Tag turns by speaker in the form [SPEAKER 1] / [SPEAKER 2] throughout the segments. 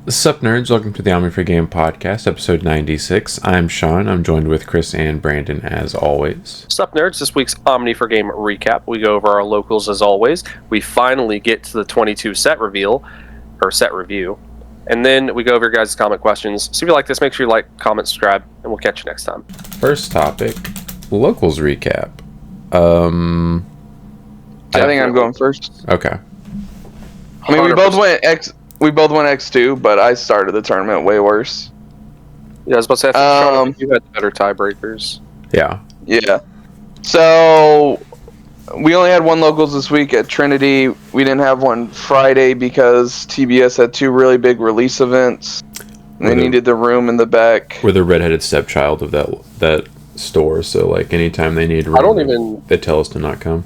[SPEAKER 1] Sup nerds, welcome to the Omni4Game podcast, episode 96. I'm Sean, I'm joined with Chris and Brandon as always.
[SPEAKER 2] Sup nerds, this week's Omni4Game recap. We go over our locals as always. We finally get to the 22 set reveal, or set review. And then we go over your guys' comment questions. So if you like this, make sure you like, comment, subscribe, and we'll catch you next time.
[SPEAKER 1] First topic, locals recap.
[SPEAKER 3] I think I'm going first.
[SPEAKER 1] Okay.
[SPEAKER 3] I mean, we both went X2, but I started the tournament way worse.
[SPEAKER 2] Yeah, I was about to say, I think you had better tiebreakers.
[SPEAKER 1] Yeah.
[SPEAKER 3] Yeah. So, we only had one locals this week at Trinity. We didn't have one Friday because TBS had two really big release events. And they needed the room in the back.
[SPEAKER 1] We're the redheaded stepchild of that store, so like anytime they need room, they tell us to not come.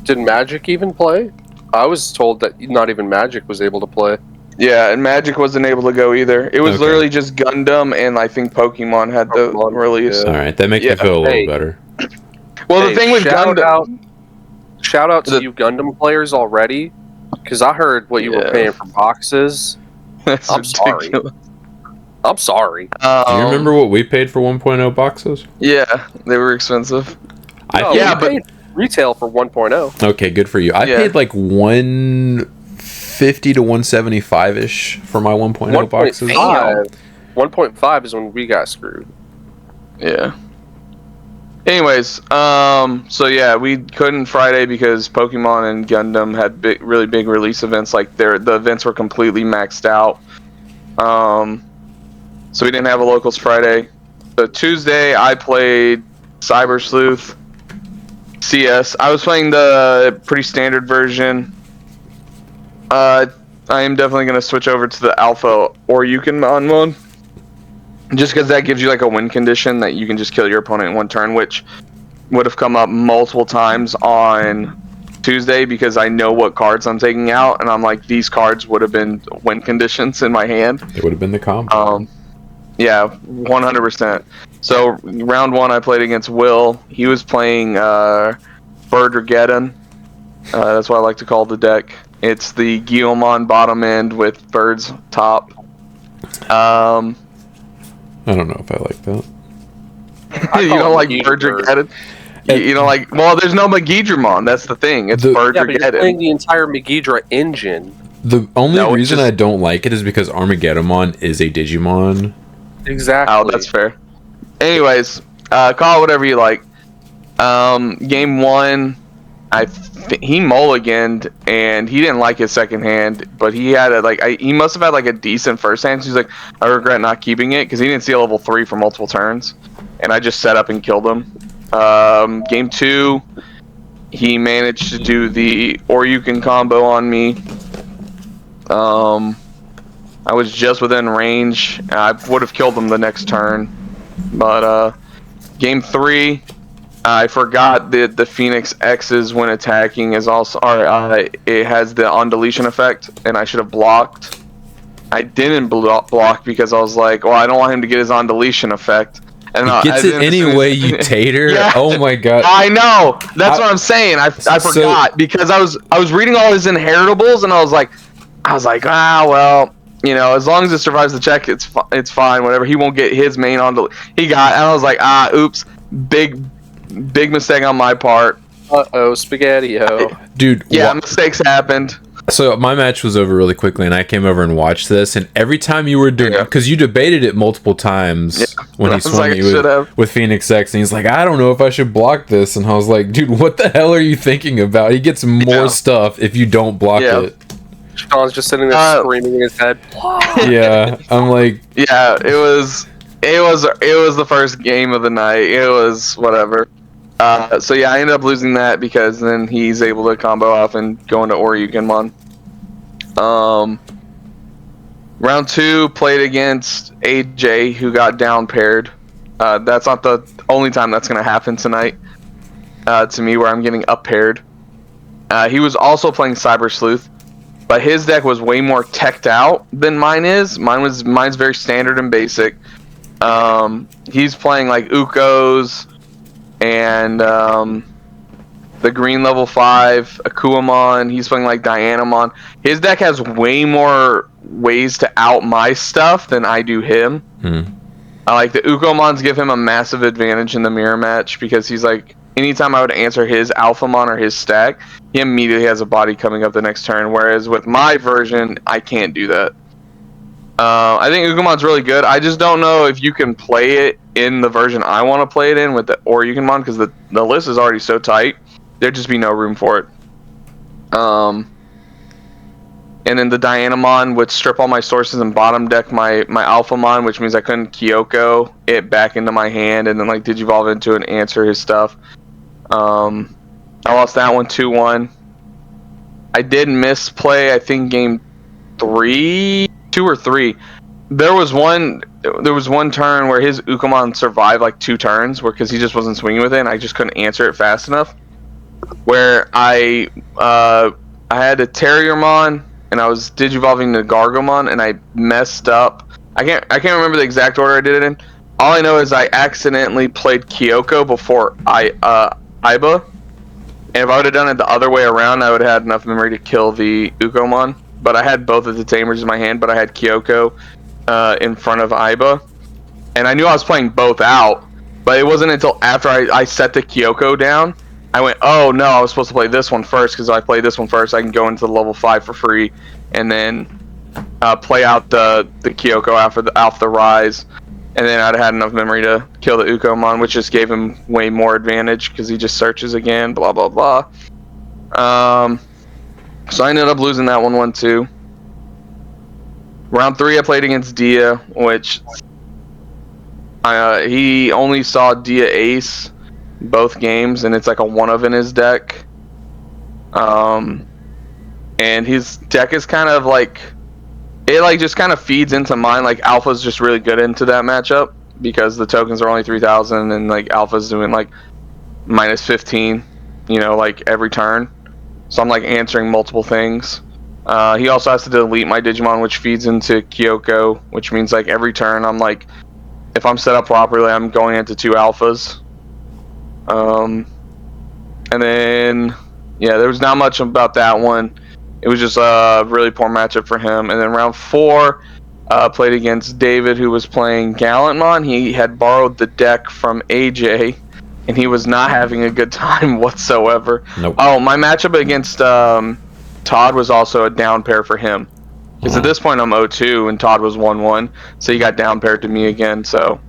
[SPEAKER 2] Did Magic even play? I was told that not even Magic was able to play.
[SPEAKER 3] Yeah, and Magic wasn't able to go either. It was literally just Gundam, and I think Pokemon had the release.
[SPEAKER 1] Yeah. Alright, that makes me feel a little better.
[SPEAKER 3] Well, the thing with Gundam...
[SPEAKER 2] Shout out to you Gundam players already, because I heard what you were paying for boxes.
[SPEAKER 3] That's ridiculous.
[SPEAKER 2] I'm sorry.
[SPEAKER 1] Do you remember what we paid for 1.0 boxes?
[SPEAKER 3] Yeah, they were expensive.
[SPEAKER 2] But retail for 1.0.
[SPEAKER 1] Okay, good for you. I paid like 150 to 175 ish for my 1.0 boxes.
[SPEAKER 2] 1.5 is when we got screwed.
[SPEAKER 3] Yeah. Anyways, so yeah, we couldn't Friday because Pokemon and Gundam had really big release events. Like the events were completely maxed out. So we didn't have a locals Friday. So Tuesday, I played Cyber Sleuth. CS. I was playing the pretty standard version. I am definitely going to switch over to the Alpha or Yukon mode. Just because that gives you like a win condition that you can just kill your opponent in one turn, which would have come up multiple times on Tuesday because I know what cards I'm taking out, and I'm like, these cards would have been win conditions in my hand.
[SPEAKER 1] It would have been the combo.
[SPEAKER 3] Yeah, 100%. So round one, I played against Will. He was playing Birdregeddon. That's what I like to call the deck. It's the Guillemon bottom end with birds top.
[SPEAKER 1] I don't know if I like that.
[SPEAKER 3] You don't like Birdregeddon? You don't like... Well, there's no Megidramon. That's the thing. It's Birdregeddon.
[SPEAKER 2] Yeah, but you're playing the entire Megidra engine.
[SPEAKER 1] The only reason I don't like it is because Armageddon is a Digimon.
[SPEAKER 2] Exactly.
[SPEAKER 3] Oh, that's fair. Anyways, call it whatever you like. Game one, he mulliganed, and he didn't like his second hand, but he had he must have had like a decent first hand. So he's like, I regret not keeping it because he didn't see a level 3 for multiple turns, and I just set up and killed him. Game two, he managed to do the Oryuken combo on me. I was just within range. I would have killed him the next turn. But game three, I forgot that the Phoenix X's when attacking is also it has the on deletion effect, and I should have blocked. I didn't block because I was like, well, I don't want him to get his on deletion effect. And
[SPEAKER 1] he gets it anyway, you tater. Yeah. Oh my god.
[SPEAKER 3] I know. That's what I'm saying. I forgot because I was reading all his inheritables, and I was like, well, you know, as long as it survives the check, it's fine. Whatever. He won't get his main on. He got, and I was like, oops, big mistake on my part.
[SPEAKER 2] Spaghetti-o.
[SPEAKER 1] Dude.
[SPEAKER 3] Yeah, mistakes happened.
[SPEAKER 1] So my match was over really quickly, and I came over and watched this. And every time you were doing, because you debated it multiple times when he swung you with Phoenix X, and he's like, I don't know if I should block this. And I was like, dude, what the hell are you thinking about? He gets more stuff if you don't block it.
[SPEAKER 2] Sean's just sitting there screaming in his head.
[SPEAKER 1] Yeah, I'm like,
[SPEAKER 3] yeah, it was the first game of the night. It was whatever. So yeah, I ended up losing that because then he's able to combo off and go into Oryukenmon. Round two, played against AJ, who got down paired. That's not the only time that's going to happen tonight to me, where I'm getting up paired. He was also playing Cyber Sleuth, but his deck was way more teched out than mine is. Mine's very standard and basic. He's playing like Ukos and the green level 5, Akuamon. He's playing like Dianamon. His deck has way more ways to out my stuff than I do him. I like the Ukomons give him a massive advantage in the mirror match because he's like, anytime I would answer his Alphamon or his stack, he immediately has a body coming up the next turn. Whereas with my version, I can't do that. I think Ukomon's really good. I just don't know if you can play it in the version I want to play it in with the Ukomon because the list is already so tight. There'd just be no room for it. And then the Dianamon would strip all my sources and bottom deck my Alphamon, which means I couldn't Kyoko it back into my hand and then like Digivolve into it and answer his stuff. I lost that one 2-1. I did misplay, I think, game 2 or 3. There was one turn where his Ukomon survived like 2 turns because he just wasn't swinging with it and I just couldn't answer it fast enough. Where I had a Terriermon and I was Digivolving the Gargomon and I messed up. I can't remember the exact order I did it in. All I know is I accidentally played Kyoko before Iba. And if I would have done it the other way around, I would have had enough memory to kill the Ukomon. But I had both of the Tamers in my hand, but I had Kyoko in front of Iba. And I knew I was playing both out, but it wasn't until after I set the Kyoko down, I went, oh no, I was supposed to play this one first, because if I play this one first, I can go into the level 5 for free, and then play out the Kyoko off the rise. And then I'd had enough memory to kill the Ukomon, which just gave him way more advantage, because he just searches again, blah blah blah. So I ended up losing that one 1-2. Round 3 I played against Dia, which he only saw Dia Ace both games, and it's like a one-of in his deck. And his deck is kind of like, it like just kind of feeds into mine. Like Alpha's just really good into that matchup because the tokens are only 3,000 and like Alpha's doing like -15, you know, like every turn. So I'm like answering multiple things. He also has to delete my Digimon, which feeds into Kyoko, which means like every turn I'm like, if I'm set up properly, I'm going into 2 alphas. And then, yeah, there was not much about that one. It was just a really poor matchup for him. And then round 4, played against David, who was playing Gallantmon. He had borrowed the deck from AJ, and he was not having a good time whatsoever.
[SPEAKER 1] Nope.
[SPEAKER 3] Oh, my matchup against Todd was also a down pair for him. Because at this point I'm 0-2, and Todd was 1-1, so he got down paired to me again. So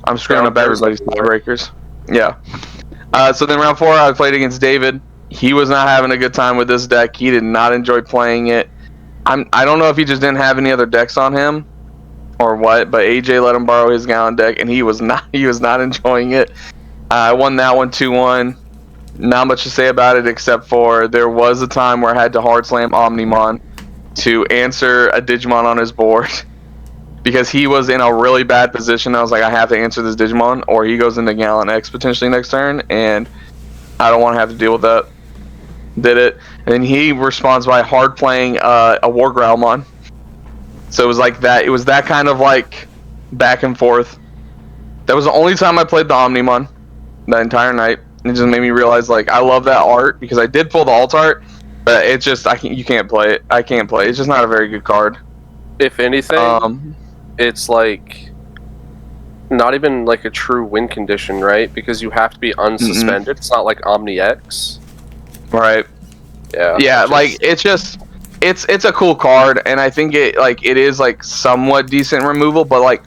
[SPEAKER 3] I'm screwing up everybody's tiebreakers. Yeah. So then round 4, I played against David. He was not having a good time with this deck. He did not enjoy playing it. I don't know if he just didn't have any other decks on him or what, but AJ let him borrow his Gallon deck, and he was not enjoying it. I won that one 2-1. Not much to say about it except for there was a time where I had to hard slam Omnimon to answer a Digimon on his board because he was in a really bad position. I was like, I have to answer this Digimon or he goes into Gallon X potentially next turn, and I don't want to have to deal with that. Did it, and then he responds by hard playing a War Growlmon. So it was like that. It was that kind of like back and forth. That was the only time I played the Omnimon that entire night. It just made me realize like I love that art because I did pull the alt art, but it's just you can't play it. I can't play it. It's just not a very good card.
[SPEAKER 2] If anything, it's like not even like a true win condition, right? Because you have to be unsuspended. It's not like Omni X.
[SPEAKER 3] Right.
[SPEAKER 2] Yeah.
[SPEAKER 3] Yeah, like it's just it's a cool card, and I think it is like somewhat decent removal, but like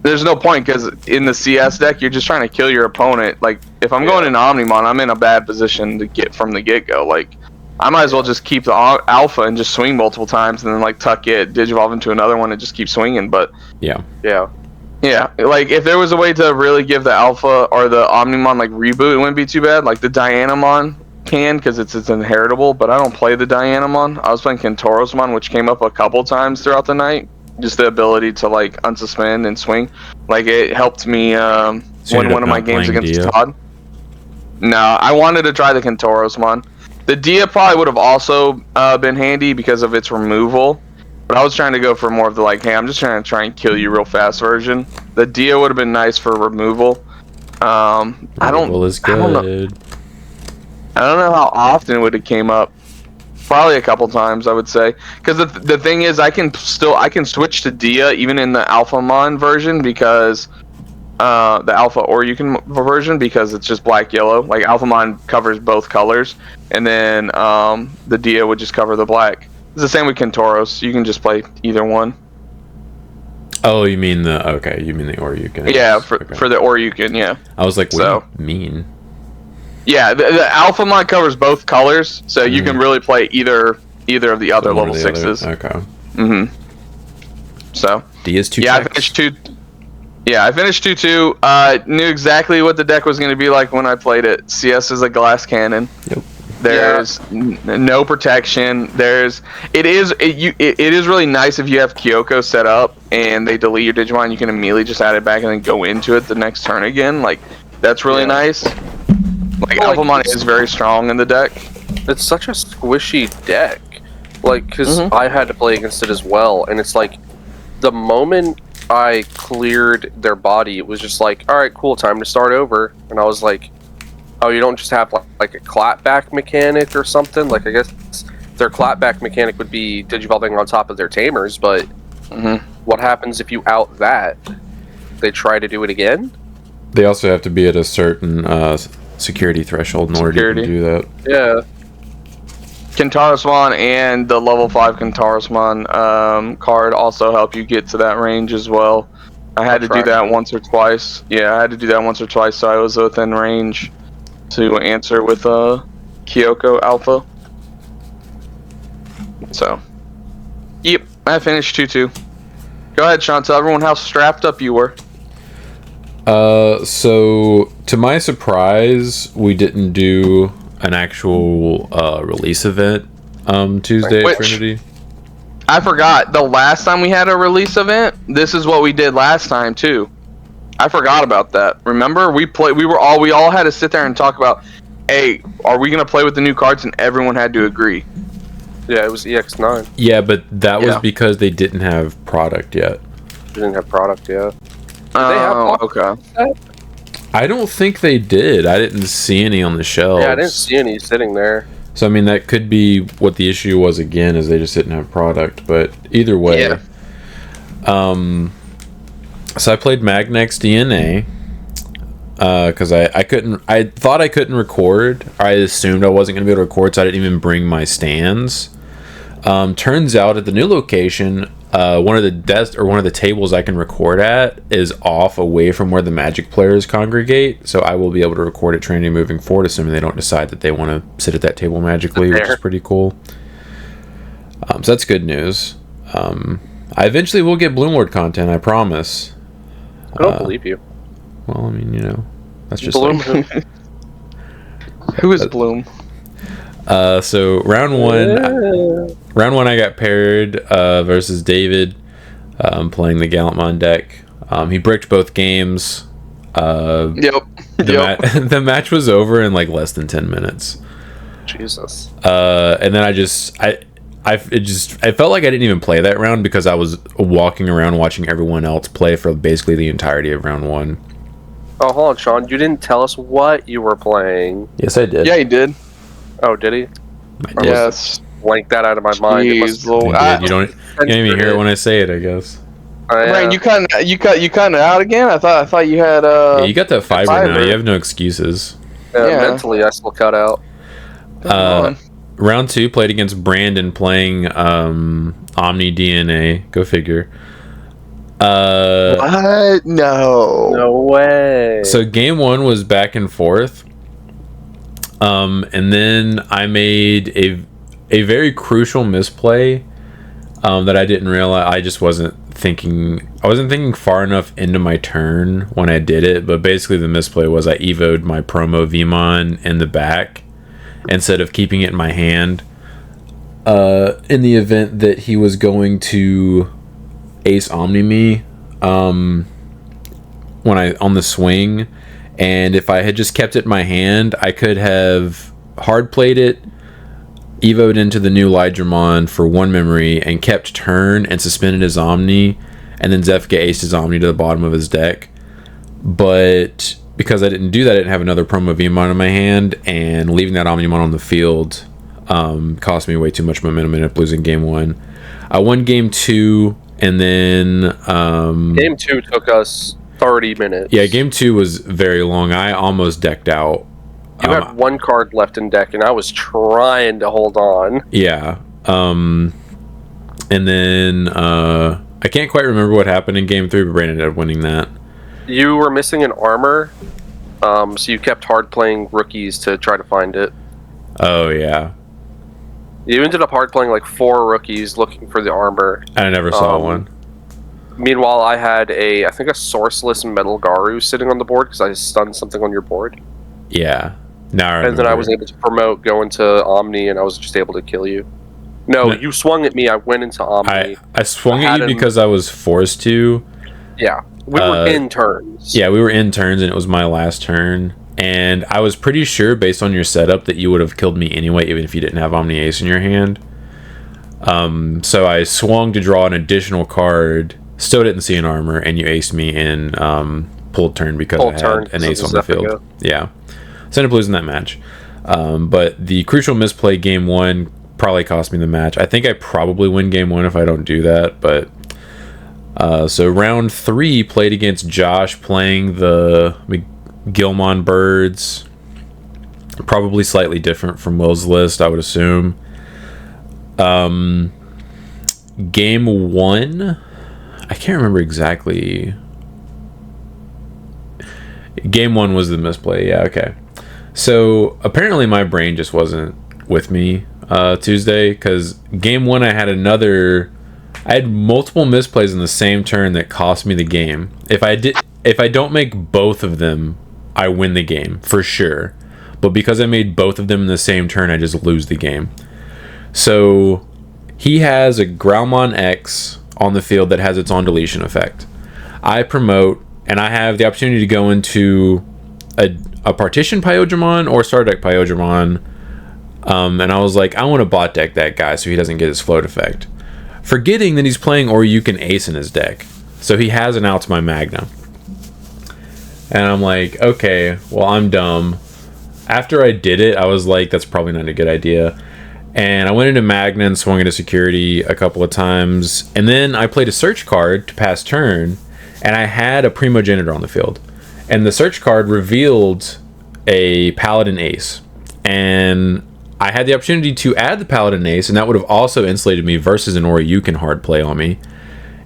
[SPEAKER 3] there's no point because in the CS deck you're just trying to kill your opponent. Like if I'm going into Omnimon, I'm in a bad position to get from the get-go. Like I might as well just keep the alpha and just swing multiple times, and then like tuck it, digivolve into another one, and just keep swinging. But
[SPEAKER 1] yeah.
[SPEAKER 3] Like if there was a way to really give the alpha or the Omnimon like reboot, it wouldn't be too bad. Like the Dianamon can because it's inheritable, but I don't play the Dianamon. I was playing Kentorosmon, which came up a couple times throughout the night. Just the ability to like unsuspend and swing, like it helped me win one of my games against Dia. Todd. No, I wanted to try the Kentorosmon. The Dia probably would have also been handy because of its removal, but I was trying to go for more of the like, hey, I'm just trying to and kill you real fast version. The Dia would have been nice for removal. I don't know. I don't know how often it would have came up. Probably a couple times, I would say. Because the thing is, I can switch to Dia even in the Alphamon version because the Alpha or Yukon version because it's just black yellow. Like Alphamon covers both colors, and then the Dia would just cover the black. It's the same with Kentauros. You can just play either one.
[SPEAKER 1] Oh, you mean the Oryukin?
[SPEAKER 3] Yeah, for the Oryukin, yeah.
[SPEAKER 1] I was like, what do you mean?
[SPEAKER 3] Yeah, the Alphamon covers both colors, so you can really play either of the other level 6s.
[SPEAKER 1] Okay.
[SPEAKER 3] So.
[SPEAKER 1] Dia's 2.
[SPEAKER 3] Yeah, I finished 2. Yeah, I finished 2-2. Knew exactly what the deck was going to be like when I played it. CS is a glass cannon.
[SPEAKER 1] Yep.
[SPEAKER 3] There's no protection. It is really nice if you have Kyoko set up and they delete your Digimon, you can immediately just add it back and then go into it the next turn again. Like that's really nice. Like Alphamon is very strong in the deck.
[SPEAKER 2] It's such a squishy deck. Like cuz I had to play against it as well, and it's like the moment I cleared their body, it was just like, all right, cool, time to start over. And I was like, oh, you don't just have like a clapback mechanic or something? Like, I guess their clapback mechanic would be digivolving on top of their tamers, but what happens if you out that? They try to do it again?
[SPEAKER 1] They also have to be at a certain security threshold in order to do that.
[SPEAKER 2] Yeah.
[SPEAKER 3] Kentaurosmon and the level 5 Kentaurosmon card also help you get to that range as well. I had to do that once or twice. Yeah, I had to do that once or twice, so I was within range to answer with Kyoko Alpha. So, yep, I finished 2-2. Go ahead, Sean, tell everyone how strapped up you were.
[SPEAKER 1] So, to my surprise, we didn't do an actual release event Tuesday at Trinity.
[SPEAKER 3] I forgot. The last time we had a release event, this is what we did last time too. I forgot about that. Remember, we all had to sit there and talk about, hey, are we gonna play with the new cards? And everyone had to agree.
[SPEAKER 2] Yeah, it was EX9.
[SPEAKER 1] Yeah, but that was because they didn't have product yet.
[SPEAKER 2] They didn't have product yet.
[SPEAKER 3] Oh, okay.
[SPEAKER 1] I don't think they did. I didn't see any on the shelves.
[SPEAKER 2] Yeah, I didn't see any sitting there.
[SPEAKER 1] So, I mean, that could be what the issue was again, is they just didn't have product. But either way, so I played Magnex DNA because I thought I couldn't record. I assumed I wasn't going to be able to record, so I didn't even bring my stands. Turns out at the new location, one of the desks or one of the tables I can record at is off away from where the Magic players congregate, so I will be able to record at Trinity moving forward, assuming they don't decide that they want to sit at that table magically, which is pretty cool. So that's good news. I eventually will get Bloomlord content, I promise.
[SPEAKER 2] I don't believe you.
[SPEAKER 1] Well, I mean, you know, that's just
[SPEAKER 2] Bloom.
[SPEAKER 1] like...
[SPEAKER 3] Who is Bloom?
[SPEAKER 1] So round one I got paired versus David, playing the Gallantmon deck. He bricked both games. The match was over in like less than 10 minutes.
[SPEAKER 2] Jesus.
[SPEAKER 1] And then I felt like I didn't even play that round because I was walking around watching everyone else play for basically the entirety of round one.
[SPEAKER 2] Oh, hold on, Sean. You didn't tell us what you were playing.
[SPEAKER 1] Yes, I did.
[SPEAKER 3] Yeah, he did.
[SPEAKER 2] Oh, did he?
[SPEAKER 3] Yes.
[SPEAKER 2] Blank that out of my mind.
[SPEAKER 1] You don't even hear it when I say it, I guess.
[SPEAKER 3] Brian, you kind of out again. I thought you had.
[SPEAKER 1] Yeah, you got that fiber now. You have no excuses.
[SPEAKER 2] Mentally, I still cut out.
[SPEAKER 1] Round two played against Brandon playing Omni DNA. Go figure.
[SPEAKER 3] What?
[SPEAKER 2] No way.
[SPEAKER 1] So game one was back and forth. And then I made a very crucial misplay that I didn't realize. I just wasn't thinking. I wasn't thinking far enough into my turn when I did it. But basically, the misplay was I evoed my promo Vmon in the back instead of keeping it in my hand. In the event that he was going to Ace Omni me, on the swing. And if I had just kept it in my hand, I could have hard played it, evoed into the new Lydramon for one memory, and kept turn and suspended his Omni, and then Zefka aced his Omni to the bottom of his deck. But because I didn't do that, I didn't have another promo Vmon in my hand, and leaving that Omnimon on the field cost me way too much momentum and ended up losing game 1. I won game 2, and then
[SPEAKER 2] game 2 took us 30 minutes.
[SPEAKER 1] Yeah, game 2 was very long. I almost decked out.
[SPEAKER 2] You had one card left in deck, and I was trying to hold on.
[SPEAKER 1] Yeah. And then I can't quite remember what happened in game 3, but Brandon ended up winning that.
[SPEAKER 2] You were missing an armor, so you kept hard playing rookies to try to find it.
[SPEAKER 1] Oh, yeah.
[SPEAKER 2] You ended up hard playing like 4 rookies looking for the armor.
[SPEAKER 1] I never saw one.
[SPEAKER 2] Meanwhile, I had I think a sourceless Metal Garu sitting on the board because I stunned something on your board.
[SPEAKER 1] Yeah. Now
[SPEAKER 2] and then I was able to promote going to Omni, and I was just able to kill you. No, you swung at me. I went into Omni.
[SPEAKER 1] I swung at you because I was forced to.
[SPEAKER 2] Yeah. We were in turns.
[SPEAKER 1] Yeah, we were in turns, and it was my last turn. And I was pretty sure, based on your setup, that you would have killed me anyway, even if you didn't have Omni Ace in your hand. So I swung to draw an additional card, still didn't see an armor, and you aced me in pulled turn because I had an ace on the field. Yeah. So I ended up losing that match. But the crucial misplay game 1 probably cost me the match. I think I probably win game 1 if I don't do that, but... so round 3 played against Josh playing the Gilmon Birds. Probably slightly different from Will's list, I would assume. Game 1, I can't remember exactly. Game 1 was the misplay, yeah, okay. So apparently my brain just wasn't with me Tuesday, because game 1 I had multiple misplays in the same turn that cost me the game. If I don't make both of them, I win the game for sure. But because I made both of them in the same turn, I just lose the game. So he has a Growlmon X on the field that has its on deletion effect. I promote, and I have the opportunity to go into a partition Pyodramon or Star Deck Pyodramon. And I was like, I want to bot deck that guy so he doesn't get his float effect. Forgetting that he's playing Oryukin Ace in his deck. So he has an out to my Magna. And I'm like, okay, well, I'm dumb. After I did it, I was like, that's probably not a good idea. And I went into Magna and swung into security a couple of times. And then I played a search card to pass turn. And I had a Primogenitor on the field. And the search card revealed a Paladin Ace. And I had the opportunity to add the Paladin Ace, and that would have also insulated me versus an Oryukin hard play on me.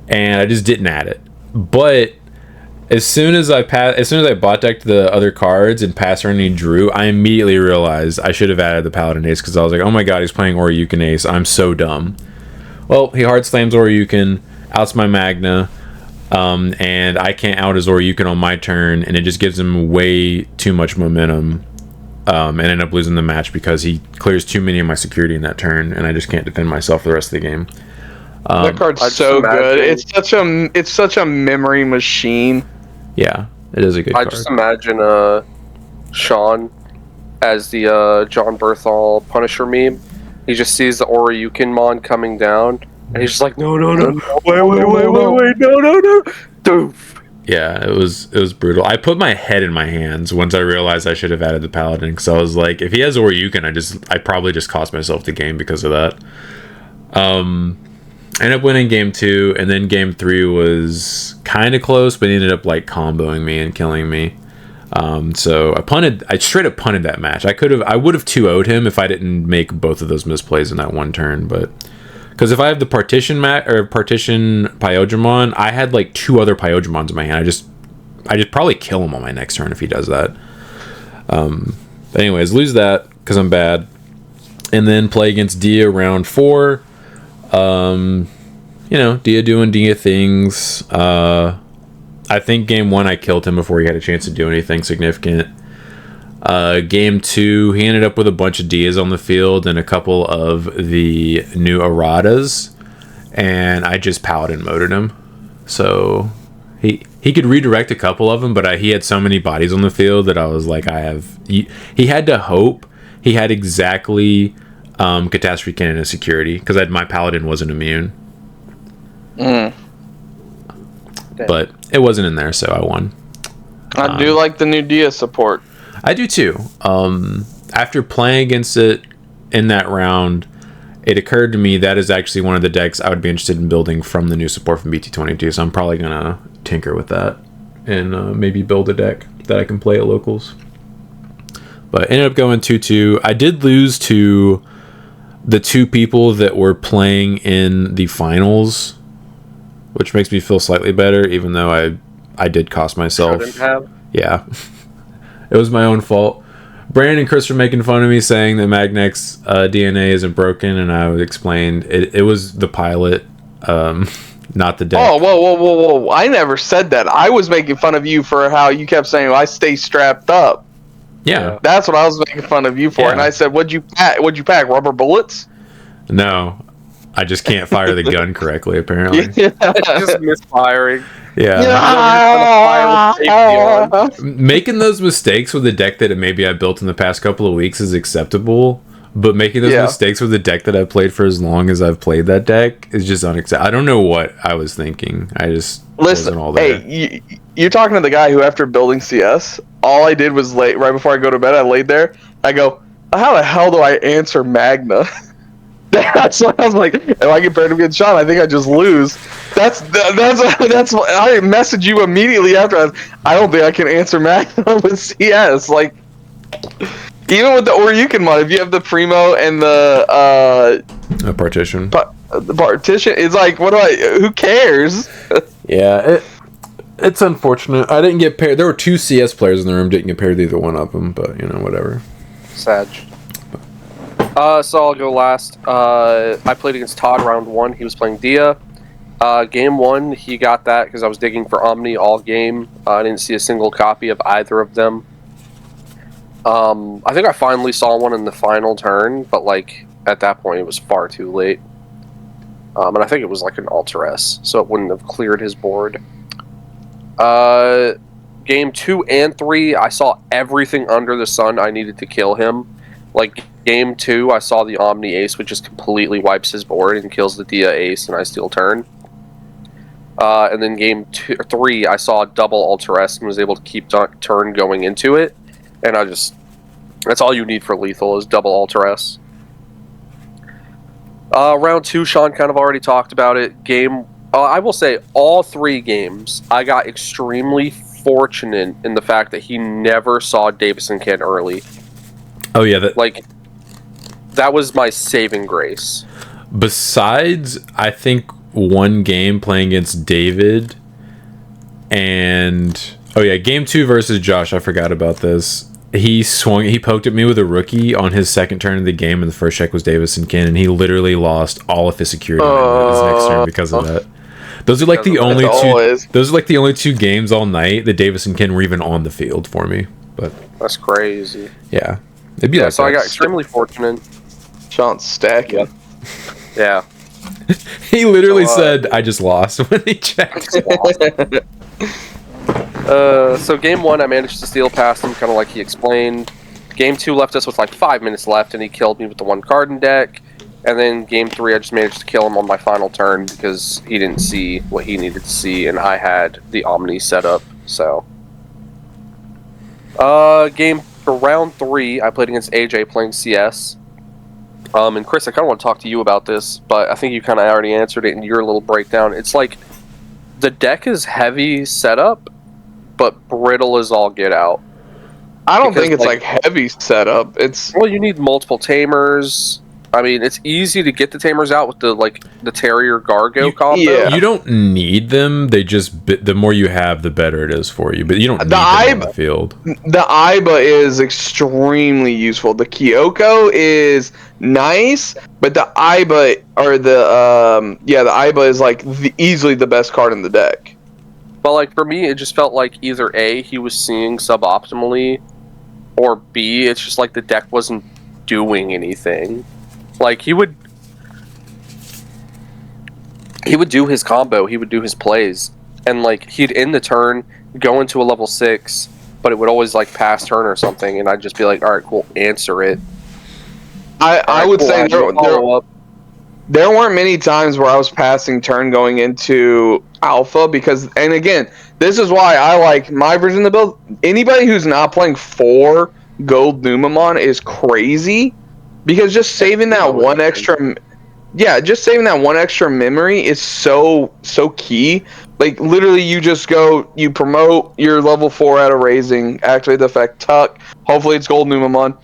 [SPEAKER 1] And I just didn't add it. But as soon as I bot decked the other cards and passed turn and he drew, I immediately realized I should have added the Paladin Ace, because I was like, oh my god, he's playing Oryukin Ace. I'm so dumb. Well, he hard slams Oryukin, outs my Magna, and I can't out his Oryukin on my turn, and it just gives him way too much momentum. And end up losing the match because he clears too many of my security in that turn, and I just can't defend myself for the rest of the game.
[SPEAKER 3] That card's so good. It's such a memory machine.
[SPEAKER 1] Yeah, it is a good card.
[SPEAKER 2] I just imagine Sean as the John Berthal Punisher meme. He just sees the Oryukinmon coming down, and he's just like, no, wait, no. Doof.
[SPEAKER 1] Yeah, it was brutal. I put my head in my hands once I realized I should have added the Paladin, because I was like, if he has Oryukin, I probably just cost myself the game because of that. I ended up winning game 2, and then game 3 was kind of close, but he ended up like comboing me and killing me. So I straight up punted that match. I would have 2-0'd him if I didn't make both of those misplays in that one turn, but because if I have the partition Pyodramon, I had like 2 other Pyodramons in my hand. I just probably kill him on my next turn if he does that. But anyways, lose that because I'm bad, and then play against Dia round 4. Dia doing Dia things. I think game 1 I killed him before he had a chance to do anything significant. Game 2, he ended up with a bunch of Dias on the field and a couple of the new Aradas, and I just Paladin moded him. So he could redirect a couple of them, but he had so many bodies on the field that I was like, he had to hope he had exactly Catastrophe Cannon as security, because my Paladin wasn't immune. But it wasn't in there, so I won.
[SPEAKER 3] I do like the new Dia support.
[SPEAKER 1] I do too. After playing against it in that round, it occurred to me that is actually one of the decks I would be interested in building from the new support from BT22. So I'm probably gonna tinker with that and maybe build a deck that I can play at locals. But ended up going 2-2. I did lose to the 2 people that were playing in the finals, which makes me feel slightly better, even though I did cost myself. Yeah. It was my own fault. Brandon and Chris were making fun of me saying that Magnec's DNA isn't broken, and I explained it was the pilot, not the deck.
[SPEAKER 3] Oh, whoa. I never said that. I was making fun of you for how you kept saying, I stay strapped up.
[SPEAKER 1] Yeah.
[SPEAKER 3] That's what I was making fun of you for. Yeah. And I said, what'd you pack? Rubber bullets?
[SPEAKER 1] No. I just can't fire the gun correctly, apparently.
[SPEAKER 2] Yeah. Just misfiring.
[SPEAKER 1] Yeah. Making those mistakes with a deck that maybe I built in the past couple of weeks is acceptable, but making those mistakes with a deck that I've played for as long as I've played that deck is just unacceptable. I don't know what I was thinking. I just wasn't all there.
[SPEAKER 3] Hey, you're talking to the guy who, after building CS, all I did was right before I go to bed, I laid there. I go, how the hell do I answer Magna? That's what I was like. If I get paired to get shot, I think I just lose. That's I messaged you immediately after. I don't think I can answer Magna with CS. Like, even with the Oryukin mod, if you have the Primo and the
[SPEAKER 1] partition,
[SPEAKER 3] the partition, it's like, who cares?
[SPEAKER 1] Yeah, it's unfortunate. I didn't get paired. There were 2 CS players in the room. Didn't get paired to either one of them, but whatever.
[SPEAKER 2] Sag. So I'll go last. I played against Todd round 1. He was playing Dia. Game 1, he got that because I was digging for Omni all game. I didn't see a single copy of either of them. I think I finally saw one in the final turn, but at that point it was far too late. And I think it was an Alter S, so it wouldn't have cleared his board. Game 2 and 3, I saw everything under the sun I needed to kill him. Game 2, I saw the Omni Ace, which just completely wipes his board and kills the Dia Ace, and I steal turn. And then Game 3, I saw a double Alter S and was able to keep turn going into it. And that's all you need for lethal is double Alter S. Round 2, Sean kind of already talked about it. I will say, all 3 games, I got extremely fortunate in the fact that he never saw Davison Ken early.
[SPEAKER 1] Oh yeah,
[SPEAKER 2] that was my saving grace.
[SPEAKER 1] Besides, I think one game playing against David, and game 2 versus Josh. I forgot about this. He poked at me with a rookie on his second turn of the game, and the first check was Davison Ken, and he literally lost all of his security his next turn because of that. Those are the only 2. Those are the only 2 games all night that Davison Ken were even on the field for me. But
[SPEAKER 2] that's crazy.
[SPEAKER 1] Yeah. It'd be
[SPEAKER 2] so I got extremely fortunate.
[SPEAKER 3] Sean's stacking.
[SPEAKER 2] Yeah.
[SPEAKER 1] He literally said, I just lost when he checked.
[SPEAKER 2] So game 1, I managed to steal past him, kind of like he explained. Game 2 left us with 5 minutes left, and he killed me with the 1 card in deck. And then game 3, I just managed to kill him on my final turn because he didn't see what he needed to see, and I had the Omni set up. So, for round 3, I played against AJ playing CS. And Chris, I kind of want to talk to you about this, but I think you kind of already answered it in your little breakdown. It's the deck is heavy setup, but brittle as all get out.
[SPEAKER 3] I don't think it's heavy setup.
[SPEAKER 2] Well, you need multiple tamers. I mean, it's easy to get the tamers out with the Terrier Gargo combo.
[SPEAKER 1] Yeah. You don't need them. They just the more you have, the better it is for you. But you don't need them on the field.
[SPEAKER 3] The Iba is extremely useful. The Kyoko is nice, but the Iba the Iba is easily the best card in the deck.
[SPEAKER 2] But for me, it just felt like either A, he was seeing suboptimally, or B, it's just the deck wasn't doing anything. He would do his combo, he would do his plays, and he'd end the turn, go into a level 6, but it would always pass turn or something, and I'd just be like, alright, cool, answer it.
[SPEAKER 3] I would say there weren't many times where I was passing turn going into Alpha because, and again, this is why I like my version of the build. Anybody who's not playing 4 gold Numamon is crazy because just saving that one extra, just saving that one extra memory is so key. Like literally, you just go, you promote your level 4 out of raising, activate the effect Tuck. Hopefully, it's gold Numamon.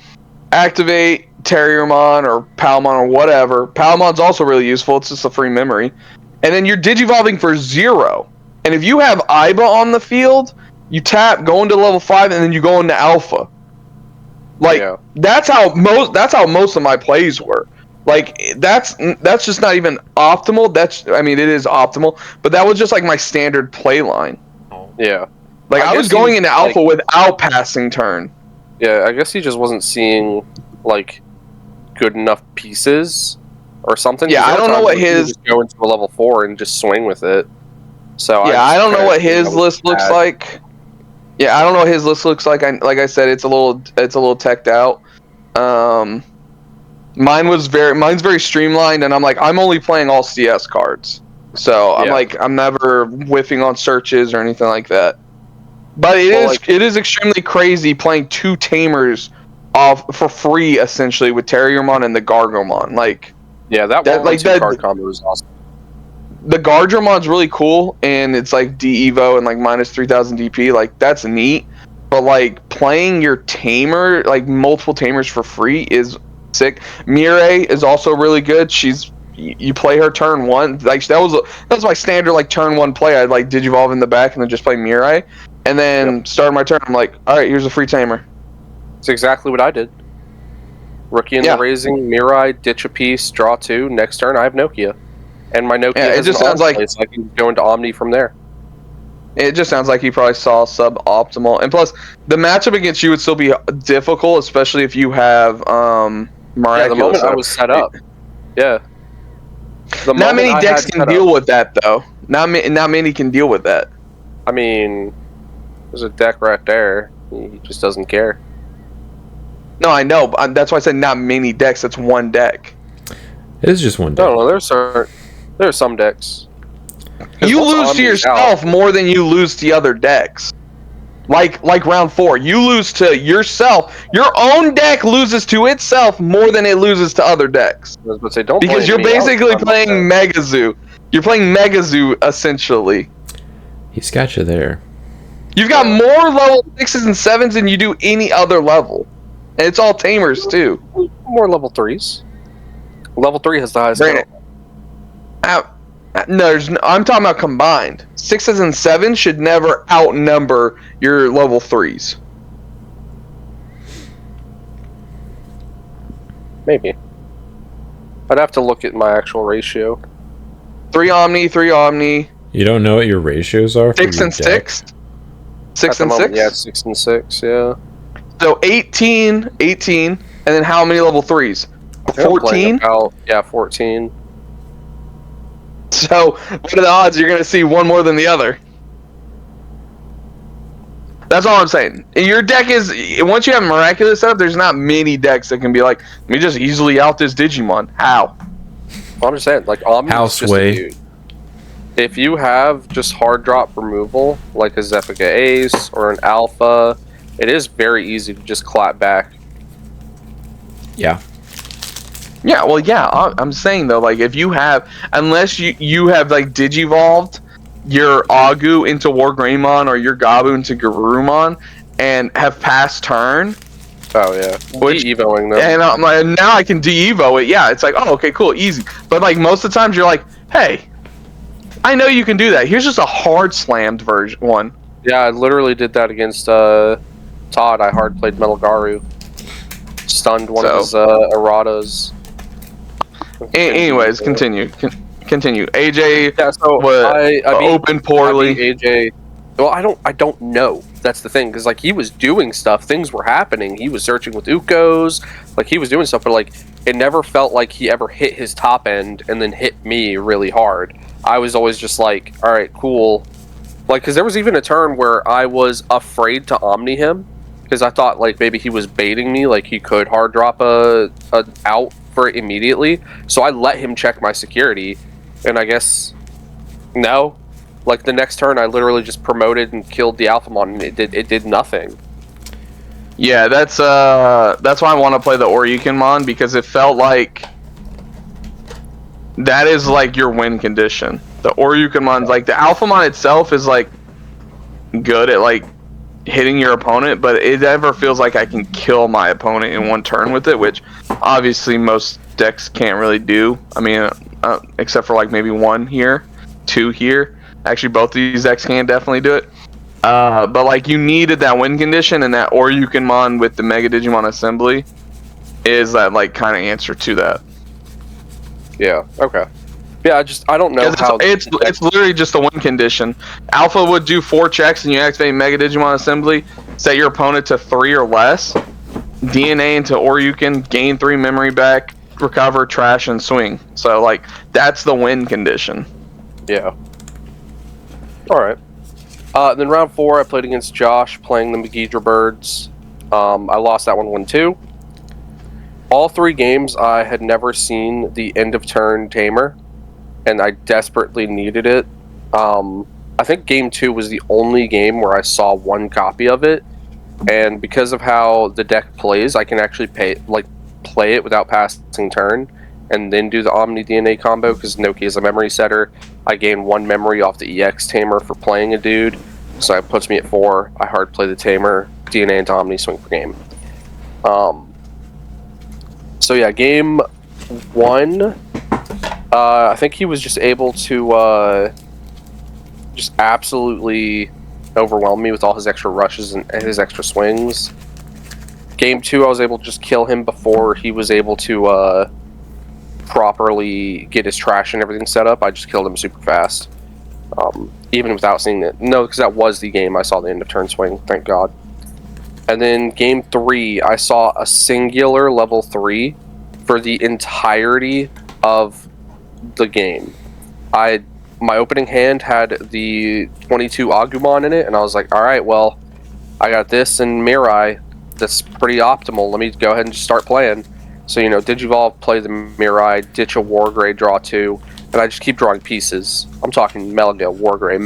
[SPEAKER 3] Activate Terriermon or Palmon or whatever. Palmon's also really useful. It's just a free memory. And then you're digivolving for 0. And if you have Iba on the field, you tap, go into level 5, and then you go into Alpha. Like that's how most of my plays were. Like that's just not even optimal. I mean it is optimal, but that was just like my standard play line.
[SPEAKER 2] Yeah.
[SPEAKER 3] Like I was going into Alpha without passing turn.
[SPEAKER 2] Yeah, I guess he just wasn't seeing like good enough pieces or something.
[SPEAKER 3] Yeah, I don't know what his
[SPEAKER 2] just go into a level 4 and just swing with it. So
[SPEAKER 3] yeah, I don't know what his list looks like. Yeah, I don't know what his list looks like. Like I said, it's a little teched out. Mine's very streamlined, and I'm only playing all CS cards. So I'm never whiffing on searches or anything like that. But it is extremely crazy playing 2 tamers off for free essentially with Terriermon and the Gargomon. Like
[SPEAKER 2] that card combo is awesome.
[SPEAKER 3] The Gardramon's really cool, and it's like D-Evo and like minus 3000 DP. Like that's neat, but like playing your tamer, like multiple tamers for free, is sick. Mirai is also really good. You play her turn 1. Like that was my standard like turn 1 play. I'd like Digivolve in the back and then just play Mirai, and then start my turn. I'm like, all right, here's a free tamer.
[SPEAKER 2] It's exactly what I did. Rookie in the raising, Mirai, ditch a piece, draw 2. Next turn, I have Nokia. And my Nokia
[SPEAKER 3] it just sounds like
[SPEAKER 2] so I can go into Omni from there.
[SPEAKER 3] It just sounds like he probably saw suboptimal. And plus, the matchup against you would still be difficult, especially if you have Miraculous.
[SPEAKER 2] Yeah, the moment I was set up. Yeah.
[SPEAKER 3] Not many decks can deal with that, though. Not many can deal with that.
[SPEAKER 2] I mean, there's a deck right there. He just doesn't care.
[SPEAKER 3] No, I know. But that's why I said not many decks. That's one deck.
[SPEAKER 1] It is just one deck.
[SPEAKER 2] No, there are some decks.
[SPEAKER 3] You lose to yourself more than you lose to other decks. Like round 4, you lose to yourself. Your own deck loses to itself more than it loses to other decks.
[SPEAKER 2] I was about to say, don't
[SPEAKER 3] because you're basically playing Megazoo. You're playing Megazoo essentially.
[SPEAKER 1] He's got you there.
[SPEAKER 3] You've got more level 6s and 7s than you do any other level, and it's all tamers too.
[SPEAKER 2] More level 3s. Level 3 has the highest.
[SPEAKER 3] No, I'm talking about combined. 6s and 7s should never outnumber your level 3s.
[SPEAKER 2] Maybe. I'd have to look at my actual ratio.
[SPEAKER 3] 3 Omni.
[SPEAKER 1] You don't know what your ratios are?
[SPEAKER 3] 6 and 6? 6 and 6?
[SPEAKER 2] Yeah, 6 and 6, yeah.
[SPEAKER 3] So 18, and then how many level 3s? 14?
[SPEAKER 2] Yeah, 14.
[SPEAKER 3] So, what are the odds you're going to see one more than the other? That's all I'm saying. Your deck is, once you have Miraculous set up, there's not many decks that can be like, let me just easily out this Digimon. How?
[SPEAKER 2] I'm just saying, like,
[SPEAKER 1] Houseway.
[SPEAKER 2] If you have just hard drop removal, like a Zephica Ace or an Alpha, it is very easy to just clap back.
[SPEAKER 1] Yeah.
[SPEAKER 3] Yeah, well, yeah, I'm saying, though, like, if you have, unless you have, like, Digivolved your Agu into Wargreymon or your Gabu into Garurumon and have passed turn.
[SPEAKER 2] Oh, yeah. De-evoing them.
[SPEAKER 3] And I'm like, now I can de-evo it. Yeah, it's like, oh, okay, cool, easy. But, like, most of the times you're like, hey, I know you can do that. Here's just a hard slammed version one.
[SPEAKER 2] Yeah, I literally did that against Todd. I hard played Metal Garu. Stunned one of his erratas.
[SPEAKER 3] Anyways, continue. AJ
[SPEAKER 2] I
[SPEAKER 3] opened poorly.
[SPEAKER 2] AJ. Well, I don't know. That's the thing, because like he was doing stuff, things were happening. He was searching with Ukos, like he was doing stuff, but like it never felt like he ever hit his top end and then hit me really hard. I was always just like, all right, cool. Like, because there was even a turn where I was afraid to Omni him because I thought like maybe he was baiting me, like he could hard drop a out for it immediately. So I let him check my security, and I guess no, Like the next turn, I literally just promoted and killed the Alphamon, and it did nothing.
[SPEAKER 3] Yeah, that's why I want to play the Oryukenmon, because it felt like that is like your win condition. The Oryukenmon's like the Alphamon itself is like good at like hitting your opponent, but it never feels like I can kill my opponent in one turn with it, which obviously most decks can't really do. I mean, except for like maybe one here, two here. Actually, both of these decks can definitely do it. But like you needed that win condition, and that Oryukenmon with the Mega Digimon Assembly is that like kind of answer to that.
[SPEAKER 2] Yeah. Okay. Yeah. I don't know how
[SPEAKER 3] it's literally just a win condition. Alpha would do 4 checks, and you activate Mega Digimon Assembly. Set your opponent to 3 or less. DNA into Oryuken, gain 3 memory back, recover, trash, and swing. So like that's the win condition.
[SPEAKER 2] Yeah. All right. Then round 4, I played against Josh, playing the Megidra Birds. I lost that one 1-2. All 3 games, I had never seen the end of turn tamer, and I desperately needed it. I think game 2 was the only game where I saw 1 copy of it, and because of how the deck plays, I can actually play it without passing turn, and then do the Omni DNA combo, because Noki is a memory setter. I gain 1 memory off the EX tamer for playing a dude, so it puts me at 4. I hard play the tamer, DNA into Omni, swing for game. So yeah, game 1, I think he was just able to just absolutely overwhelm me with all his extra rushes and his extra swings. Game 2, I was able to just kill him before he was able to properly get his trash and everything set up. I just killed him super fast, even without seeing it. No, because that was the game I saw the end of turn swing, thank God. And then game 3, I saw a singular level 3 for the entirety of the game. My opening hand had the 22 Agumon in it, and I was like, alright, well, I got this and Mirai. That's pretty optimal. Let me go ahead and just start playing. So, you know, Digivolve, play the Mirai, ditch a Wargrey, draw 2, and I just keep drawing pieces. I'm talking Melga, Wargrey,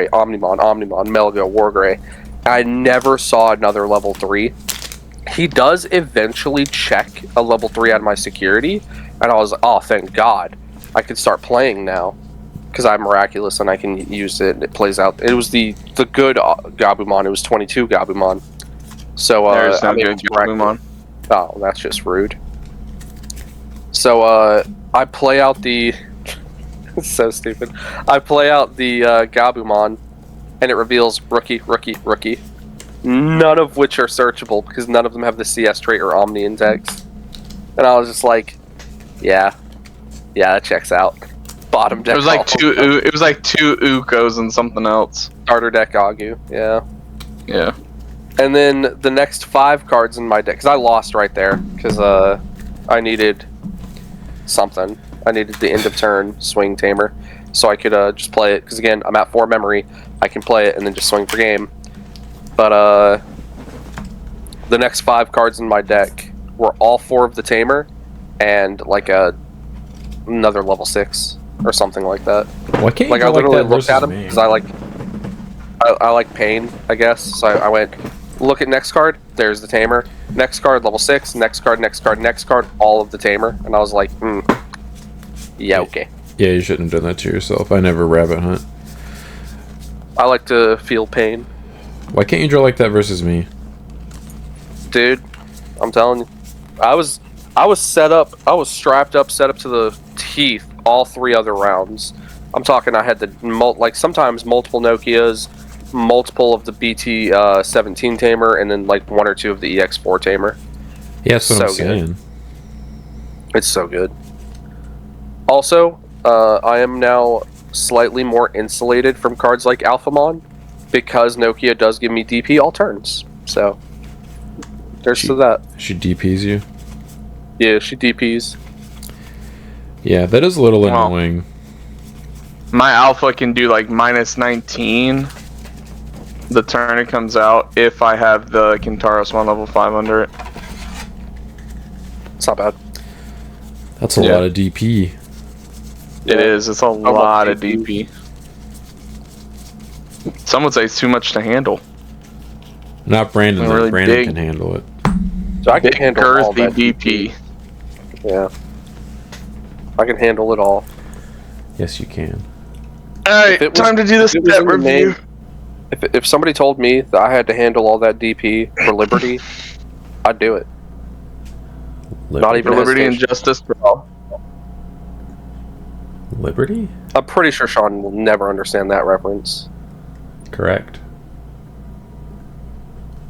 [SPEAKER 2] Omnimon, Melga, Wargrey. I never saw another level 3. He does eventually check a level 3 out of my security, and I was like, oh, thank God. I can start playing now, because I'm miraculous and I can use it, and it plays out. It was the good Gabumon. It was 22 Gabumon. So,
[SPEAKER 3] there's no good Gabumon.
[SPEAKER 2] Oh, that's just rude. So, I play out the... It's so stupid. I play out the Gabumon, and it reveals rookie, rookie, rookie. None of which are searchable, because none of them have the CS trait or Omni index. And I was just like, yeah, that checks out. Bottom deck.
[SPEAKER 3] It was like two Ukos and something else.
[SPEAKER 2] Starter deck Agu, yeah.
[SPEAKER 3] Yeah.
[SPEAKER 2] And then the next 5 cards in my deck, because I lost right there, because I needed something. I needed the end of turn swing tamer, so I could just play it, because again, I'm at 4 memory. I can play it and then just swing for game. But the next 5 cards in my deck were all 4 of the tamer, and like another level 6 or something like that.
[SPEAKER 1] Why can't
[SPEAKER 2] like
[SPEAKER 1] you
[SPEAKER 2] I literally
[SPEAKER 1] like
[SPEAKER 2] looked at him because I like pain, I guess. So I went, look at next card. There's the tamer. Next card, level 6. Next card, next card, next card. All of the tamer, and I was like, yeah, okay.
[SPEAKER 1] Yeah, you shouldn't have done that to yourself. I never rabbit hunt.
[SPEAKER 2] I like to feel pain.
[SPEAKER 1] Why can't you draw like that versus me?
[SPEAKER 2] Dude, I'm telling you. I was set up, I was strapped up, set up to the teeth all 3 other rounds. I'm talking, I had sometimes multiple Nokias, multiple of the BT17 tamer, and then like 1 or 2 of the EX4 tamer.
[SPEAKER 1] Yeah, that's what I'm saying.
[SPEAKER 2] Good. It's so good. Also, I am now slightly more insulated from cards like Alphamon, because Nokia does give me DP all turns. So, there's to that.
[SPEAKER 1] She DPs you?
[SPEAKER 2] Yeah, she DPs.
[SPEAKER 1] Yeah, that is a little annoying.
[SPEAKER 3] My Alpha can do like -19 the turn it comes out if I have the Kintaros 1 level 5 under it.
[SPEAKER 2] It's not bad.
[SPEAKER 1] That's a lot of DP.
[SPEAKER 3] It is. It's a lot of DP. Some would say it's too much to handle.
[SPEAKER 1] Not Brandon. Really Brandon big, can handle it.
[SPEAKER 2] So I can handle all that
[SPEAKER 3] DP.
[SPEAKER 2] Yeah. I can handle it all.
[SPEAKER 1] Yes, you can.
[SPEAKER 3] Alright, time to do this set review.
[SPEAKER 2] If somebody told me that I had to handle all that DP for Liberty, I'd do it. Not even
[SPEAKER 3] for Liberty and Justice for all.
[SPEAKER 1] Liberty?
[SPEAKER 2] I'm pretty sure Sean will never understand that reference.
[SPEAKER 1] Correct.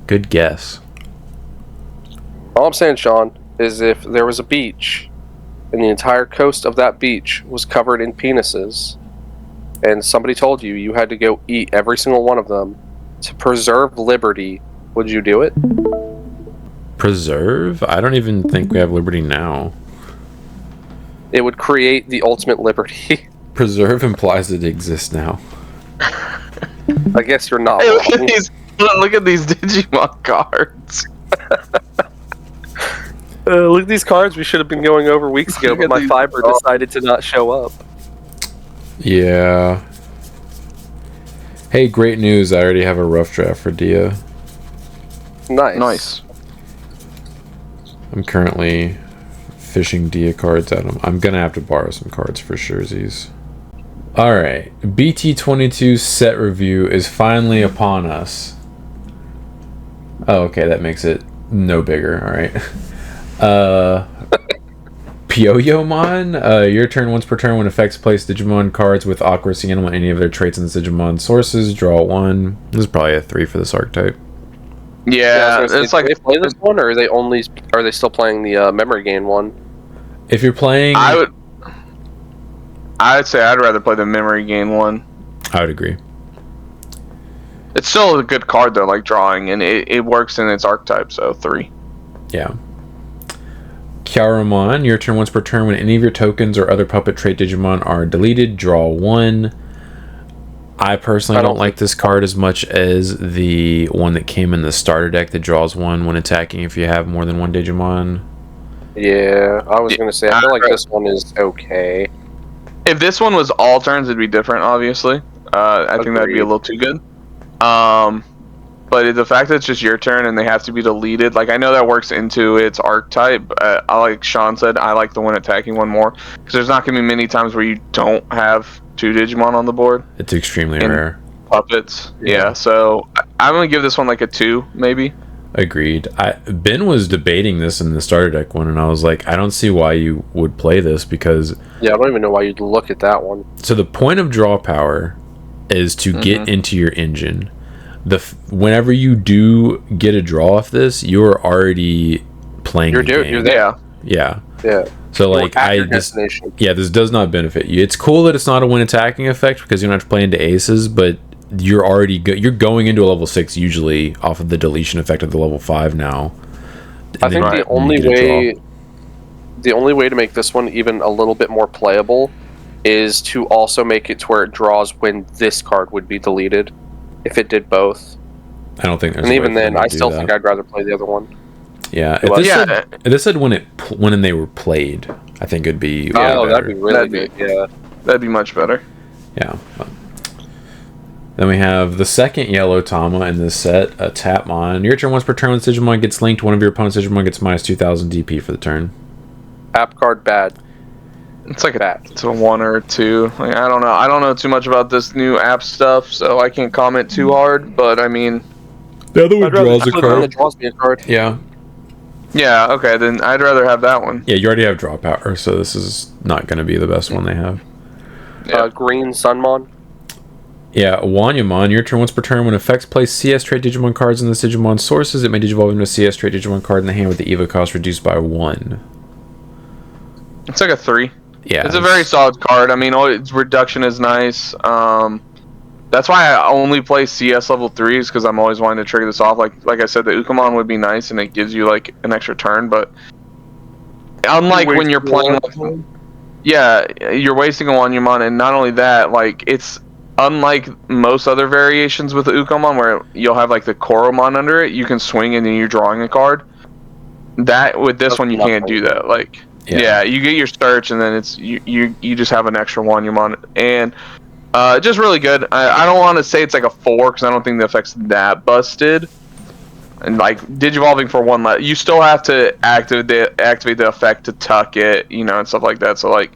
[SPEAKER 1] Good guess.
[SPEAKER 2] All I'm saying, Sean, is if there was a beach and the entire coast of that beach was covered in penises, and somebody told you you had to go eat every single one of them to preserve liberty, would you do it?
[SPEAKER 1] Preserve? I don't even think we have liberty now.
[SPEAKER 2] It would create the ultimate liberty.
[SPEAKER 1] Preserve implies it exists now.
[SPEAKER 2] I guess you're not.
[SPEAKER 3] Hey, look at these Digimon cards.
[SPEAKER 2] Look at these cards we should have been going over weeks ago, but my fiber decided to not show up.
[SPEAKER 1] Yeah. Hey, great news. I already have a rough draft for Dia.
[SPEAKER 3] Nice.
[SPEAKER 1] I'm currently fishing Dia cards at him. I'm going to have to borrow some cards for surezies. Alright. BT22 set review is finally upon us. Oh, okay. That makes it no bigger. Alright. Pyoyomon, your turn once per turn when effects place Digimon cards with Aqua Animal any of their traits in the Digimon sources. Draw 1. This is probably a 3 for this archetype.
[SPEAKER 3] Yeah,
[SPEAKER 2] it's like they play this one, or are they still playing the memory gain one?
[SPEAKER 1] If you're playing,
[SPEAKER 3] I'd say I'd rather play the memory gain one.
[SPEAKER 1] I would agree.
[SPEAKER 3] It's still a good card though, like drawing, and it works in its archetype, so 3.
[SPEAKER 1] Yeah. Kyaromon, your turn once per turn when any of your tokens or other puppet trait Digimon are deleted, draw 1. I personally don't like this card as much as the one that came in the starter deck that draws 1 when attacking if you have more than 1 Digimon.
[SPEAKER 2] Yeah, I was going to say, I feel like this one is okay.
[SPEAKER 3] If this one was all turns, it'd be different, obviously. I think that'd be a little too good. But the fact that it's just your turn and they have to be deleted, like I know that works into its archetype. Like Sean said, I like the one attacking one more because there's not going to be many times where you don't have 2 Digimon on the board.
[SPEAKER 1] It's extremely rare.
[SPEAKER 3] Puppets, yeah. So I'm going to give this one like a 2, maybe.
[SPEAKER 1] Agreed. Ben was debating this in the starter deck one, and I was like, I don't see why you would play this because...
[SPEAKER 2] Yeah, I don't even know why you'd look at that one.
[SPEAKER 1] So the point of draw power is to get into your engine. Whenever you do get a draw off this, you're already playing the game.
[SPEAKER 2] You're there.
[SPEAKER 1] Yeah.
[SPEAKER 2] Yeah.
[SPEAKER 1] So like this does not benefit you. It's cool that it's not a win attacking effect because you don't have to play into aces, but you're already you're going into a level 6 usually off of the deletion effect of the level 5 now.
[SPEAKER 2] I think the only way to make this one even a little bit more playable is to also make it to where it draws when this card would be deleted. If it did both.
[SPEAKER 1] I don't think there's
[SPEAKER 2] and even then, I still think I'd rather play the other one.
[SPEAKER 1] Yeah, if this said when they were played, I think it'd be
[SPEAKER 2] that'd be really good. Yeah,
[SPEAKER 3] that'd be much better.
[SPEAKER 1] Yeah. Then we have the second yellow Tama in this set, a Tapmon. Your turn once per turn when Digimon gets linked, one of your opponent's Digimon gets minus 2,000 DP for the turn.
[SPEAKER 2] App card bad.
[SPEAKER 3] It's like it's a 1 or a 2. Like, I don't know. I don't know too much about this new app stuff, so I can't comment too hard. But I mean,
[SPEAKER 1] the other one draws a card.
[SPEAKER 2] Draws me a card.
[SPEAKER 1] Yeah.
[SPEAKER 3] Yeah. Okay. Then I'd rather have that one.
[SPEAKER 1] Yeah, you already have draw power, so this is not going to be the best one they have.
[SPEAKER 2] Green Sunmon.
[SPEAKER 1] Yeah, Wanyamon, your turn once per turn when effects place CS trait Digimon cards in the Digimon sources, it may digivolve into a CS trait Digimon card in the hand with the EVA cost reduced by 1.
[SPEAKER 3] It's like a 3.
[SPEAKER 1] Yeah,
[SPEAKER 3] it's a very solid card. I mean, its reduction is nice. That's why I only play CS level 3s because I'm always wanting to trigger this off. Like I said, the Ukamon would be nice and it gives you like an extra turn, but unlike when you're playing, you're wasting a Wanyamon, and not only that, like it's unlike most other variations with the Ukamon where you'll have like the Koromon under it, you can swing and then you're drawing a card. That with this one you can't do that. Like. Yeah, you get your search, and then it's you just have an extra Wanyamon. And Just really good. I don't want to say it's like a 4 because I don't think the effect's that busted. And like digivolving for one, you still have to activate the effect to tuck it, and stuff like that. So like,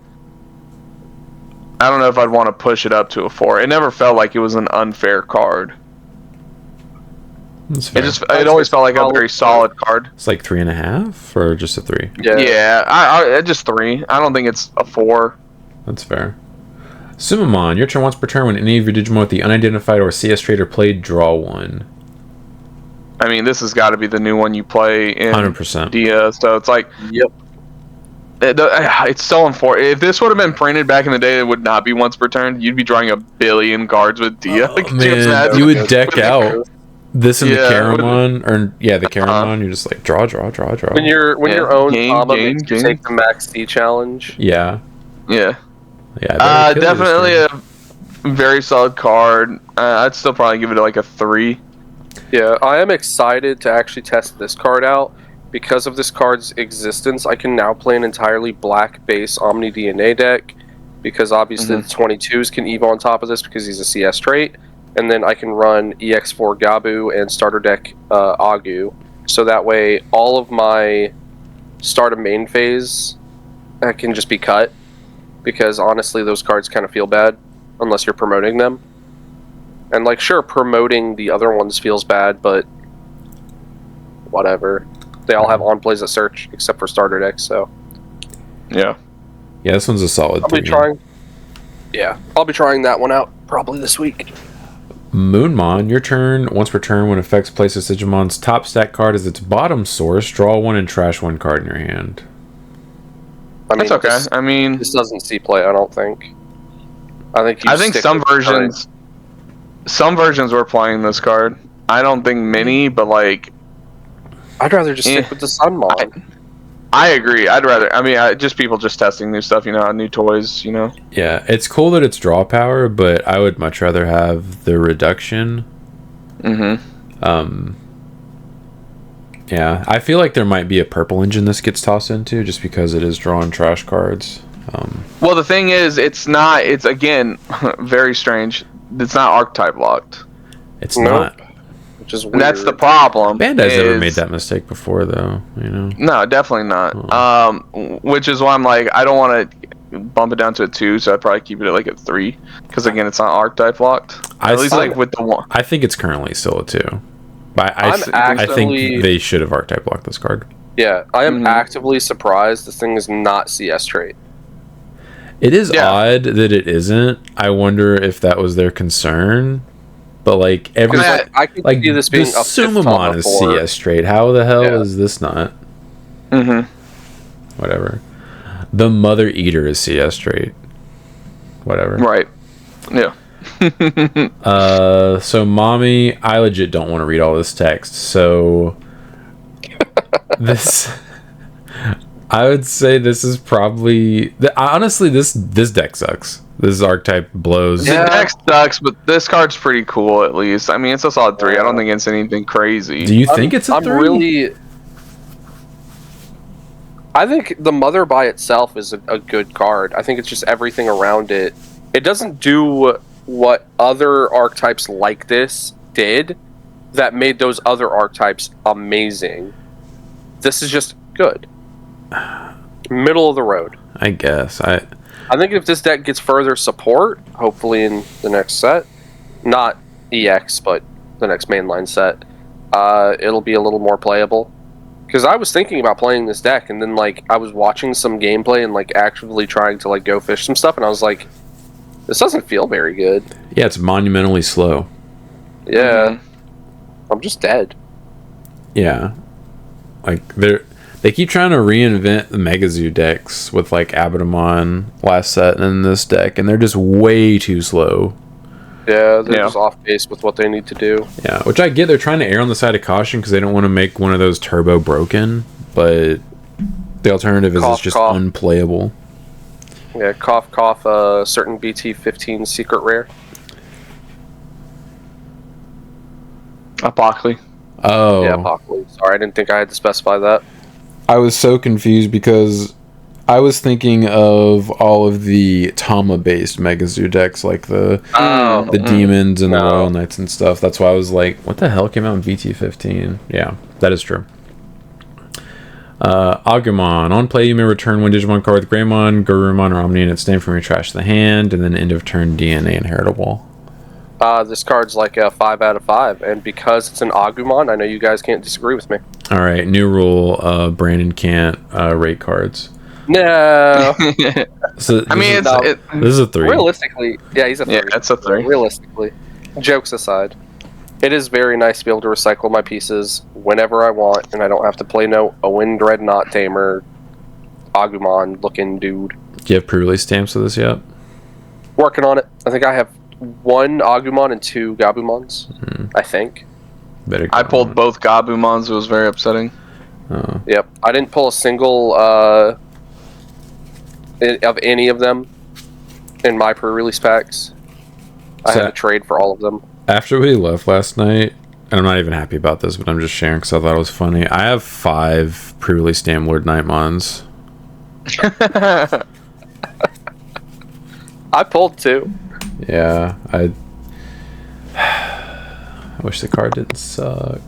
[SPEAKER 3] I don't know if I'd want to push it up to a 4. It never felt like it was an unfair card. It always felt like a very solid card.
[SPEAKER 1] It's like 3.5 or just a 3.
[SPEAKER 3] Yeah. I just 3. I don't think it's a 4.
[SPEAKER 1] That's fair. Sumamon, your turn once per turn. When any of your Digimon with the unidentified or CS trait are played, draw 1.
[SPEAKER 3] I mean, this has got to be the new one you play in
[SPEAKER 1] 100%.
[SPEAKER 3] Dia, so it's like,
[SPEAKER 2] yep.
[SPEAKER 3] It's so unfortunate. If this would have been printed back in the day, it would not be once per turn. You'd be drawing a billion cards with Dia.
[SPEAKER 1] Man, you would deck out this in the Caramon, the Caramon. You're just like draw.
[SPEAKER 2] When your own Tama makes you take the Max D challenge.
[SPEAKER 1] Yeah.
[SPEAKER 3] Definitely a very solid card. I'd still probably give it like a 3.
[SPEAKER 2] Yeah, I am excited to actually test this card out. Because of this card's existence, I can now play an entirely black base Omni DNA deck. Because obviously the 22s can EVO on top of this because he's a CS trait. And then I can run EX4 Gabu and starter deck Agu. So that way all of my start of main phase can just be cut. Because honestly those cards kind of feel bad unless you're promoting them. And like sure, promoting the other ones feels bad, but whatever. They all have on plays at search except for starter decks, so
[SPEAKER 3] yeah,
[SPEAKER 1] this one's a solid.
[SPEAKER 2] I'll be trying that one out probably this week.
[SPEAKER 1] Moonmon, your turn once per turn. When effects places Digimon's top stack card as its bottom source, draw 1 and trash 1 card in your hand.
[SPEAKER 2] I mean,
[SPEAKER 3] that's okay.
[SPEAKER 2] This doesn't see play. I don't think. I think
[SPEAKER 3] some versions were playing this card. I don't think many, but like.
[SPEAKER 2] I'd rather just stick with the Sunmon.
[SPEAKER 3] I agree. Just people just testing new stuff, new toys,
[SPEAKER 1] Yeah, it's cool that it's draw power, but I would much rather have the reduction. Yeah, I feel like there might be a purple engine this gets tossed into just because it is drawing trash cards.
[SPEAKER 3] Well, the thing is, it's again, very strange. It's not archetype locked.
[SPEAKER 1] It's not.
[SPEAKER 2] Which is weird.
[SPEAKER 3] That's the problem.
[SPEAKER 1] Bandai's never made that mistake before, though.
[SPEAKER 3] No, definitely not. Which is why I'm like, I don't want to bump it down to a 2, so I'd probably keep it at like a 3. Because again, it's not archetype locked. At least like with the 1.
[SPEAKER 1] I think it's currently still a 2. But I think they should have archetype locked this card.
[SPEAKER 2] Yeah, I am actively surprised this thing is not CS trait.
[SPEAKER 1] It is odd that it isn't. I wonder if that was their concern. But like
[SPEAKER 2] I could see this being a
[SPEAKER 1] Sumamon is CS trait. How the hell is this not? Whatever. The Mother Eater is CS trait. Whatever.
[SPEAKER 3] Right. Yeah.
[SPEAKER 1] So mommy, I legit don't want to read all this text. So this, I would say this is probably honestly this deck sucks. This archetype blows.
[SPEAKER 3] The deck sucks, but this card's pretty cool at least. I mean, it's a solid 3. I don't think it's anything crazy.
[SPEAKER 1] Do you think it's a 3?
[SPEAKER 2] I think the Mother by itself is a good card. I think it's just everything around it. It doesn't do what other archetypes like this did that made those other archetypes amazing. This is just good. Middle of the road.
[SPEAKER 1] I guess.
[SPEAKER 2] I think if this deck gets further support, hopefully in the next set, not EX, but the next mainline set, it'll be a little more playable. Because I was thinking about playing this deck, and then like I was watching some gameplay and like actively trying to like go fish some stuff, and I was like, this doesn't feel very good.
[SPEAKER 1] Yeah, it's monumentally slow.
[SPEAKER 2] Yeah. I'm just dead.
[SPEAKER 1] Yeah. Like they keep trying to reinvent the Megazoo decks with like Abaddamon last set and then this deck, and they're just way too slow.
[SPEAKER 2] Yeah, they're just off base with what they need to do.
[SPEAKER 1] Yeah, which I get. They're trying to err on the side of caution because they don't want to make one of those turbo broken, but the alternative is it's just unplayable.
[SPEAKER 2] Yeah, cough, certain BT15 secret rare.
[SPEAKER 3] Apocally.
[SPEAKER 1] Oh.
[SPEAKER 2] Yeah, Apocally. Sorry, I didn't think I had to specify that.
[SPEAKER 1] I was so confused because I was thinking of all of the Tama-based Megazoo decks, like the Demons and the Royal Knights and stuff. That's why I was like, what the hell came out in BT15? Yeah, that is true. Agumon. On play, you may return one Digimon card with Greymon, Garurumon, or Omni in its name from your trash to the hand, and then end of turn DNA inheritable.
[SPEAKER 2] This card's like a 5 out of 5, and because it's an Agumon, I know you guys can't disagree with me.
[SPEAKER 1] All right, new rule: Brandon can't rate cards.
[SPEAKER 2] No.
[SPEAKER 1] So I mean, this is a 3.
[SPEAKER 2] Realistically, yeah, he's a 3.
[SPEAKER 3] Yeah, that's a 3.
[SPEAKER 2] Realistically, jokes aside. It is very nice to be able to recycle my pieces whenever I want, and I don't have to play no Owen Dreadnought Tamer, Agumon looking dude.
[SPEAKER 1] Do you have pre-release stamps of this yet?
[SPEAKER 2] Working on it. I think I have 1 Agumon and 2 Gabumons. I think.
[SPEAKER 3] I pulled both Gabumons. It was very upsetting.
[SPEAKER 1] Oh.
[SPEAKER 2] Yep. I didn't pull a single of any of them in my pre-release packs. I had to trade for all of them.
[SPEAKER 1] After we left last night, and I'm not even happy about this, but I'm just sharing because I thought it was funny. I have 5 pre-release Damn Lord Nightmons.
[SPEAKER 2] I pulled 2.
[SPEAKER 1] Yeah, I wish the card didn't suck.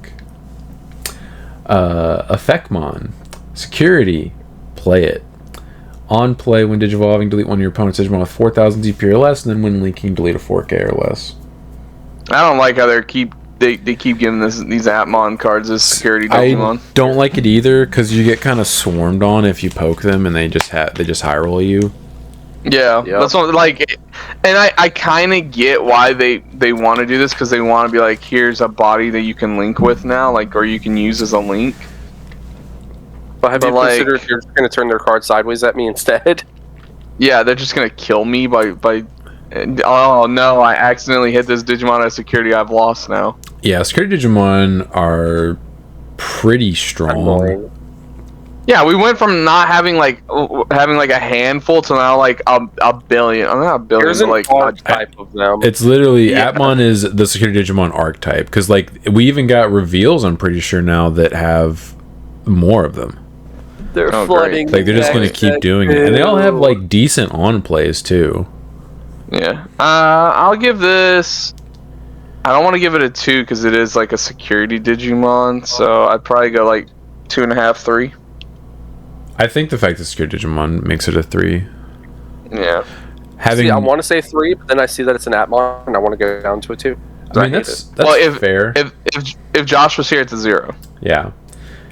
[SPEAKER 1] Effectmon. Security. Play it. On play, when Digivolving, delete one of your opponent's Digimon with 4,000 DP or less, and then when linking, delete a 4K or less.
[SPEAKER 3] I don't like how they keep giving these Atmon cards as security Digimon.
[SPEAKER 1] I don't like it either because you get kind of swarmed on if you poke them and they just high roll you.
[SPEAKER 3] Yeah, yep. That's what and I kind of get why they want to do this because they want to be like, here's a body that you can link with now, like, or you can use as a link.
[SPEAKER 2] But have you considered if you're going to turn their card sideways at me instead?
[SPEAKER 3] Yeah, they're just going to kill me by. Oh no! I accidentally hit this Digimon as security. I've lost now.
[SPEAKER 1] Yeah, security Digimon are pretty strong.
[SPEAKER 2] Annoying.
[SPEAKER 3] Yeah, we went from not having like a handful to now like a billion. I'm not a billion.
[SPEAKER 2] There's an archetype of them.
[SPEAKER 1] It's literally Atmon is the security Digimon archetype because like we even got reveals. I'm pretty sure now that have more of them.
[SPEAKER 2] They're flooding.
[SPEAKER 1] Like they're just going to keep doing it, and they all have like decent on plays too.
[SPEAKER 3] Yeah. I'll give this. I don't want to give it a 2 because it is like a security Digimon, so I'd probably go like 2.5, 3.
[SPEAKER 1] I think the fact that security Digimon makes it a 3.
[SPEAKER 3] Yeah.
[SPEAKER 2] I want to say 3, but then I see that it's an Atmon, and I want to go down to a 2.
[SPEAKER 1] I mean, that's fair.
[SPEAKER 3] If Josh was here, it's a 0.
[SPEAKER 1] Yeah.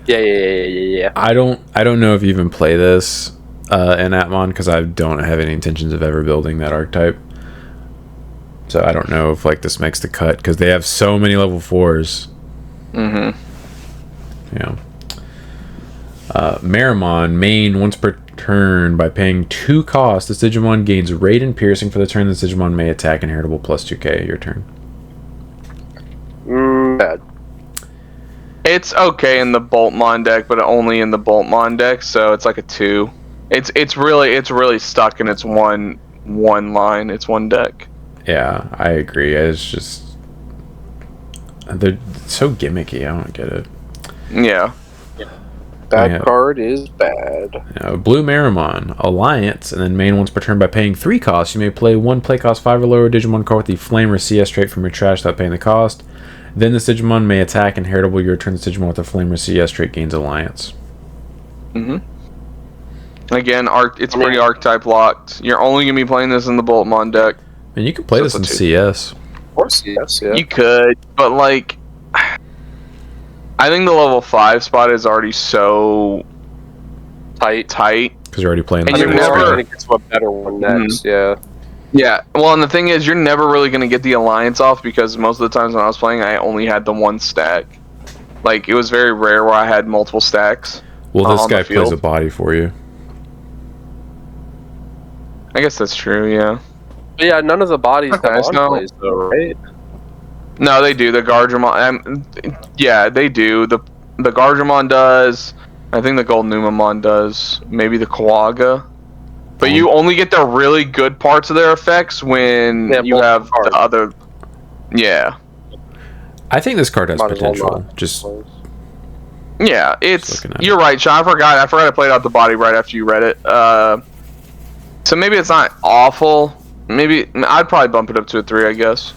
[SPEAKER 2] Yeah.
[SPEAKER 1] I don't know if you even play this in Atmon because I don't have any intentions of ever building that archetype. So I don't know if like this makes the cut because they have so many level 4s. Yeah. Marimon, main once per turn by paying 2 cost. This Digimon gains raid and piercing for the turn. This Digimon may attack inheritable plus 2k your turn.
[SPEAKER 2] Bad.
[SPEAKER 3] It's okay in the Boltmon deck, but only in the Boltmon deck, so it's like a 2. It's really stuck in its one line. It's one deck.
[SPEAKER 1] Yeah, I agree. It's just they're so gimmicky. I don't get it.
[SPEAKER 3] Yeah.
[SPEAKER 2] That card is bad.
[SPEAKER 1] Blue Marimon, Alliance, and then main once per turn by paying 3 costs. You may play 1 play cost 5 or lower Digimon card with the Flamer CS trait from your trash without paying the cost. Then this Digimon may attack inheritable. You return this Digimon with the Flamer CS trait gains Alliance.
[SPEAKER 3] Again, it's pretty archetype locked. You're only gonna be playing this in the Boltmon deck.
[SPEAKER 1] And you can play this in CS.
[SPEAKER 2] Or CS, yeah.
[SPEAKER 3] You could, but like, I think the level 5 spot is already so tight.
[SPEAKER 1] Because you're already playing.
[SPEAKER 3] And you're never
[SPEAKER 2] going to get to a better one next. Yeah.
[SPEAKER 3] Yeah. Well, and the thing is, you're never really gonna get the Alliance off because most of the times when I was playing, I only had the 1 stack. Like, it was very rare where I had multiple stacks.
[SPEAKER 1] Well, this guy plays a body for you.
[SPEAKER 3] I guess that's true, yeah.
[SPEAKER 2] But yeah, none of the bodies have on plays, though, right?
[SPEAKER 3] No, they do. The Gardramon, yeah, they do. The Gardramon does. I think the Gold Numamon does. Maybe the Kawaga. But you only get the really good parts of their effects when you have the other. Yeah.
[SPEAKER 1] I think this card has potential.
[SPEAKER 3] Yeah, you're right, Sean. I forgot I played out the body right after you read it. So maybe it's not awful. Maybe I'd probably bump it up to a 3, I guess.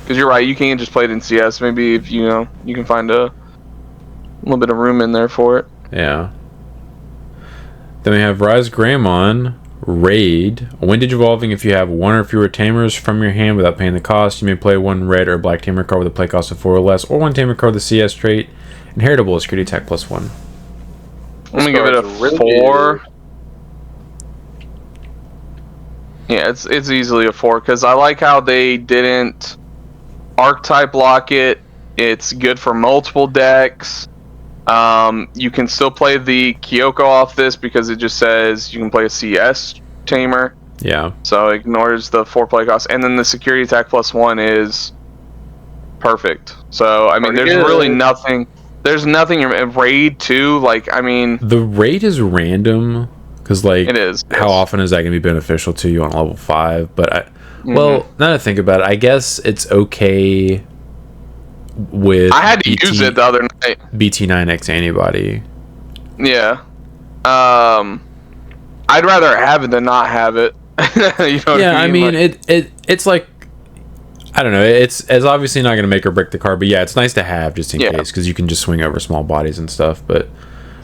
[SPEAKER 3] Because you're right, you can't just play it in CS. Maybe if you can find a little bit of room in there for it.
[SPEAKER 1] Yeah. Then we have Rise Greymon Raid. When Digivolving, if you have 1 or fewer tamers from your hand without paying the cost, you may play 1 red or black tamer card with a play cost of 4 or less, or 1 tamer card with a CS trait. Inheritable, security attack +1.
[SPEAKER 3] I'm gonna give it a 4. Yeah, it's easily a 4 because I like how they didn't archetype lock it. It's good for multiple decks. You can still play the Kyoko off this because it just says you can play a CS tamer.
[SPEAKER 1] Yeah.
[SPEAKER 3] So it ignores the 4 play cost, and then the security attack +1 is perfect. So I mean, there's really nothing. There's nothing in Raid 2. Like, I mean,
[SPEAKER 1] the Raid is random because, like,
[SPEAKER 3] it is.
[SPEAKER 1] How often is that going to be beneficial to you on level 5? But well, now that I think about it, I guess it's okay with.
[SPEAKER 3] I had to use it the other night.
[SPEAKER 1] BT9X antibody.
[SPEAKER 3] Yeah. I'd rather have it than not have it. You know what
[SPEAKER 1] I mean, it's like, I don't know. It's obviously not going to make or break the card, but yeah, it's nice to have just in case because you can just swing over small bodies and stuff. But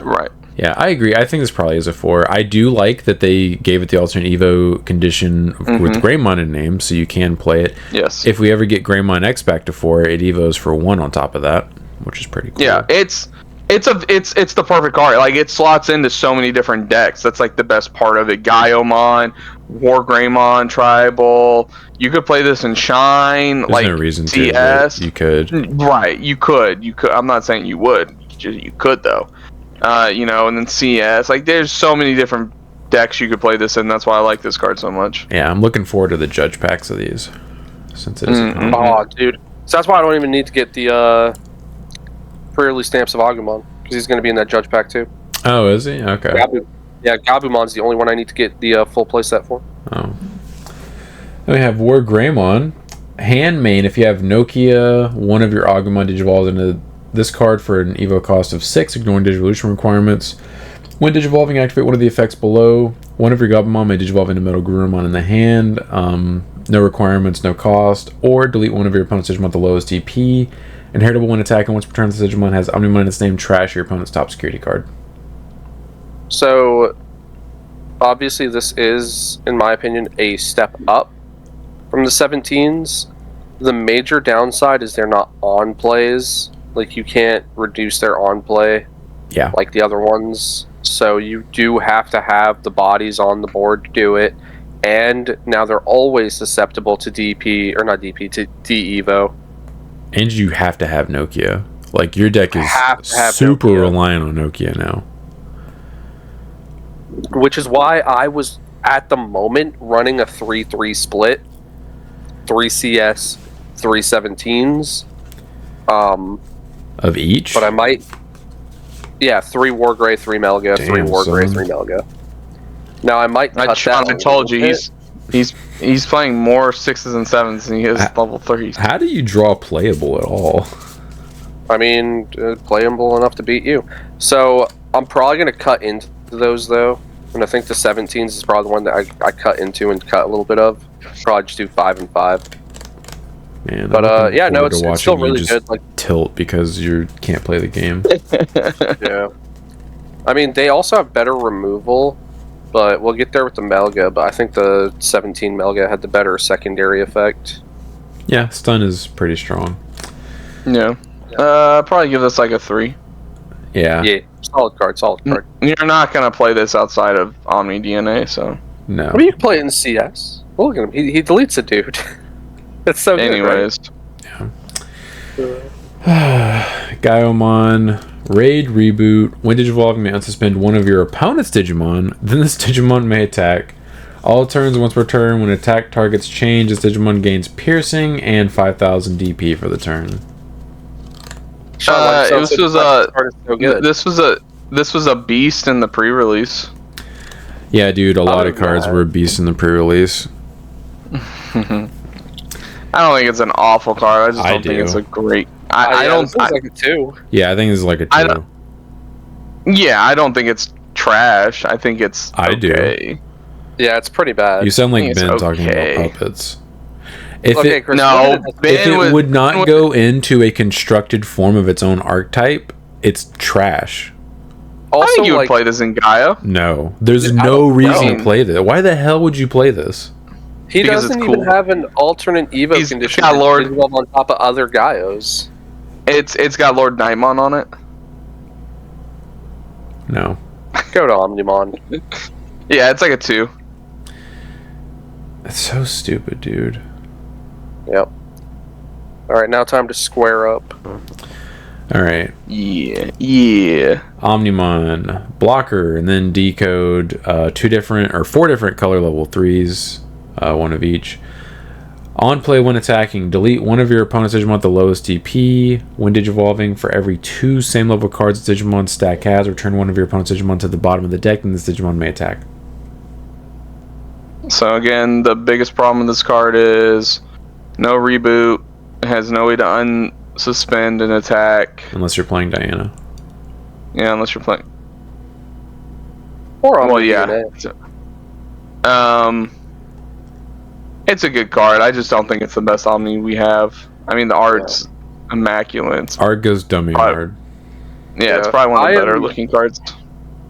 [SPEAKER 3] right.
[SPEAKER 1] Yeah, I agree. I think this probably is a 4. I do like that they gave it the alternate Evo condition with Greymon in name, so you can play it.
[SPEAKER 3] Yes.
[SPEAKER 1] If we ever get Greymon X back to 4, it Evos for 1 on top of that, which is pretty cool.
[SPEAKER 3] Yeah, it's the perfect card. Like, it slots into so many different decks. That's like the best part of it. Gaiomon, War Greymon, Tribal. You could play this in Shine.
[SPEAKER 1] There's
[SPEAKER 3] like
[SPEAKER 1] no reason
[SPEAKER 3] CS.
[SPEAKER 1] to. You could.
[SPEAKER 3] Right, you could. I'm not saying you would. You could though. And then CS. Like, there's so many different decks you could play this in. That's why I like this card so much.
[SPEAKER 1] Yeah, I'm looking forward to the judge packs of these, since it is.
[SPEAKER 2] Oh, dude. So that's why I don't even need to get the pre-release stamps of Agumon, because he's going to be in that judge pack too.
[SPEAKER 1] Oh, is he? Okay.
[SPEAKER 2] Gabumon's the only one I need to get the full playset for.
[SPEAKER 1] Oh. Then we have War Greymon. Hand main, if you have Nokia, one of your Agumon digivolves into this card for an Evo cost of 6, ignoring Digivolution requirements. When Digivolving, activate one of the effects below. One of your Gabumon may Digivolve into Metal Gurumon in the hand. No requirements, no cost. Or delete one of your opponent's Digimon at the lowest DP. Inheritable when attacking once per turn, the Digimon has Omnimon in its name, trash your opponent's top security card.
[SPEAKER 2] So, obviously this is, in my opinion, a step up from the 17s. The major downside is they're not on plays. Like, you can't reduce their on play like the other ones. So you do have to have the bodies on the board to do it. And now they're always susceptible to DP, or not DP, to D-Evo.
[SPEAKER 1] And you have to have Nokia. Like, your deck is super reliant on Nokia now.
[SPEAKER 2] Which is why I was, at the moment, running a 3-3 split. 3 CS, 3 17s.
[SPEAKER 1] Of each?
[SPEAKER 2] But I might... Yeah, 3 Wargrey, 3 Melga, 3 Wargrey, 3 Melga. Now, I might cut that.
[SPEAKER 3] I told you, he's playing more 6s and 7s than he is level 3s.
[SPEAKER 1] How do you draw playable at all?
[SPEAKER 2] I mean, playable enough to beat you. So, I'm probably going to cut into those, though. And I think the 17s is probably the one that I cut into and cut a little bit of. Probably just do 5 and 5.
[SPEAKER 1] Man,
[SPEAKER 2] but yeah, no, it's still really good. Like,
[SPEAKER 1] tilt because you can't play the game.
[SPEAKER 2] Yeah. I mean, they also have better removal, but we'll get there with the Melga. But I think the 17 Melga had the better secondary effect.
[SPEAKER 1] Yeah, stun is pretty strong.
[SPEAKER 3] Yeah. Probably give this like a 3.
[SPEAKER 2] Yeah. Yeah. Solid card.
[SPEAKER 3] You're not gonna play this outside of Omni DNA, so.
[SPEAKER 1] No.
[SPEAKER 2] I mean, you can play it in CS. Look at him. He deletes a dude. That's so good.
[SPEAKER 3] Anyways.
[SPEAKER 2] Right?
[SPEAKER 1] Yeah. Gaiomon. Raid reboot. When Digivolving may unsuspend one of your opponent's Digimon, then this Digimon may attack. All turns once per turn. When attack targets change, this Digimon gains piercing and 5,000 DP for the turn.
[SPEAKER 3] This was a beast in the pre-release.
[SPEAKER 1] Yeah, dude, a lot of cards were a beast in the pre-release.
[SPEAKER 3] I don't think it's an awful card. I just don't think it's a great. I don't.
[SPEAKER 2] Like a 2.
[SPEAKER 1] Yeah, I think it's like a 2.
[SPEAKER 3] Yeah, I don't think it's trash. I think it's okay.
[SPEAKER 1] do.
[SPEAKER 2] Yeah, it's pretty bad.
[SPEAKER 1] You sound like Ben talking about puppets. If
[SPEAKER 2] Chris,
[SPEAKER 1] it would not go into a constructed form of its own archetype, it's trash.
[SPEAKER 3] Also, I think you would play this in Gaia.
[SPEAKER 1] No, there's no reason to play this. Why the hell would you play this?
[SPEAKER 2] He doesn't even have an alternate Evo condition.
[SPEAKER 3] Got Lord
[SPEAKER 2] on top of other Gaios.
[SPEAKER 3] It's got Lord Nightmon on it.
[SPEAKER 1] No.
[SPEAKER 2] Go to Omnimon.
[SPEAKER 3] Yeah, it's like a 2.
[SPEAKER 1] That's so stupid, dude.
[SPEAKER 2] Yep. Alright, now time to square up.
[SPEAKER 1] Alright.
[SPEAKER 3] Yeah.
[SPEAKER 1] Omnimon, blocker, and then decode 4 different color level 3s, 1 of each. On play when attacking, delete one of your opponent's Digimon at the lowest DP. When Digivolving, for every 2 same level cards this Digimon stack has, return one of your opponent's Digimon to the bottom of the deck, and this Digimon may attack.
[SPEAKER 3] So again, the biggest problem with this card is no reboot. It has no way to unsuspend an attack.
[SPEAKER 1] Unless you're playing Diana.
[SPEAKER 3] Yeah, unless you're playing.
[SPEAKER 2] Or on
[SPEAKER 3] it's a good card. I just don't think it's the best Omni we have. I mean, the art's immaculate.
[SPEAKER 1] Art goes dummy hard.
[SPEAKER 3] Yeah, it's probably one of the better looking cards.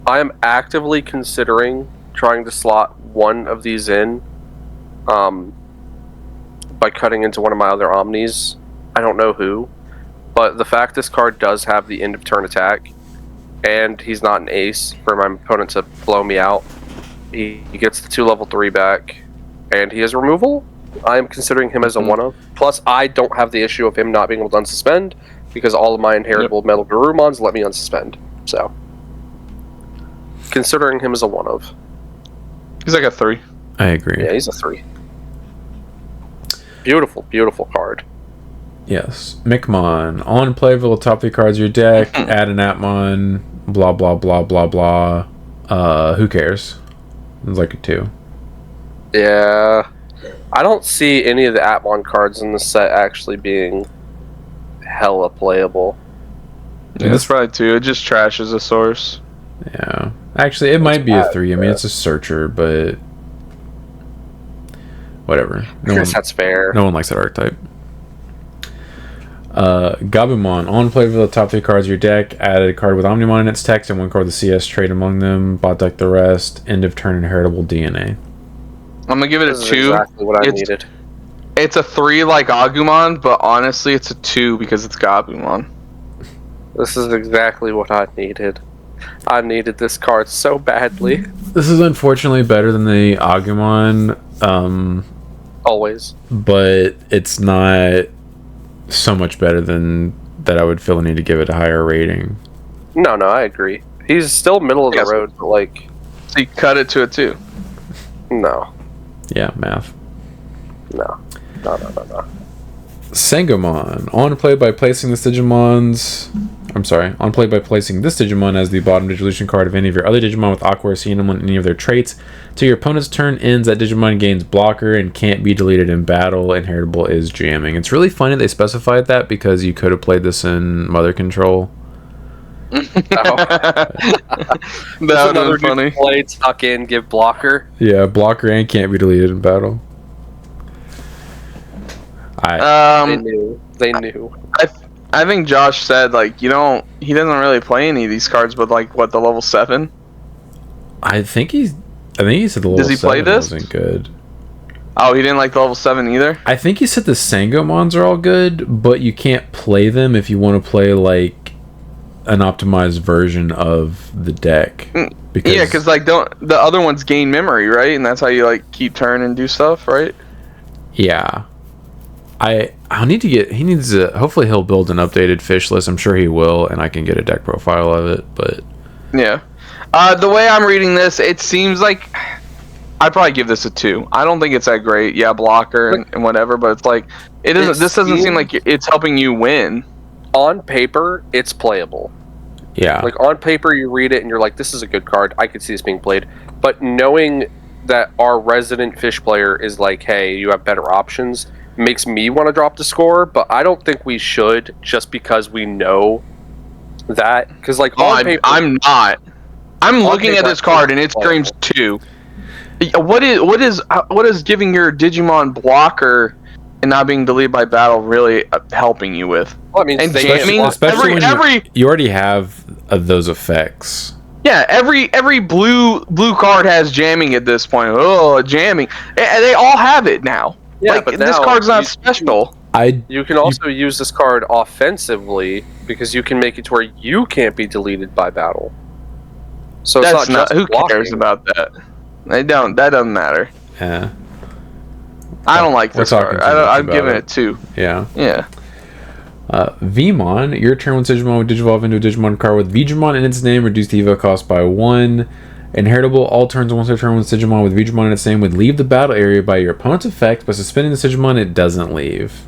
[SPEAKER 2] I am actively considering trying to slot one of these in by cutting into one of my other Omnis. I don't know who, but the fact this card does have the end of turn attack, and he's not an ace for my opponent to blow me out. He gets the 2 level 3 back, and he has removal. I am considering him as a 1-of. Plus, I don't have the issue of him not being able to unsuspend, because all of my inheritable Metal Garurumons let me unsuspend. So, considering him as a 1-of.
[SPEAKER 3] He's like a 3.
[SPEAKER 1] I agree.
[SPEAKER 2] Yeah, he's a 3. Beautiful, beautiful card.
[SPEAKER 1] Yes. Micmon. On play, reveal the top 3 cards of your deck, add an Atmon, blah, blah, blah, blah, blah. Who cares? It's like a 2.
[SPEAKER 2] Yeah. I don't see any of the Atmon cards in the set actually being hella playable.
[SPEAKER 3] Yeah, it's probably 2. It just trashes a source.
[SPEAKER 1] Yeah. Actually, it might be a 3. I mean, it's a searcher, but whatever.
[SPEAKER 2] I guess that's fair.
[SPEAKER 1] No one likes that archetype. Gabumon. On play for the top 3 cards of your deck, add a card with Omnimon in its text and 1 card with the CS trade among them. Bot deck the rest. End of turn inheritable DNA.
[SPEAKER 3] I'm gonna give it a 2.
[SPEAKER 2] Exactly what I needed.
[SPEAKER 3] It's a 3 like Agumon, but honestly, it's a 2 because it's Gabumon.
[SPEAKER 2] This is exactly what I needed. I needed this card so badly.
[SPEAKER 1] This is unfortunately better than the Agumon.
[SPEAKER 2] Always.
[SPEAKER 1] But it's not so much better than that I would feel the need to give it a higher rating.
[SPEAKER 2] No, I agree. He's still middle of the road, but like...
[SPEAKER 3] So you cut it to a 2?
[SPEAKER 2] No.
[SPEAKER 1] Yeah, math.
[SPEAKER 2] No.
[SPEAKER 1] Sangomon. On play by placing this Digimon's... On play by placing this Digimon as the bottom Digivolution card of any of your other Digimon with Aqua or Cinnamon on any of their traits. Till your opponent's turn ends, that Digimon gains blocker and can't be deleted in battle. Inheritable is jamming. It's really funny they specified that because you could have played this in Mother Control.
[SPEAKER 3] That would have been funny.
[SPEAKER 2] Play, tuck in, give blocker.
[SPEAKER 1] Yeah, blocker and can't be deleted in battle.
[SPEAKER 2] They knew.
[SPEAKER 3] I think Josh said, like, he doesn't really play any of these cards, but like, what, the level 7?
[SPEAKER 1] I think he said the level 7
[SPEAKER 3] Does he play this?
[SPEAKER 1] wasn't good.
[SPEAKER 3] Oh, he didn't like the level 7 either?
[SPEAKER 1] I think he said the Sangomons are all good, but you can't play them if you want to play, like, an optimized version of the deck.
[SPEAKER 3] Because like, the other ones gain memory, right? And that's how you, like, keep turn and do stuff, right?
[SPEAKER 1] Yeah. I'll need to hopefully he'll build an updated fish list. I'm sure he will, and I can get a deck profile of it, but
[SPEAKER 3] yeah. The way I'm reading this, it seems like I'd probably give this a 2. I don't think it's that great. Yeah, blocker and whatever, but it's like this doesn't seem like it's helping you win.
[SPEAKER 2] On paper, it's playable.
[SPEAKER 1] Yeah.
[SPEAKER 2] Like, on paper, you read it and you're like, this is a good card. I could see this being played. But knowing that our resident fish player is like, hey, you have better options, makes me want to drop the score, but I don't think we should, just because we know That because like
[SPEAKER 3] I'm not. I'm looking at this card and it screams 2. What is giving your Digimon blocker and not being deleted by battle really helping you with?
[SPEAKER 2] Well, I mean,
[SPEAKER 3] and
[SPEAKER 1] jamming, especially when you already have those effects.
[SPEAKER 3] Yeah, every blue card has jamming at this point. Oh, jamming! They all have it now.
[SPEAKER 2] Yeah,
[SPEAKER 3] like,
[SPEAKER 2] but
[SPEAKER 3] this card's not special.
[SPEAKER 2] You can also use this card offensively because you can make it to where you can't be deleted by battle. So it's
[SPEAKER 3] that's
[SPEAKER 2] not just
[SPEAKER 3] who
[SPEAKER 2] blocking.
[SPEAKER 3] cares about that? That doesn't matter.
[SPEAKER 1] Yeah.
[SPEAKER 3] I don't like this card. I'm giving it 2.
[SPEAKER 1] Yeah.
[SPEAKER 3] Yeah.
[SPEAKER 1] Vmon, your turn when Digimon would digivolve into a Digimon card with Digimon in its name, reduce the evo cost by 1. Inheritable, all turns once per turn when Digimon with Digimon in its name would leave the battle area by your opponent's effect. By suspending the Digimon, it doesn't leave.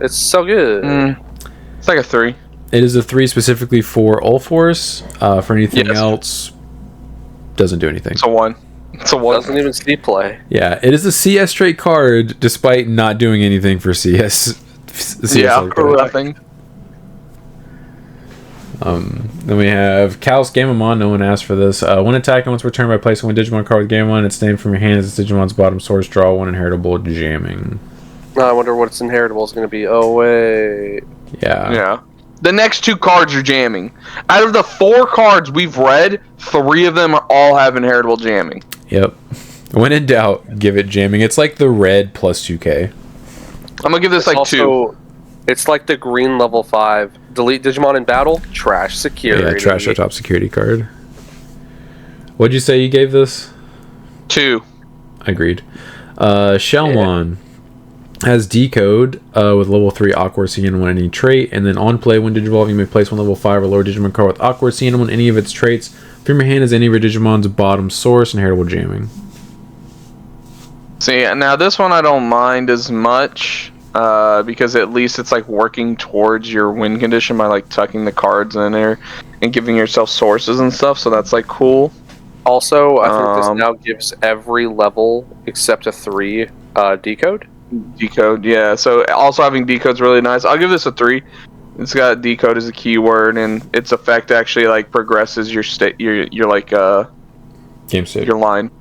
[SPEAKER 2] It's so good.
[SPEAKER 3] It's like a 3.
[SPEAKER 1] It is a 3 specifically for Ulforce. For anything else, doesn't do anything.
[SPEAKER 3] It's a 1. It's a 1.
[SPEAKER 2] Doesn't even see play.
[SPEAKER 1] Yeah, it is a CS straight card, despite not doing anything for CS.
[SPEAKER 3] Nothing.
[SPEAKER 1] Then we have Cal's Gamamon. No one asked for this. When attacking, once returned by placing one Digimon card with Gamamon, its name from your hand is Digimon's bottom source. Draw 1 inheritable, jamming.
[SPEAKER 2] I wonder what its inheritable is going to be. Oh, wait.
[SPEAKER 1] Yeah.
[SPEAKER 3] The next 2 cards are jamming. Out of the 4 cards we've read, 3 of them all have inheritable jamming.
[SPEAKER 1] Yep. When in doubt, give it jamming. It's like the red plus 2k.
[SPEAKER 3] I'm going to give this like 2.
[SPEAKER 2] It's like the green level 5. Delete Digimon in battle, trash security.
[SPEAKER 1] Yeah, trash our top security card. What'd you say you gave this?
[SPEAKER 3] 2.
[SPEAKER 1] Agreed. Shellmon has Decode with level 3 Awkward CN on any trait, and then on play, when Digivolve, you may place one level 5 or lower Digimon card with Awkward CN on any of its traits. From your hand is any of your Digimon's bottom source, inheritable jamming.
[SPEAKER 3] See, now this one I don't mind as much. Because at least it's like working towards your win condition by like tucking the cards in there and giving yourself sources and stuff, so that's like cool.
[SPEAKER 2] Also, I think this now gives every level except a 3 decode.
[SPEAKER 3] Decode, yeah. So also having decode's really nice. I'll give this a 3. It's got decode as a keyword, and its effect actually like progresses your state, your like
[SPEAKER 1] game state,
[SPEAKER 3] your line,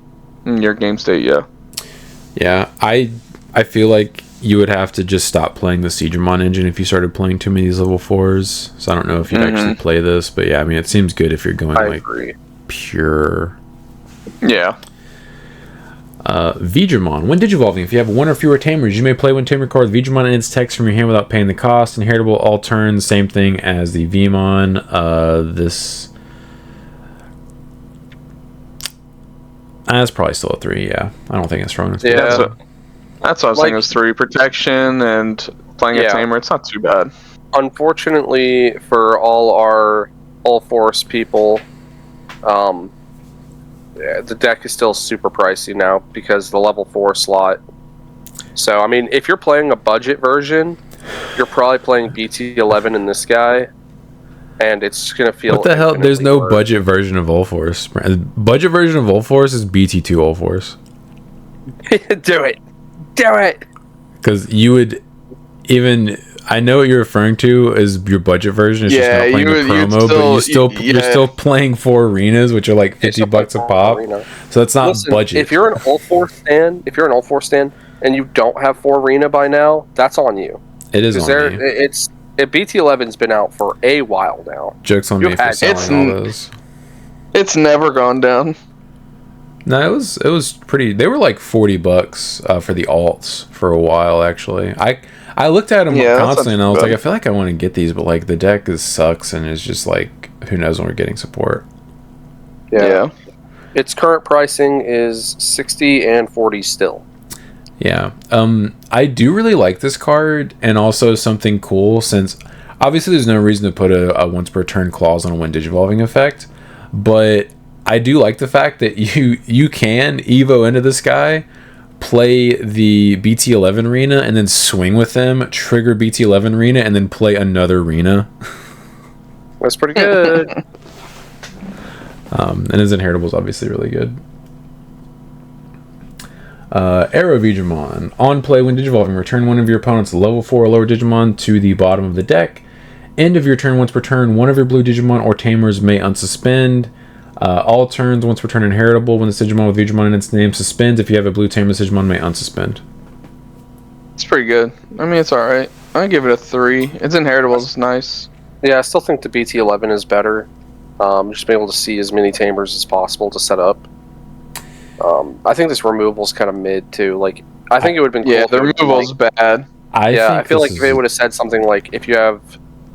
[SPEAKER 3] your game state.
[SPEAKER 1] Yeah. I feel like you would have to just stop playing the Digimon engine if you started playing too many of these level 4s. So I don't know if you'd actually play this, but yeah, I mean, it seems good if you're going pure.
[SPEAKER 3] Yeah.
[SPEAKER 1] Digimon. When digivolving, if you have 1 or fewer tamers, you may play one tamer card with Digimon and its text from your hand without paying the cost. Inheritable all turns, same thing as the Vmon. This... that's probably still a 3, yeah. I don't think it's strong enough.
[SPEAKER 3] Yeah. That's what I was saying. It was 3 protection and playing a tamer. It's not too bad.
[SPEAKER 2] Unfortunately, for all our All-Force people, the deck is still super pricey now because the level 4 slot. So, I mean, if you're playing a budget version, you're probably playing BT11 in this guy, and it's going to feel...
[SPEAKER 1] What the hell? There's no budget version of All-Force. Budget version of All-Force is BT2 All-Force.
[SPEAKER 2] Do it! Do it!
[SPEAKER 1] Because you would even... I know what you're referring to as your budget version. It's just not playing the promo, but you're still playing 4 arenas, which are like $50 a pop. So that's not budget.
[SPEAKER 2] If you're an All-Force stand, and you don't have 4 arena by now, that's on you.
[SPEAKER 1] It is on me.
[SPEAKER 2] BT11's been out for a while now.
[SPEAKER 1] Jokes on me for selling all those.
[SPEAKER 3] It's never gone down.
[SPEAKER 1] No, it was pretty. They were like $40 for the alts for a while. Actually, I looked at them constantly, and I was like, I feel like I want to get these, but like the deck sucks, and it's just like, who knows when we're getting support.
[SPEAKER 3] Yeah.
[SPEAKER 2] Its current pricing is 60 and 40 still.
[SPEAKER 1] Yeah. I do really like this card, and also something cool, since obviously there's no reason to put a once per turn clause on a when digivolving effect, but I do like the fact that you can Evo into this guy, play the BT11 arena, and then swing with them, trigger BT11 arena, and then play another arena.
[SPEAKER 2] That's pretty good.
[SPEAKER 1] And his inheritable is obviously really good. Arrow Digimon. On play when digivolving, return one of your opponent's level 4 or lower Digimon to the bottom of the deck. End of your turn. Once per turn, one of your blue Digimon or Tamers may unsuspend. All turns, once per turn, inheritable. When the Digimon with Digimon in its name suspends, if you have a blue Tamer, Digimon may unsuspend.
[SPEAKER 3] It's pretty good. I mean, it's alright. I give it a 3. It's inheritable. It's nice.
[SPEAKER 2] Yeah, I still think the BT11 is better. Just being able to see as many Tamers as possible to set up. I think this removal is kind of mid too. Like, I think it would have been cool.
[SPEAKER 3] Yeah, the removal's bad.
[SPEAKER 2] I feel like if it would have said something like, if you have,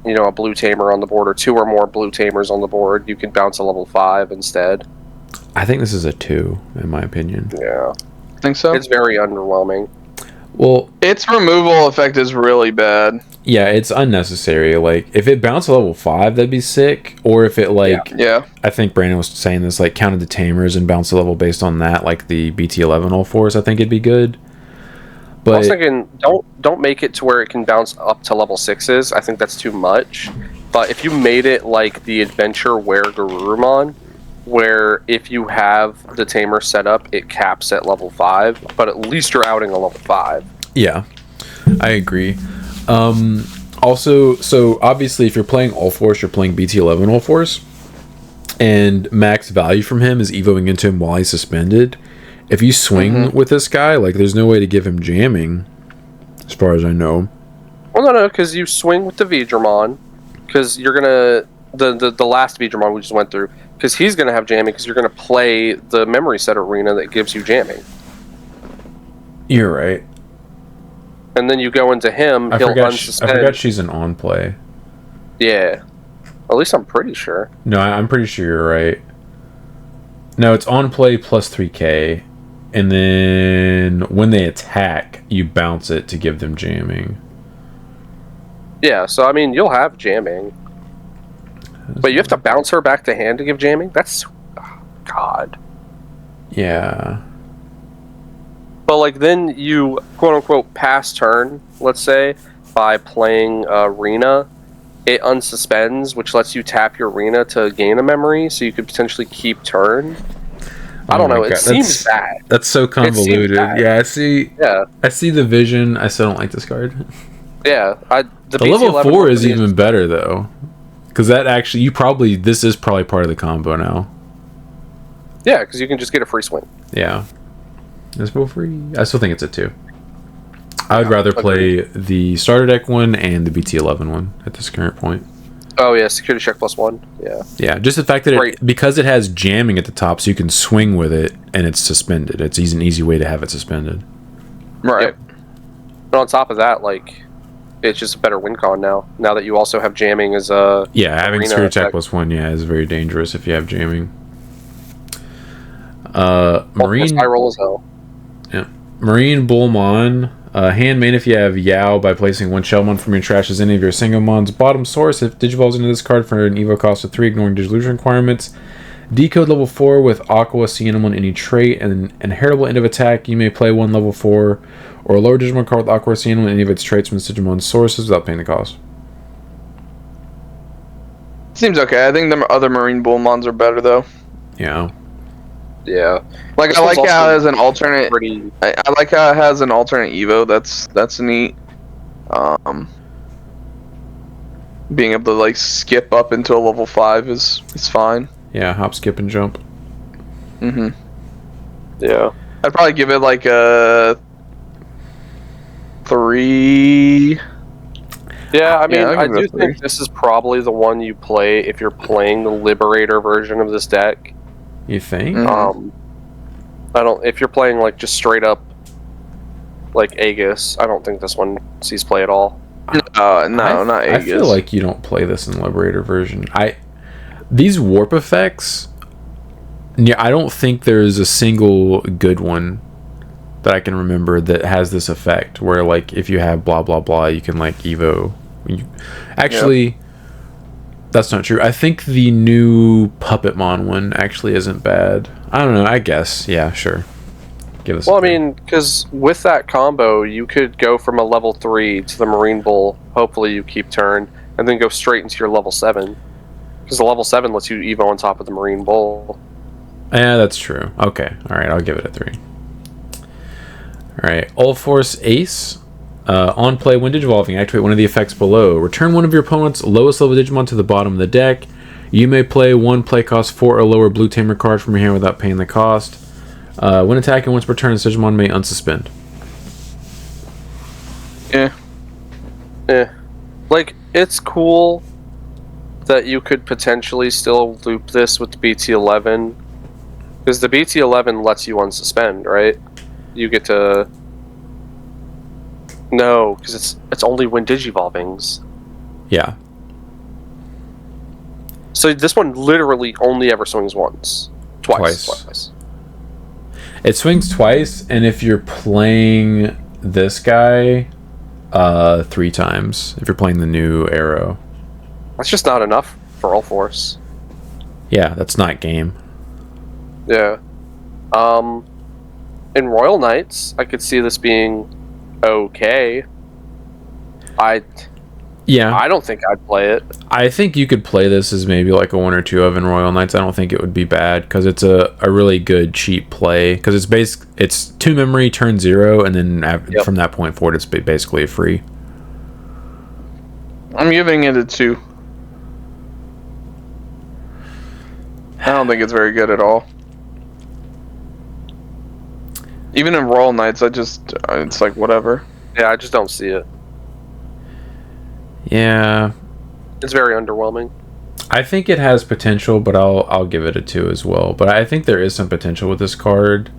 [SPEAKER 2] you know, a blue Tamer on the board or 2 or more blue Tamers on the board, you could bounce a level 5 instead.
[SPEAKER 1] I think this is a 2, in my opinion.
[SPEAKER 2] Yeah.
[SPEAKER 3] Think so?
[SPEAKER 2] It's very underwhelming.
[SPEAKER 1] Well,
[SPEAKER 3] its removal effect is really bad.
[SPEAKER 1] Yeah, it's unnecessary. Like, if it bounced a level 5, that'd be sick. Or if it, like...
[SPEAKER 3] Yeah.
[SPEAKER 1] I think Brandon was saying this, like, counted the Tamers and bounced a level based on that, like the BT11 all fours, I think it'd be good. But
[SPEAKER 2] I was thinking, don't make it to where it can bounce up to level 6s. I think that's too much. But if you made it like the Adventure Wear Garurumon, where if you have the Tamer set up, it caps at level 5, but at least you're outing a level 5.
[SPEAKER 1] Yeah, I agree. Also, so obviously if you're playing all fours, you're playing BT11 all fours, and max value from him is evoing into him while he's suspended. If you swing with this guy, like, there's no way to give him jamming, as far as I know.
[SPEAKER 2] Well, no, because you swing with the Vidramon, because you're gonna the last Vidramon we just went through, because he's gonna have jamming, because you're gonna play the memory set arena that gives you jamming.
[SPEAKER 1] You're right.
[SPEAKER 2] And then you go into him, he'll unsuspend.
[SPEAKER 1] I forgot she's an on play.
[SPEAKER 2] Yeah. At least I'm pretty sure.
[SPEAKER 1] No, I'm pretty sure you're right. No, it's on play plus 3k, and then when they attack, you bounce it to give them jamming.
[SPEAKER 2] Yeah, so I mean, you'll have jamming. But you have to bounce her back to hand to give jamming? That's... Oh, God.
[SPEAKER 1] Yeah.
[SPEAKER 2] But, like, then you, quote-unquote, pass turn, let's say, by playing Rena. It unsuspends, which lets you tap your Rena to gain a memory, so you could potentially keep turn. I don't know, it seems bad.
[SPEAKER 1] That's so convoluted. Yeah, I see.
[SPEAKER 2] Yeah.
[SPEAKER 1] I see the vision. I still don't like this card.
[SPEAKER 2] Yeah.
[SPEAKER 1] The level 4 is even better, though. Because that actually, this is probably part of the combo now.
[SPEAKER 2] Yeah, because you can just get a free swing.
[SPEAKER 1] Yeah. It's both free. I still think it's a 2. I would rather play the starter deck one and the BT11 one at this current point.
[SPEAKER 2] Oh, yeah, security check +1. Yeah.
[SPEAKER 1] Yeah, just the fact that because it has jamming at the top, so you can swing with it and it's suspended. It's an easy way to have it suspended.
[SPEAKER 3] Right.
[SPEAKER 2] Yep. But on top of that, like, it's just a better win con now. Now that you also have jamming as a...
[SPEAKER 1] Yeah, having security check +1, yeah, is very dangerous if you have jamming. Marine...
[SPEAKER 2] High roll as hell.
[SPEAKER 1] Yeah. Marine Bullmon. Hand main if you have Yao by placing 1 Shellmon from your trash as any of your Single-Mons. Bottom source if Digivolves into this card for an Evo cost of 3, ignoring Digivolution requirements. Decode level 4 with Aqua, C-Animal, any trait, and inheritable end of attack. You may play 1 level 4 or a lower Digimon card with Aqua, C-Animal, any of its traits from Digimon sources without paying the cost.
[SPEAKER 3] Seems okay. I think the other Marine Bullmons are better, though.
[SPEAKER 1] Yeah.
[SPEAKER 2] Yeah.
[SPEAKER 3] Like, I like how it has an alternate... I like how it has an alternate Evo. That's neat. Being able to, like, skip up into a level 5 is fine.
[SPEAKER 1] Yeah, hop, skip, and jump.
[SPEAKER 3] Mm-hmm.
[SPEAKER 2] Yeah.
[SPEAKER 3] I'd probably give it, like, a 3...
[SPEAKER 2] Yeah, I mean, I do think this is probably the one you play if you're playing the Liberator version of this deck.
[SPEAKER 1] You think?
[SPEAKER 2] If you're playing, like, just straight up, like, Aegis, I don't think this one sees play at all.
[SPEAKER 3] No, not Aegis.
[SPEAKER 1] I feel like you don't play this in the Liberator version. These warp effects, yeah, I don't think there's a single good one that I can remember that has this effect where, like, if you have blah blah blah, you can, like, Evo. Actually, that's not true. I think the new Puppetmon one actually isn't bad. I don't know. I guess. Yeah, sure. Give us.
[SPEAKER 2] Well, I mean, because with that combo, you could go from a level 3 to the Marine Bull. Hopefully, you keep turn, and then go straight into your level 7. Because the level 7 lets you Evo on top of the Marine Bull.
[SPEAKER 1] Yeah, that's true. Okay. All right. I'll give it a 3. All right. All Force Ace. On play, when Digivolving, activate one of the effects below. Return one of your opponent's lowest level Digimon to the bottom of the deck. You may play one play cost 4 or lower blue tamer card from your hand without paying the cost. When attacking once per turn, this Digimon may unsuspend.
[SPEAKER 2] Yeah. Like, it's cool that you could potentially still loop this with the BT11. Because the BT11 lets you unsuspend, right? You get to... No, because it's only when Digivolvings.
[SPEAKER 1] Yeah.
[SPEAKER 2] So this one literally only ever swings once. Twice.
[SPEAKER 1] It swings twice, and if you're playing this guy, 3 times. If you're playing the new Arrow.
[SPEAKER 2] That's just not enough for all force.
[SPEAKER 1] Yeah, that's not game.
[SPEAKER 2] Yeah. In Royal Knights, I could see this being okay. I don't think I'd play it. I
[SPEAKER 1] think you could play this as maybe like a 1 or 2 of in Royal Knights. I don't think it would be bad because it's a really good cheap play because it's 2 memory, turn 0, and then from that point forward it's basically free.
[SPEAKER 3] I'm giving it a 2. I don't think it's very good at all. Even in Royal Knights, it's like whatever.
[SPEAKER 2] Yeah, I just don't see it.
[SPEAKER 1] Yeah.
[SPEAKER 2] It's very underwhelming.
[SPEAKER 1] I think it has potential, but I'll give it a 2 as well. But I think there is some potential with this card.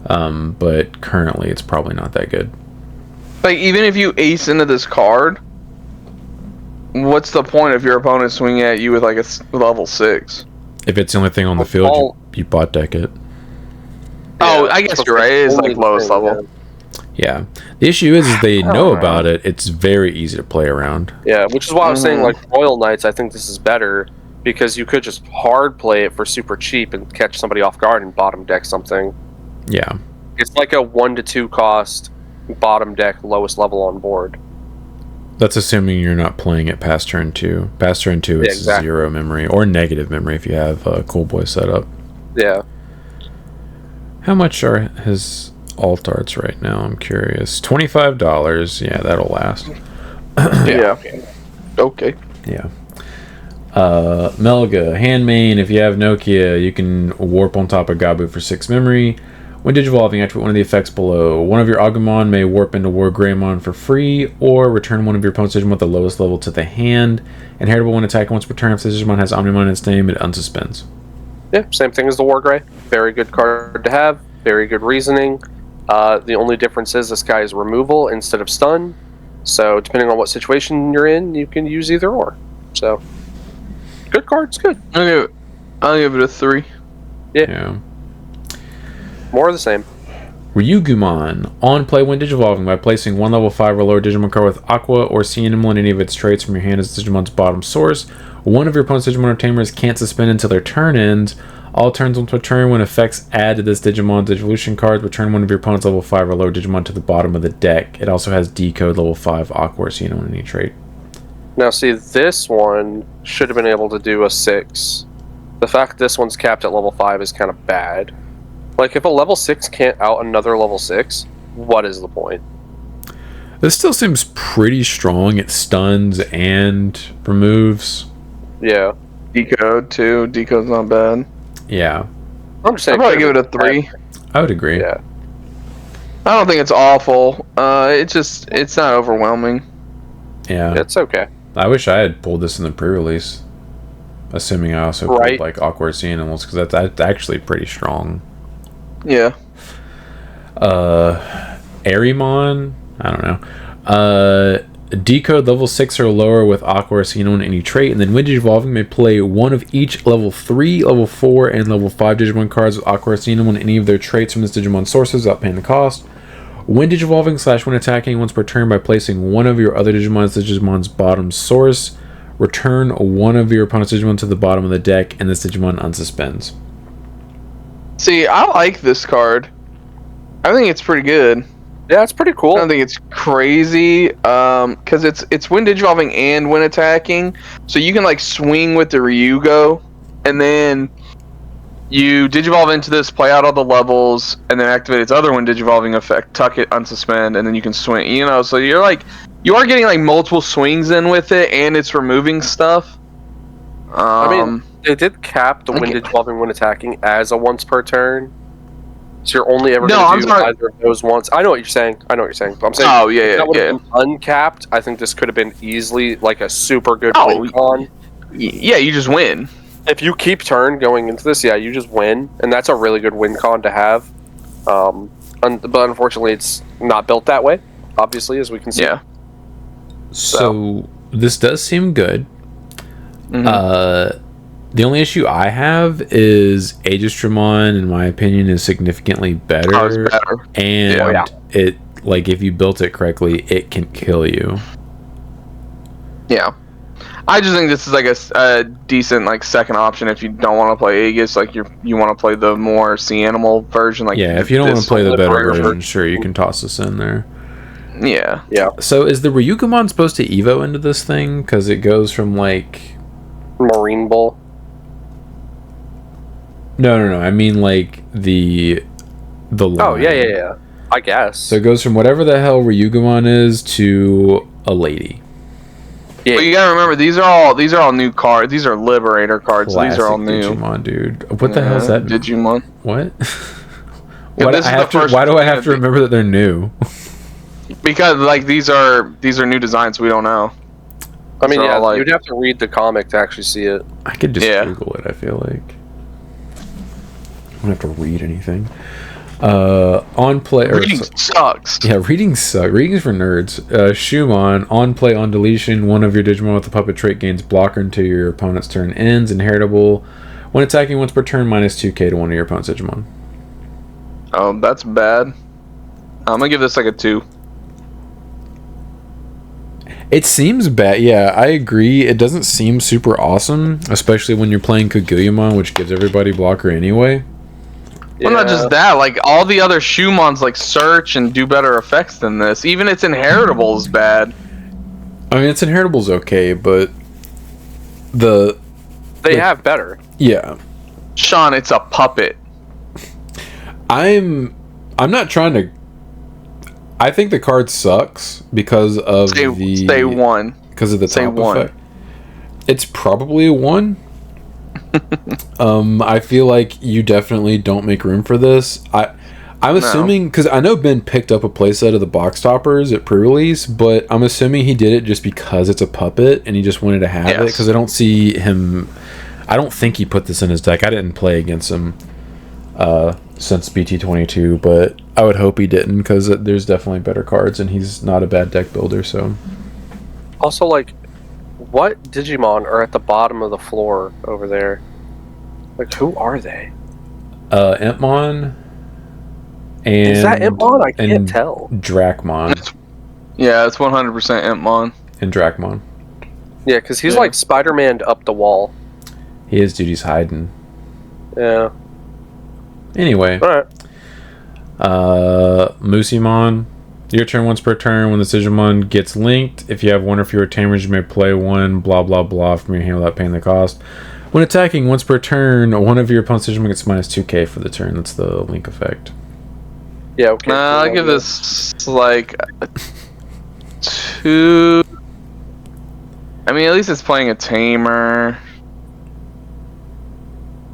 [SPEAKER 1] But currently it's probably not that good.
[SPEAKER 3] Like, even if you ace into this card, what's the point if your opponent's swinging at you with like a level 6?
[SPEAKER 1] If it's the only thing on the field, you bot deck it.
[SPEAKER 3] Oh, I guess you're right. It is like lowest level.
[SPEAKER 1] Yeah. The issue is they know about it. It's very easy to play around.
[SPEAKER 2] Yeah, which is why I was saying, like, Royal Knights, I think this is better because you could just hard play it for super cheap and catch somebody off guard and bottom deck something.
[SPEAKER 1] Yeah.
[SPEAKER 2] It's like a 1 to 2 cost bottom deck lowest level on board.
[SPEAKER 1] That's assuming you're not playing it past turn 2. Past turn 2 is 0 memory or negative memory if you have a Cool Boy set up.
[SPEAKER 2] Yeah.
[SPEAKER 1] How much are his alt arts right now? I'm curious. $25. Yeah, that'll last.
[SPEAKER 3] Yeah. Okay.
[SPEAKER 1] Yeah. Melga, hand main. If you have Nokia, you can warp on top of Gabu for 6 memory. When Digivolving, activate one of the effects below. One of your Agumon may warp into War Greymon for free, or return one of your opponent's Digimon with the lowest level to the hand. Inheritable when attacking once per turn. If this Digimon has Omnimon in its name, it unsuspends.
[SPEAKER 2] Yeah, same thing as the War Grey. Very good card to have. Very good reasoning. The only difference is this guy is removal instead of stun. So depending on what situation you're in, you can use either or. So good card. It's good.
[SPEAKER 3] I'll give it a 3.
[SPEAKER 1] Yeah.
[SPEAKER 2] More of the same.
[SPEAKER 1] Ryugumon. On play when Digivolving by placing 1 level 5 or lower Digimon card with Aqua or Sea Animal in any of its traits from your hand as Digimon's bottom source. One of your opponent's Digimon or Tamers can't suspend until their turn ends. All turns once per turn, when effects add to this Digimon's evolution card, return one of your opponent's level 5 or lower Digimon to the bottom of the deck. It also has Decode level 5 Aqua or Sea Animal in any trait.
[SPEAKER 2] Now see, this one should have been able to do a 6. The fact this one's capped at level 5 is kind of bad. Like, if a level 6 can't out another level 6, what is the point?
[SPEAKER 1] This still seems pretty strong. It stuns and removes.
[SPEAKER 2] Yeah.
[SPEAKER 3] Decode, too. Decode's not bad.
[SPEAKER 1] Yeah.
[SPEAKER 2] I'm just saying.
[SPEAKER 3] I'd probably give it a 3.
[SPEAKER 1] I would agree.
[SPEAKER 2] Yeah.
[SPEAKER 3] I don't think it's awful. It's not overwhelming.
[SPEAKER 1] Yeah.
[SPEAKER 2] It's okay.
[SPEAKER 1] I wish I had pulled this in the pre-release. Assuming I also pulled, like, Awkward Sea Animals, because that's actually pretty strong.
[SPEAKER 3] Yeah.
[SPEAKER 1] Arimon? I don't know. Decode level 6 or lower with Aqua or Sea Animal in any trait, and then when Digivolving may play one of each level 3, level 4, and level 5 Digimon cards with Aqua or Sea Animal in any of their traits from this Digimon sources without paying the cost. When Digivolving / when attacking once per turn by placing one of your other Digimon's bottom source, return one of your opponent's Digimon to the bottom of the deck, and this Digimon unsuspends.
[SPEAKER 3] See, I like this card. I think it's pretty good.
[SPEAKER 2] Yeah, it's pretty cool.
[SPEAKER 3] I don't think it's crazy, because it's when Digivolving and when attacking, so you can like swing with the Ryugo, and then You Digivolve into this, play out all the levels, and then activate its other one Digivolving effect, tuck it, unsuspend, and then you can swing. You know, so you are getting like multiple swings in with it, and it's removing stuff.
[SPEAKER 2] I mean, they did cap the when Digivolving when attacking as a once per turn. So you're only ever going to do either of those once. I know what you're saying. But I'm saying, if that would have been uncapped, I think this could have been easily like a super good win con.
[SPEAKER 3] Yeah, you just win.
[SPEAKER 2] If you keep turn going into this, you just win, and that's a really good win con to have. But unfortunately, it's not built that way. Obviously, as we can see.
[SPEAKER 3] Yeah.
[SPEAKER 1] So this does seem good. Mm-hmm. The only issue I have is Aegistramon, in my opinion, is significantly better. And it, like, if you built it correctly, it can kill you.
[SPEAKER 3] Yeah. I just think this is like a decent like second option if you don't want to play Aegis, like you want to play the more Sea Animal version. Like
[SPEAKER 1] if you don't want to play the better version, sure, you can toss this in there.
[SPEAKER 3] Yeah.
[SPEAKER 1] So is the Ryugamon supposed to Evo into this thing? Because it goes from like
[SPEAKER 2] Marine Bull.
[SPEAKER 1] No. I mean like the line.
[SPEAKER 2] Oh yeah. I guess.
[SPEAKER 1] So it goes from whatever the hell Ryugamon is to a lady.
[SPEAKER 3] Yeah. But you gotta remember these are all new cards. These are Liberator cards. So these are all new.
[SPEAKER 1] Digimon, dude. What the hell is that?
[SPEAKER 3] Digimon.
[SPEAKER 1] What? Why do I have to remember that they're new?
[SPEAKER 3] Because like these are new designs. We don't know.
[SPEAKER 2] I mean, you'd have to read the comic to actually see it.
[SPEAKER 1] I could just Google it. I feel like I don't have to read anything. On play.
[SPEAKER 3] Reading sucks.
[SPEAKER 1] Yeah, reading sucks. Reading's for nerds. Shumon, on play, on deletion, one of your Digimon with the puppet trait gains blocker until your opponent's turn ends. Inheritable. When attacking once per turn, minus 2k to one of your opponent's Digimon.
[SPEAKER 3] Oh, that's bad. I'm gonna give this like a 2.
[SPEAKER 1] It seems bad. Yeah, I agree. It doesn't seem super awesome, especially when you're playing Kaguyamon, which gives everybody blocker anyway.
[SPEAKER 3] Well, not just that. Like all the other Shumons, like search and do better effects than this. Even its Inheritable is bad.
[SPEAKER 1] I mean, its Inheritable's okay, but they
[SPEAKER 2] have better.
[SPEAKER 1] Yeah,
[SPEAKER 3] Sean, it's a puppet.
[SPEAKER 1] I'm not trying to. I think the card sucks because of
[SPEAKER 3] Say 1.
[SPEAKER 1] Because of the top effect. It's probably a 1. I feel like you definitely don't make room for this. I'm assuming, because I know Ben picked up a playset of the box toppers at pre-release, but I'm assuming he did it just because it's a puppet and he just wanted to have it, because I don't see him. I don't think he put this in his deck. I didn't play against him since BT22, but I would hope he didn't, because there's definitely better cards and he's not a bad deck builder. So
[SPEAKER 2] also, like, what Digimon are at the bottom of the floor over there? Like, who are they?
[SPEAKER 1] Impmon. And
[SPEAKER 2] is that Impmon? I can't tell.
[SPEAKER 1] Dracmon.
[SPEAKER 3] It's 100% Impmon.
[SPEAKER 1] And Dracmon.
[SPEAKER 2] Yeah, because he's like Spider-Man up the wall.
[SPEAKER 1] He is, dude. He's hiding.
[SPEAKER 2] Yeah.
[SPEAKER 1] Anyway.
[SPEAKER 2] Alright.
[SPEAKER 1] Musimon. Your turn once per turn. When the Digimon gets linked, if you have one or fewer tamers, you may play one, blah, blah, blah, from your hand without paying the cost. When attacking once per turn, one of your opponent's Digimon gets minus 2k for the turn. That's the link effect.
[SPEAKER 2] Yeah, okay.
[SPEAKER 3] I'll give this like a 2. I mean, at least it's playing a tamer.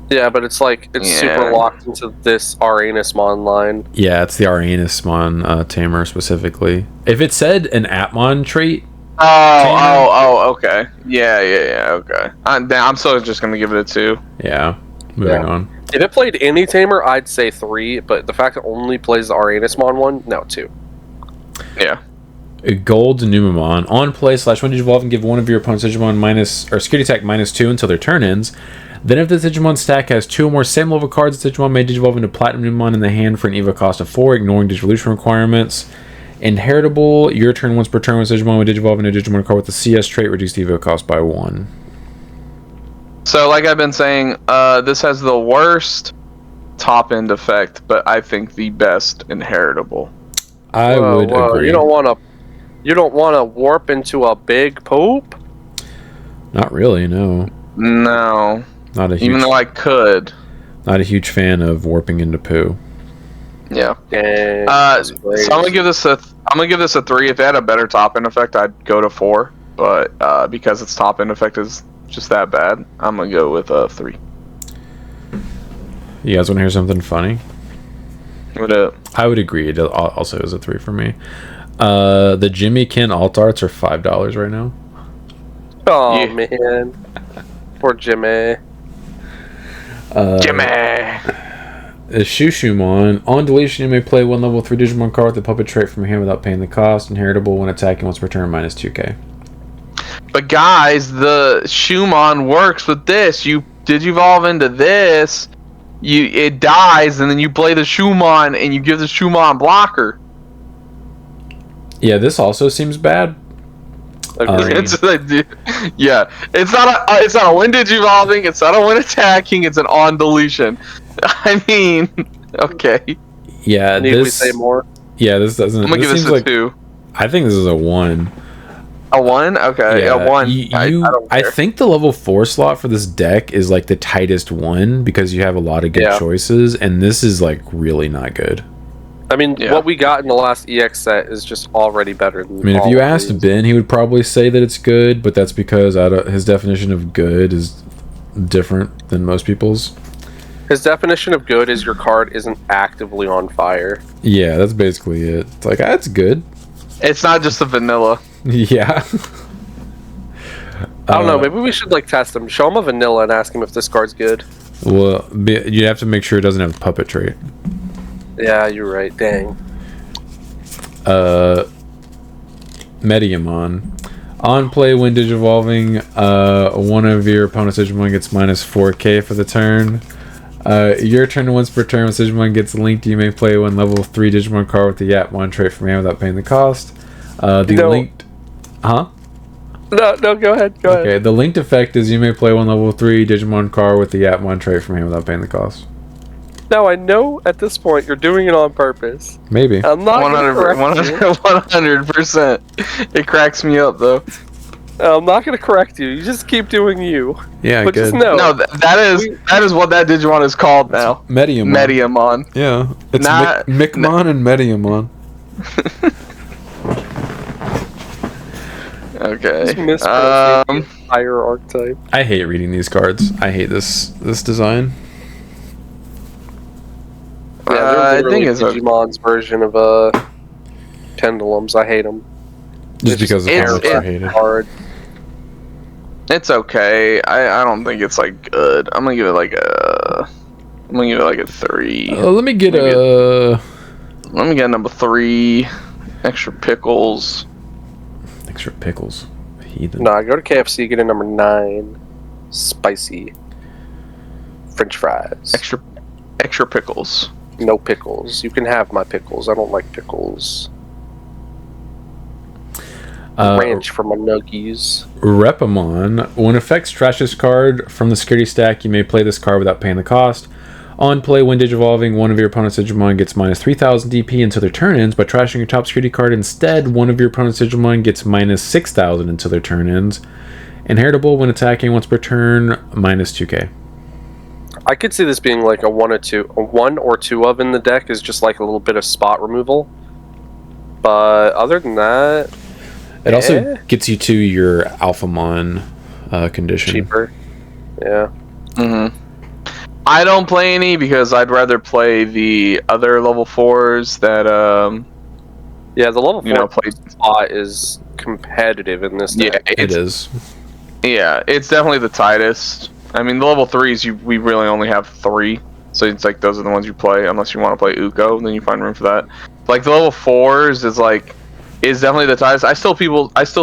[SPEAKER 2] Yeah, but it's like, it's super locked into this Aranusmon line.
[SPEAKER 1] Yeah, it's the Aranusmon tamer specifically. If it said an Atmon trait.
[SPEAKER 3] Okay. Yeah, okay. I'm still just going to give it a 2.
[SPEAKER 1] Yeah, moving on.
[SPEAKER 2] If it played any tamer, I'd say 3, but the fact that it only plays the Aranusmon one, no, 2.
[SPEAKER 3] Yeah.
[SPEAKER 1] Gold Numamon. On play / when Digivolve and give one of your opponent's Digimon minus or security attack -2 until their turn ends. Then if the Digimon stack has 2 or more same level cards, the Digimon may Digivolve into Platinum Numamon in the hand for an EVO cost of 4, ignoring Digivolution requirements. Inheritable. Your turn once per turn with Digimon will Digivolve into a Digimon card with the CS trait, reduced EVO cost by 1.
[SPEAKER 3] So like I've been saying, this has the worst top end effect, but I think the best inheritable.
[SPEAKER 1] I would agree.
[SPEAKER 2] You don't want to warp into a big poop?
[SPEAKER 1] Not really, no.
[SPEAKER 3] No.
[SPEAKER 1] Not a huge...
[SPEAKER 3] Even though I could.
[SPEAKER 1] Not a huge fan of warping into poo.
[SPEAKER 3] Yeah.
[SPEAKER 2] So
[SPEAKER 3] I'm gonna give this a 3. If it had a better top end effect, I'd go to 4. But because its top end effect is just that bad, I'm gonna go with a 3.
[SPEAKER 1] You guys want to hear something funny?
[SPEAKER 3] What up?
[SPEAKER 1] I would agree. It also is a 3 for me. The Jimmy Ken alt arts are $5 right now.
[SPEAKER 2] Oh
[SPEAKER 3] Yeah.
[SPEAKER 2] man, poor Jimmy.
[SPEAKER 3] Jimmy.
[SPEAKER 1] Shushumon. On deletion, you may play one level 3 Digimon card with a puppet trait from your hand without paying the cost. Inheritable when attacking once per turn, minus 2k.
[SPEAKER 3] But guys, the Shumon works with this. You Digivolve into this, it dies, and then you play the Shumon, and you give the Shumon blocker.
[SPEAKER 1] Yeah, this also seems bad.
[SPEAKER 3] It's not a win Digivolving. It's not a win attacking. It's an on deletion. I mean, okay.
[SPEAKER 1] Yeah,
[SPEAKER 2] Need we say more?
[SPEAKER 1] Yeah, this doesn't.
[SPEAKER 3] I'm gonna give this a 2.
[SPEAKER 1] I think this is a 1.
[SPEAKER 3] A 1? Okay,
[SPEAKER 1] Yeah,
[SPEAKER 3] a 1.
[SPEAKER 1] I think the level 4 slot for this deck is like the tightest one because you have a lot of good choices, and this is like really not good.
[SPEAKER 2] I mean, what we got in the last EX set is just already better than.
[SPEAKER 1] I mean, if you asked Ben, he would probably say that it's good, but that's because his definition of good is different than most people's.
[SPEAKER 2] His definition of good is your card isn't actively on fire.
[SPEAKER 1] Yeah, that's basically it. It's like, that's good.
[SPEAKER 3] It's not just the vanilla.
[SPEAKER 1] Yeah.
[SPEAKER 2] I don't know. Maybe we should like test him. Show him a vanilla and ask him if this card's good.
[SPEAKER 1] Well, you have to make sure it doesn't have a puppet trait.
[SPEAKER 2] Yeah, you're right. Dang.
[SPEAKER 1] Mediamon. On play, when Digivolving, one of your opponent's Digimon gets minus 4k for the turn. Your turn once per turn when Digimon gets linked, you may play one level 3 Digimon card with the Yapmon trait from hand without paying the cost. Linked... Huh?
[SPEAKER 2] No, go ahead. Go ahead.
[SPEAKER 1] Okay, the linked effect is you may play one level 3 Digimon card with the Yapmon trait from hand without paying the cost.
[SPEAKER 2] Now, I know at this point you're doing it on purpose.
[SPEAKER 1] Maybe.
[SPEAKER 2] I'm not
[SPEAKER 3] 100%. It cracks me up, though.
[SPEAKER 2] I'm not going to correct you. You just keep doing you.
[SPEAKER 1] Yeah,
[SPEAKER 2] but
[SPEAKER 1] good.
[SPEAKER 2] Just know.
[SPEAKER 3] No, that is what that Digimon is called now.
[SPEAKER 1] Mediamon.
[SPEAKER 3] Mediamon.
[SPEAKER 1] Yeah, it's Micmon and Mediamon.
[SPEAKER 3] Okay.
[SPEAKER 2] Higher archetype.
[SPEAKER 1] I hate reading these cards. I hate this design.
[SPEAKER 2] Yeah, I think it's Digimon's version of pendulums. I hate them.
[SPEAKER 1] Just because of how much I hate it.
[SPEAKER 2] Hard.
[SPEAKER 3] It's okay. I don't think it's like good. I'm gonna give it like a 3.
[SPEAKER 1] Let me get
[SPEAKER 3] number 3. Extra pickles.
[SPEAKER 1] Extra pickles. Heathen.
[SPEAKER 2] Nah, go to KFC. Get a number 9. Spicy. French fries.
[SPEAKER 3] Extra pickles.
[SPEAKER 2] No pickles. You can have my pickles. I don't like pickles. Ranch for my nuggies.
[SPEAKER 1] Repamon. When effects trash this card from the security stack, you may play this card without paying the cost. On play, when Digivolving, one of your opponent's Digimon gets minus 3,000 DP until their turn ends. By trashing your top security card instead, one of your opponent's Digimon gets minus 6,000 until their turn ends. Inheritable when attacking once per turn, minus 2k.
[SPEAKER 2] I could see this being like a 1 or 2 of in the deck is just like a little bit of spot removal. But other than that,
[SPEAKER 1] it also gets you to your Alphamon condition.
[SPEAKER 2] Cheaper. Yeah.
[SPEAKER 3] Mm-hmm. I don't play any because I'd rather play the other level 4s that
[SPEAKER 2] yeah, the level 4 spot is competitive in this deck.
[SPEAKER 3] Yeah,
[SPEAKER 1] it is.
[SPEAKER 3] Yeah, it's definitely the tightest. I mean, the level 3s, we really only have 3. So it's like those are the ones you play unless you want to play Uko, then you find room for that. Like the level 4s is definitely the tightest. I still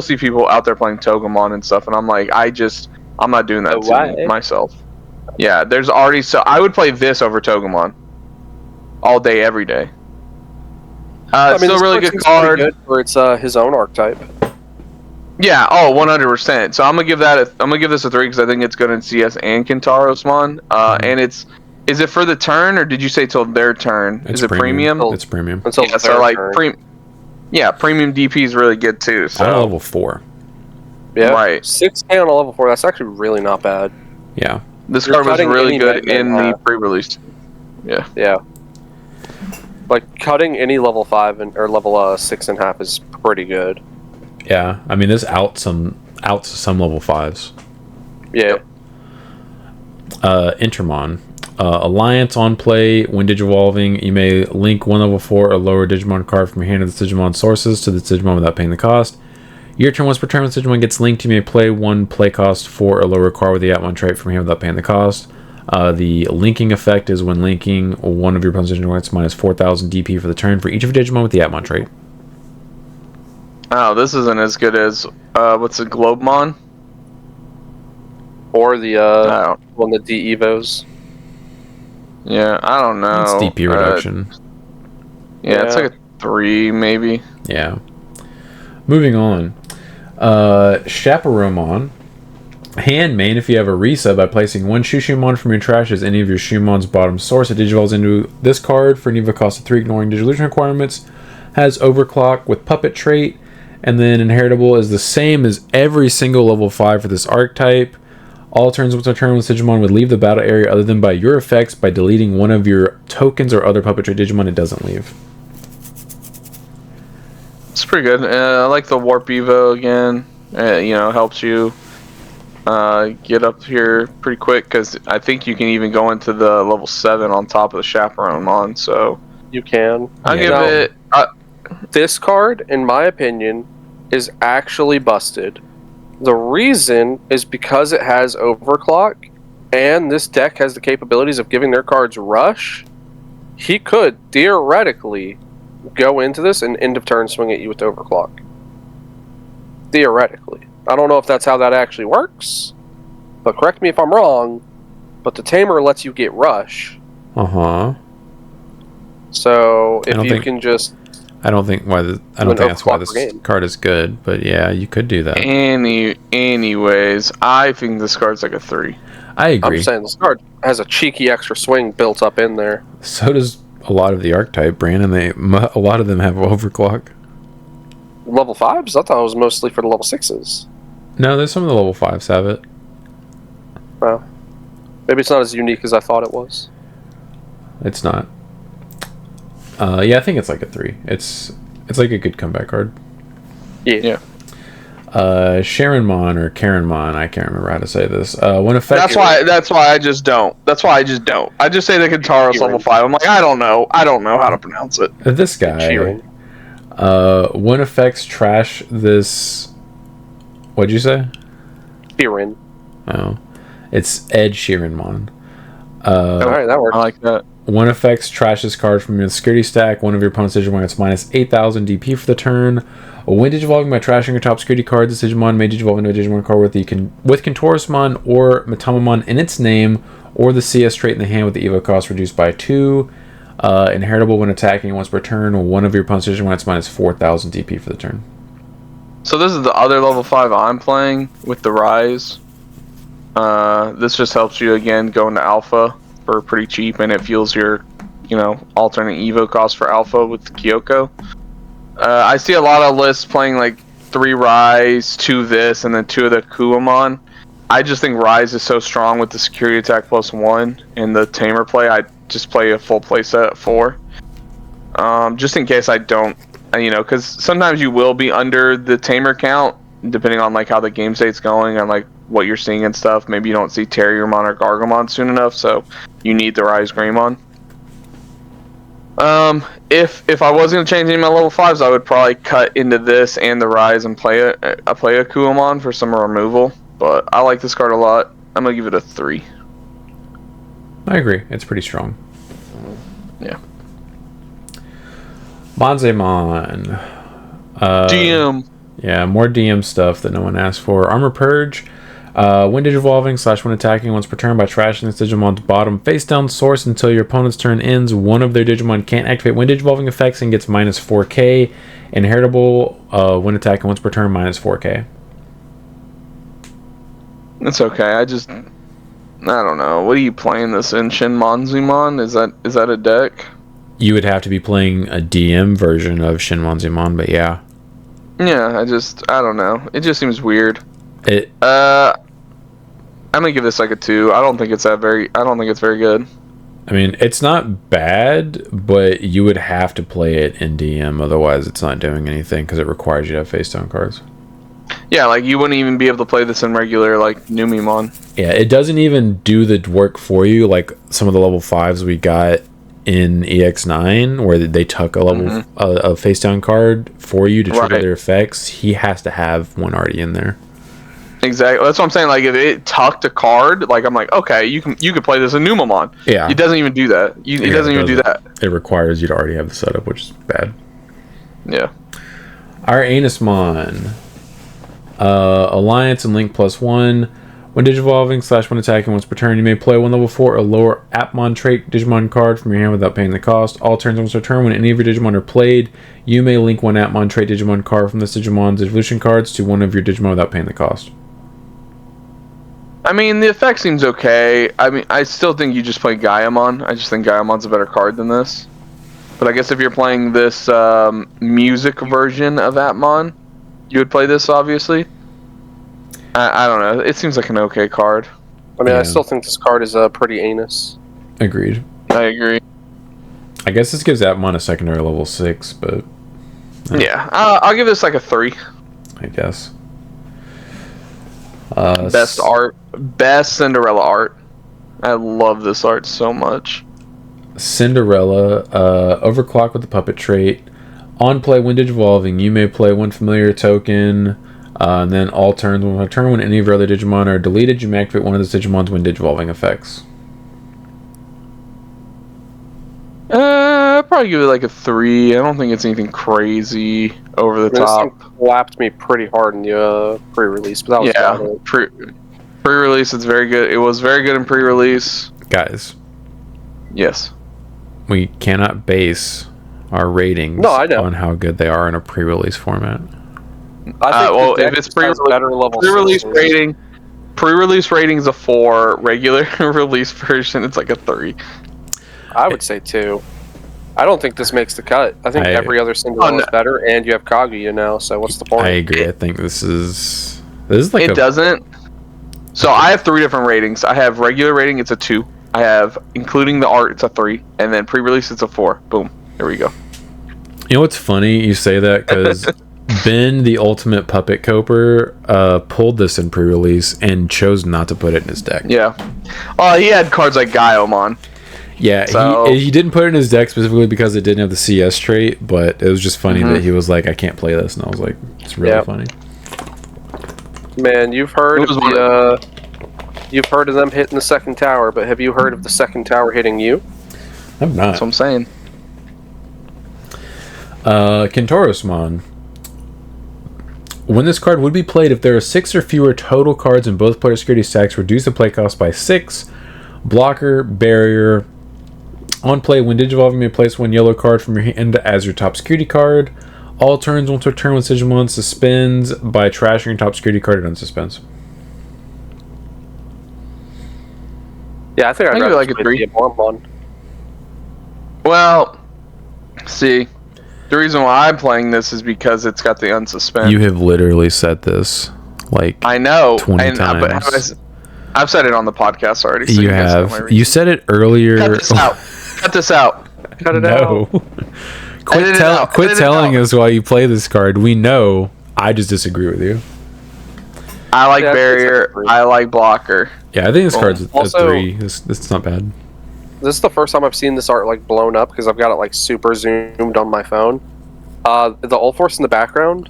[SPEAKER 3] see people out there playing Togemon and stuff, and I'm like, I'm not doing that to myself. Yeah, there's already I would play this over Togemon all day, every day. It's still a really good card.
[SPEAKER 2] Good for its his own archetype.
[SPEAKER 3] Yeah, 100%. So I'm gonna give this a 3 because I think it's good in CS and Kintarosmon. And is it for the turn or did you say till their turn? Is it premium?
[SPEAKER 1] It's premium.
[SPEAKER 3] Yeah, so like premium DP is really good too. So
[SPEAKER 1] level 4.
[SPEAKER 2] Yeah,
[SPEAKER 3] right.
[SPEAKER 2] 6k on a level 4. That's actually really not bad.
[SPEAKER 1] Yeah.
[SPEAKER 3] This card was really good in the pre-release. Yeah.
[SPEAKER 2] Yeah. Like, cutting any level 5 or level 6.5 is pretty good.
[SPEAKER 1] Yeah, I mean, this outs some level 5s.
[SPEAKER 2] Yeah.
[SPEAKER 1] Intermon. Alliance on play. When Digivolving, you may link one level 4 or lower Digimon card from your hand of the Digimon sources to the Digimon without paying the cost. Your turn once per turn when Digimon gets linked, you may play one play cost 4 or lower card with the Atmon trait from your hand without paying the cost. The linking effect is when linking one of your opponent's Digimon gets minus 4,000 DP for the turn for each of your Digimon with the Atmon trait.
[SPEAKER 3] Oh, this isn't as good as what's the Globemon?
[SPEAKER 2] Or the one of the D-Evos.
[SPEAKER 3] Yeah, I don't know.
[SPEAKER 1] It's DP reduction.
[SPEAKER 3] Yeah, it's like a 3 maybe.
[SPEAKER 1] Yeah. Moving on. Chaperomon. Hand main if you have a resub by placing one Shushumon from your trash as any of your Shumon's bottom source. It digivolves into this card for an EVA cost of 3, ignoring Digivolution requirements. Has Overclock with Puppet trait. And then Inheritable is the same as every single level 5 for this archetype. All turns once a turn when Digimon would leave the battle area other than by your effects by deleting one of your tokens or other Puppet trait Digimon it doesn't leave.
[SPEAKER 3] It's pretty good. I like the Warp Evo again. Helps you get up here pretty quick because I think you can even go into the level 7 on top of the Chaperomon. So
[SPEAKER 2] you can.
[SPEAKER 3] I'll give it.
[SPEAKER 2] This card, in my opinion, is actually busted. The reason is because it has Overclock, and this deck has the capabilities of giving their cards Rush. He could, theoretically, go into this and end of turn swing at you with Overclock. Theoretically. I don't know if that's how that actually works, but correct me if I'm wrong, but the Tamer lets you get Rush.
[SPEAKER 1] Uh-huh.
[SPEAKER 2] So, if you can just...
[SPEAKER 1] I don't think that's why this card is good, but yeah, you could do that.
[SPEAKER 3] Anyways, I think this card's like a 3.
[SPEAKER 1] I agree.
[SPEAKER 2] I'm saying this card has a cheeky extra swing built up in there.
[SPEAKER 1] So does a lot of the archetype, Brandon. A lot of them have Overclock.
[SPEAKER 2] Level 5s? I thought it was mostly for the level 6s.
[SPEAKER 1] No, there's some of the level 5s have it.
[SPEAKER 2] Well, maybe it's not as unique as I thought it was.
[SPEAKER 1] It's not. Yeah, I think it's like a 3. It's like a good comeback card.
[SPEAKER 2] Yeah.
[SPEAKER 1] Sharonmon or Karenmon, I can't remember how to say this. When effective.
[SPEAKER 3] That's why I just don't. I just say the Kintaros level 5. I'm like, I don't know how to pronounce it.
[SPEAKER 1] This guy. When effects trash this. What'd you say?
[SPEAKER 2] Sheeran.
[SPEAKER 1] Oh, it's Ed Sheeranmon.
[SPEAKER 2] Alright, that works.
[SPEAKER 3] I like that.
[SPEAKER 1] One effects trash this card from your security stack. One of your opponent's Digimon gets minus 8,000 DP for the turn. When digivolving by trashing your top security card, this Digimon may digivolve into a Digimon card with Kintorosmon or Matamamon in its name, or the CS trait in the hand with the EVO cost reduced by 2. Inheritable when attacking once per turn. One of your opponent's Digimon gets minus 4,000 DP for the turn.
[SPEAKER 3] So this is the other level 5 I'm playing with the Rise. This just helps you again go into Alpha for pretty cheap, and it fuels your, alternate Evo cost for Alpha with Kyoko. I see a lot of lists playing like 3 Rise, 2 this, and then 2 of the Kuamon. I just think Rise is so strong with the security attack +1 and the Tamer play. I just play a full play set at 4. Just in case I don't, because sometimes you will be under the Tamer count, depending on like how the game state's going and like what you're seeing and stuff. Maybe you don't see Terriermon or Gargomon soon enough, so you need the Rise Greymon. If I was gonna change any of my level 5s, I would probably cut into this and the Rise and play a Kuamon for some removal. But I like this card a lot. I'm gonna give it a 3.
[SPEAKER 1] I agree. It's pretty strong.
[SPEAKER 3] Yeah.
[SPEAKER 1] Monzemon.
[SPEAKER 3] DM.
[SPEAKER 1] Yeah, more DM stuff that no one asked for. Armor Purge. When digivolving / when attacking once per turn by trashing this Digimon's bottom face down source until your opponent's turn ends, one of their Digimon can't activate when digivolving effects and gets minus 4k. Inheritable when attacking once per turn minus 4k.
[SPEAKER 3] It's okay. I don't know. What are you playing this in? Shin Monzemon? Is that a deck?
[SPEAKER 1] You would have to be playing a DM version of Shin Monzemon, but yeah.
[SPEAKER 3] Yeah, I don't know. It just seems weird. I'm gonna give this like a 2. I don't think it's very good.
[SPEAKER 1] I mean, it's not bad, but you would have to play it in DM, otherwise it's not doing anything because it requires you to have face down cards.
[SPEAKER 3] Yeah, like you wouldn't even be able to play this in regular like Numemon.
[SPEAKER 1] Yeah, it doesn't even do the work for you like some of the level 5s we got in EX9 where they took a level a face down card for you to trigger their effects. He has to have one already in there.
[SPEAKER 3] Exactly. That's what I'm saying. Like if it tucked a card, like I'm like, okay, you could play this in Numemon.
[SPEAKER 1] Yeah.
[SPEAKER 3] It doesn't even do that. It doesn't even do that.
[SPEAKER 1] It requires you to already have the setup, which is bad.
[SPEAKER 3] Yeah.
[SPEAKER 1] Our Anusmon. Alliance and Link +1. When Digivolving / when attacking once per turn, you may play 1 level 4 or lower Appmon trait Digimon card from your hand without paying the cost. All turns once per turn, when any of your Digimon are played, you may link 1 Appmon trait Digimon card from this Digimon's evolution cards to one of your Digimon without paying the cost.
[SPEAKER 3] I mean, the effect seems okay. I mean, I still think you just play Gaiamon. I just think Gaiamon's a better card than this. But I guess if you're playing this music version of Appmon, you would play this, obviously. I don't know. It seems like an okay card.
[SPEAKER 2] I mean, I still think this card is pretty anus.
[SPEAKER 1] Agreed.
[SPEAKER 3] I agree.
[SPEAKER 1] I guess this gives Appmon a secondary level 6, but...
[SPEAKER 3] Yeah, I'll give this like a 3.
[SPEAKER 1] I guess.
[SPEAKER 3] Best art. Best Cinderella art. I love this art so much.
[SPEAKER 1] Cinderella, overclock with the puppet trait. On play when Digivolving, you may play 1 familiar token, and then all turns when when any of your other Digimon are deleted, you may activate one of those Digimon's when Digivolving effects.
[SPEAKER 3] I'd probably give it like a 3. I don't think it's anything crazy over the top.
[SPEAKER 2] This slapped me pretty hard in the pre-release, but that was about it.
[SPEAKER 3] Pre-release, it's very good. It was very good in pre-release.
[SPEAKER 1] Guys.
[SPEAKER 3] Yes.
[SPEAKER 1] We cannot base our ratings on how good they are in a pre-release format.
[SPEAKER 2] I think
[SPEAKER 3] well, if it's pre-release rating is a 4. Regular release version, it's like a 3.
[SPEAKER 2] I would say 2. I don't think this makes the cut. I think every other Cinderella is better, and you have Kaguya now. So what's the point?
[SPEAKER 1] I agree. I think this is like
[SPEAKER 3] it doesn't. So I have 3 different ratings. I have regular rating, it's a 2. I have including the art, it's a 3, and then pre-release, it's a 4. Boom. There we go.
[SPEAKER 1] You know what's funny? You say that because Ben, the ultimate puppet coper, pulled this in pre-release and chose not to put it in his deck.
[SPEAKER 3] Yeah. Well, he had cards like Gaiamon.
[SPEAKER 1] Yeah, so, he didn't put it in his deck specifically because it didn't have the CS trait, but it was just funny that he was like, I can't play this, and I was like, it's really funny.
[SPEAKER 2] Man, you've heard of them hitting the second tower, but have you heard of the second tower hitting you?
[SPEAKER 1] I'm not.
[SPEAKER 3] That's what I'm saying.
[SPEAKER 1] Kentorosmon. When this card would be played, if there are 6 or fewer total cards in both player security stacks, reduce the play cost by 6. Blocker, barrier. On play, when Digivolving, you may place 1 yellow card from your hand as your top security card. All turns once per turn when Digimon suspends by trashing your top security card, it unsuspends.
[SPEAKER 2] Yeah, I think I'd
[SPEAKER 3] give it like a 3. Well, see, the reason why I'm playing this is because it's got the unsuspend.
[SPEAKER 1] You have literally said this, like,
[SPEAKER 3] I know,
[SPEAKER 1] 20 times.
[SPEAKER 3] But I've said it on the podcast already. So
[SPEAKER 1] you have. You said it earlier.
[SPEAKER 3] Cut this out. Cut this out.
[SPEAKER 2] Cut it out.
[SPEAKER 1] Quit telling us why you play this card. We know. I just disagree with you.
[SPEAKER 3] I like barrier. I like blocker.
[SPEAKER 1] Yeah, I think this card's a 3. It's not bad.
[SPEAKER 2] This is the first time I've seen this art like blown up because I've got it like super zoomed on my phone. The Ulforce in the background,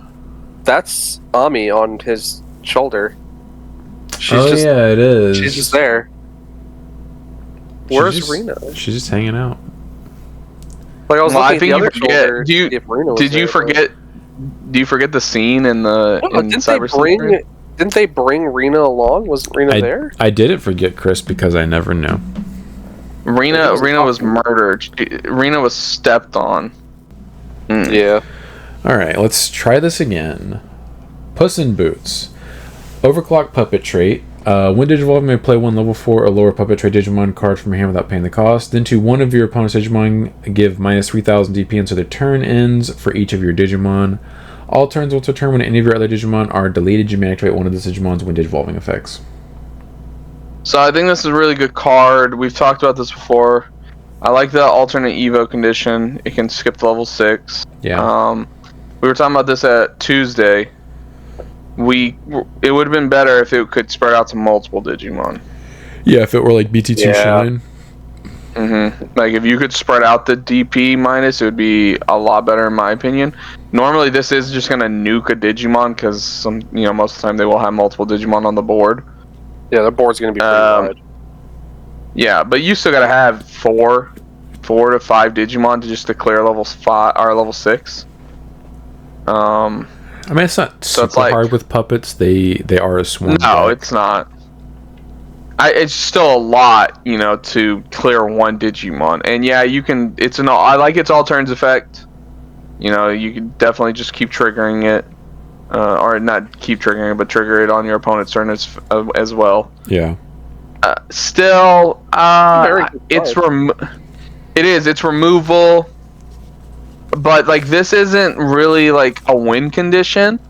[SPEAKER 2] that's Ami on his shoulder.
[SPEAKER 1] Yeah, it is.
[SPEAKER 2] She's just there. Where's Rena?
[SPEAKER 1] She's just hanging out.
[SPEAKER 2] Like I was looking at the other shoulder.
[SPEAKER 3] Did you forget? Do you forget the scene in the Cyber Sleuth?
[SPEAKER 2] Didn't they bring Rena along? Wasn't Rena there?
[SPEAKER 1] I didn't forget Chris because I never knew.
[SPEAKER 3] Rena was murdered. Rena was stepped on.
[SPEAKER 2] Yeah.
[SPEAKER 1] All right, let's try this again. Puss in Boots. Overclock puppet trait. When Digivolving, may play 1 level 4 or lower puppet trait Digimon card from your hand without paying the cost. Then to one of your opponent's Digimon, give minus 3,000 DP until their turn ends for each of your Digimon. All turns once per turn when any of your other Digimon are deleted, you may activate one of the Digimon's when Digivolving effects.
[SPEAKER 3] So I think this is a really good card. We've talked about this before. I like the alternate Evo condition. It can skip to level 6.
[SPEAKER 1] Yeah.
[SPEAKER 3] We were talking about this at Tuesday. It would have been better if it could spread out to multiple Digimon.
[SPEAKER 1] Yeah, if it were like BT2 Shine.
[SPEAKER 3] Like if you could spread out the DP minus, it would be a lot better in my opinion. Normally, this is just gonna nuke a Digimon because most of the time they will have multiple Digimon on the board.
[SPEAKER 2] Yeah, the board's gonna be pretty wide.
[SPEAKER 3] Yeah, but you still gotta have 4 to 5 Digimon to clear level 5 or level 6.
[SPEAKER 1] I mean, it's not super hard with puppets. They are a swarm.
[SPEAKER 3] No, it's not. It's still a lot, to clear one Digimon. And yeah, you can. I like its all turns effect. You can definitely just keep triggering it, or not keep triggering it, but trigger it on your opponent's turn as well.
[SPEAKER 1] Yeah.
[SPEAKER 3] Still, it's removal, but like this isn't really like a win condition.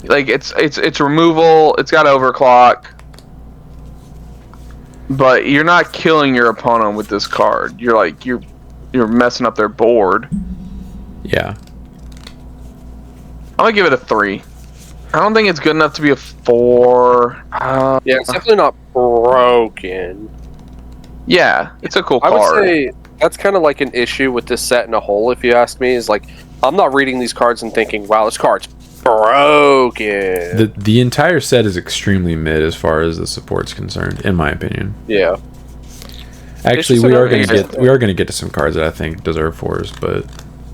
[SPEAKER 3] Like it's removal. It's got overclock. But you're not killing your opponent with this card. You're messing up their board.
[SPEAKER 1] Yeah.
[SPEAKER 3] I'm gonna give it a 3. I don't think it's good enough to be a 4.
[SPEAKER 2] Yeah, it's definitely not broken.
[SPEAKER 3] Yeah, it's a cool card.
[SPEAKER 2] I would say that's kind of like an issue with this set in a whole, if you ask me, is like, I'm not reading these cards and thinking, wow, this card's broken.
[SPEAKER 1] The entire set is extremely mid as far as the support's concerned, in my opinion.
[SPEAKER 2] Yeah.
[SPEAKER 1] Actually, we are gonna get to some cards that I think deserve 4s, but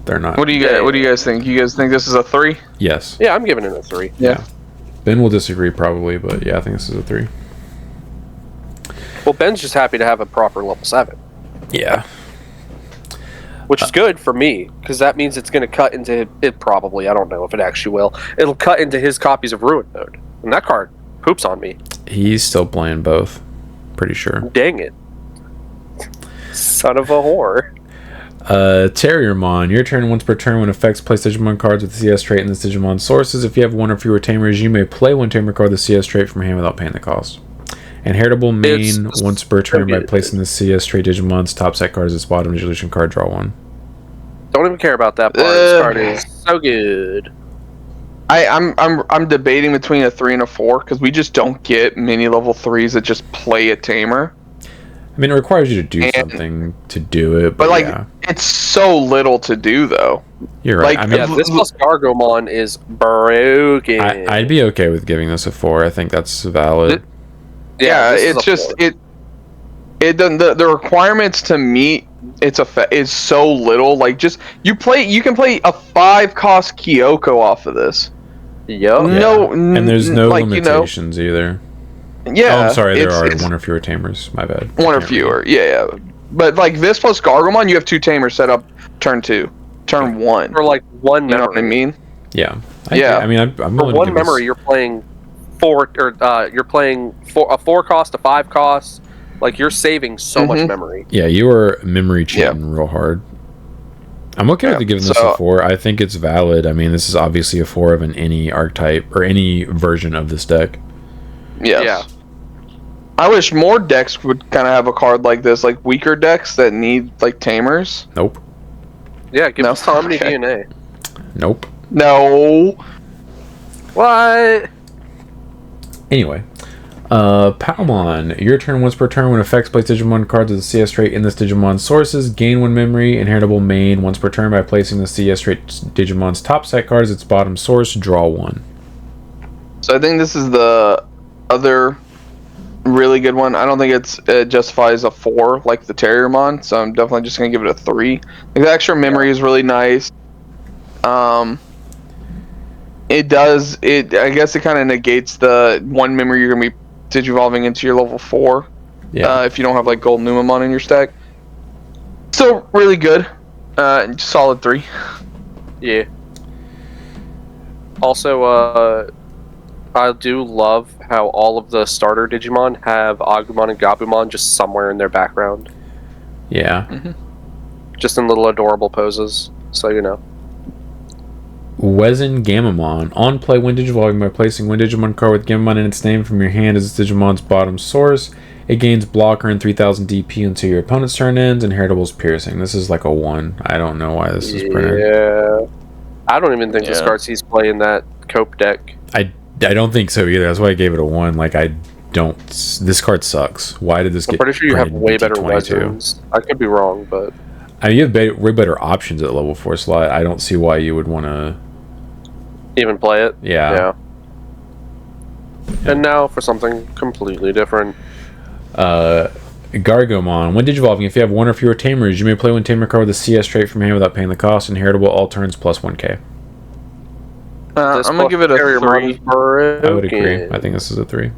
[SPEAKER 1] they're not.
[SPEAKER 3] What do you guys think? You guys think this is a 3?
[SPEAKER 1] Yes.
[SPEAKER 2] Yeah, I'm giving it a 3.
[SPEAKER 3] Yeah.
[SPEAKER 1] Ben will disagree probably, but yeah, I think this is a 3.
[SPEAKER 2] Well, Ben's just happy to have a proper level 7.
[SPEAKER 1] Yeah.
[SPEAKER 2] Which is good for me, because that means it's going to cut into it probably. I don't know if it actually will. It'll cut into his copies of Ruin Mode. And that card poops on me.
[SPEAKER 1] He's still playing both. Pretty sure.
[SPEAKER 2] Dang it. Son of a whore.
[SPEAKER 1] Terriermon, your turn once per turn when effects place Digimon cards with the CS trait in the Digimon sources. If you have 1 or fewer tamers, you may play 1 tamer card with the CS trait from hand without paying the cost. And heritable main once per turn by placing the CS trait Digimon's top set card as its bottom resolution card, draw 1.
[SPEAKER 2] Don't even care about that part. This card is so good.
[SPEAKER 3] I'm debating between a 3 and a 4 because we just don't get many level 3s that just play a tamer.
[SPEAKER 1] I mean, it requires you to do something to do it, but
[SPEAKER 3] it's so little to do though.
[SPEAKER 1] You're right.
[SPEAKER 2] Like, this plus Gargomon is broken.
[SPEAKER 1] I'd be okay with giving this a 4. I think that's valid.
[SPEAKER 3] It's just the requirements to meet is so little. Like, just you can play a 5-cost Kyoko off of this.
[SPEAKER 2] Yep.
[SPEAKER 3] No,
[SPEAKER 1] and there's no limitations either.
[SPEAKER 3] Yeah.
[SPEAKER 1] Oh, I'm sorry. There are 1 or fewer tamers. My bad.
[SPEAKER 3] 1 or fewer. Yeah. But like this plus Gargomon, you have 2 tamers set up turn 2, turn 1.
[SPEAKER 2] For like 1 memory.
[SPEAKER 3] You know what I mean?
[SPEAKER 1] Yeah.
[SPEAKER 3] I
[SPEAKER 1] mean, I'm
[SPEAKER 2] for 1 memory, you're playing 4, or you're playing a 4 cost, a 5 cost. Like, you're saving so much memory.
[SPEAKER 1] Yeah, you are memory cheating real hard. I'm okay with giving this a 4. I think it's valid. I mean, this is obviously a 4 of any archetype or any version of this deck.
[SPEAKER 3] Yes. Yeah. I wish more decks would kind of have a card like this, like weaker decks that need like tamers.
[SPEAKER 1] Nope.
[SPEAKER 2] Yeah, give us Omni DNA.
[SPEAKER 3] Nope. No.
[SPEAKER 2] What?
[SPEAKER 1] Anyway, Palmon, your turn once per turn when effects place Digimon cards with the CS trait in this Digimon sources. Gain 1 memory. Inheritable main once per turn by placing the CS trait Digimon's top set cards its bottom source. Draw 1. So
[SPEAKER 3] I think this is the other really good one. I don't think it justifies a 4 like the Terriermon, so I'm definitely just gonna give it a 3. The extra memory is really nice. I guess it kind of negates the 1 memory you're gonna be digivolving into your level 4. Yeah. If you don't have like Gold Numamon in your stack. Still really good. Solid 3.
[SPEAKER 2] Yeah. Also, I do love how all of the starter Digimon have Agumon and Gabumon just somewhere in their background.
[SPEAKER 1] Yeah.
[SPEAKER 2] Just in little adorable poses, so you know.
[SPEAKER 1] Wezen Gamamon. On play, when Digivolving by placing one Digimon card with Gamamon in its name from your hand as its Digimon's bottom source. It gains blocker and 3000 DP until your opponent's turn ends, and Inheritable's Piercing. This is like a 1. I don't know why this is printed.
[SPEAKER 2] Yeah. I don't even think this card sees play in that Cope deck.
[SPEAKER 1] I don't think so either. That's why I gave it a 1. Like, I don't... This card sucks. Why did this get...
[SPEAKER 2] I'm pretty sure you have way better
[SPEAKER 1] BT22?
[SPEAKER 2] Wezens. I could be wrong, but...
[SPEAKER 1] I mean, you have way better options at level 4 slot. I don't see why you would want to...
[SPEAKER 2] Even play it?
[SPEAKER 1] Yeah.
[SPEAKER 2] And now for something completely different.
[SPEAKER 1] Gargomon. When Digivolving, if you have one or fewer Tamers, you may play one Tamer card with a CS trait from hand without paying the cost. Inheritable all turns plus 1k.
[SPEAKER 3] I'm going to give it a 3.
[SPEAKER 1] I would agree. I think this is a 3.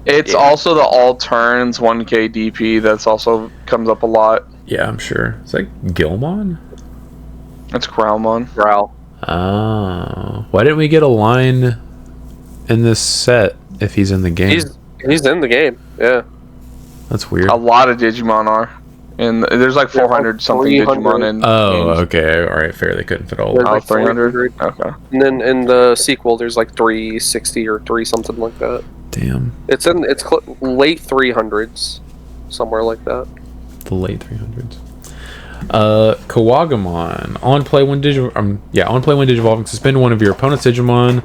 [SPEAKER 3] It's also the all turns 1k DP. That's also comes up a lot.
[SPEAKER 1] Yeah, I'm sure. It's like Gilmon?
[SPEAKER 3] It's Growlmon.
[SPEAKER 2] Growl.
[SPEAKER 1] Oh. Why didn't we get a line in this set if he's in the game?
[SPEAKER 2] He's in the game, yeah.
[SPEAKER 1] That's weird.
[SPEAKER 3] A lot of Digimon are. And there's like 400 something Digimon in
[SPEAKER 1] Oh,
[SPEAKER 3] games.
[SPEAKER 1] Okay. Alright, fair. They couldn't fit all of them.
[SPEAKER 2] Like
[SPEAKER 3] 300? Okay.
[SPEAKER 2] And then in the sequel, there's like 360 or 3 something like that.
[SPEAKER 1] Damn.
[SPEAKER 2] It's late 300s, somewhere like that.
[SPEAKER 1] The late 300s. Kawagamon. On play when Digivolving, suspend one of your opponent's Digimon.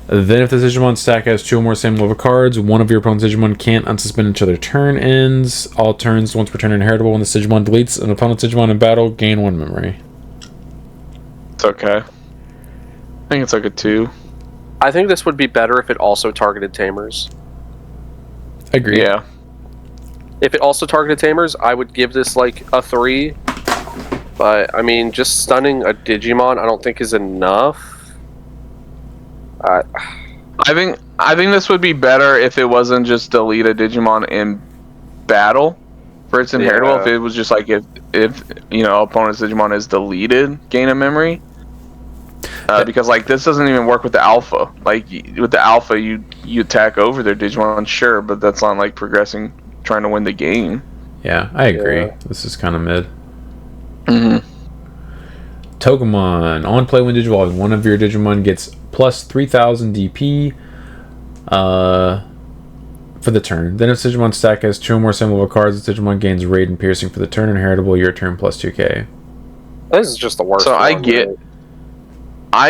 [SPEAKER 1] Then if the Digimon stack has 2 or more same level cards, one of your opponent's Digimon can't unsuspend until their turn ends. All turns once per turn inheritable. When the Digimon deletes an opponent's Digimon in battle, gain 1 memory.
[SPEAKER 3] It's okay. I think it's like a 2.
[SPEAKER 2] I think this would be better if it also targeted Tamers.
[SPEAKER 1] Agreed.
[SPEAKER 3] Yeah.
[SPEAKER 2] If it also targeted Tamers, I would give this like a 3. But, I mean, just stunning a Digimon I don't think is enough.
[SPEAKER 3] I think this would be better if it wasn't just delete a Digimon in battle for its inheritable. If it was just like if opponent's Digimon is deleted, gain a memory. Because like this doesn't even work with the alpha. Like with the alpha, you attack over their Digimon, sure, but that's not like progressing, trying to win the game.
[SPEAKER 1] Yeah, I agree. This is kind of mid.
[SPEAKER 3] Mm-hmm.
[SPEAKER 1] Togemon. On play when Digivolving, one of your Digimon gets plus 3000 DP for the turn. Then if Digimon stack has 2 or more similar cards, the Digimon gains Raid and Piercing for the turn. Inheritable, your turn plus 2k.
[SPEAKER 2] This is just the worst.
[SPEAKER 3] So I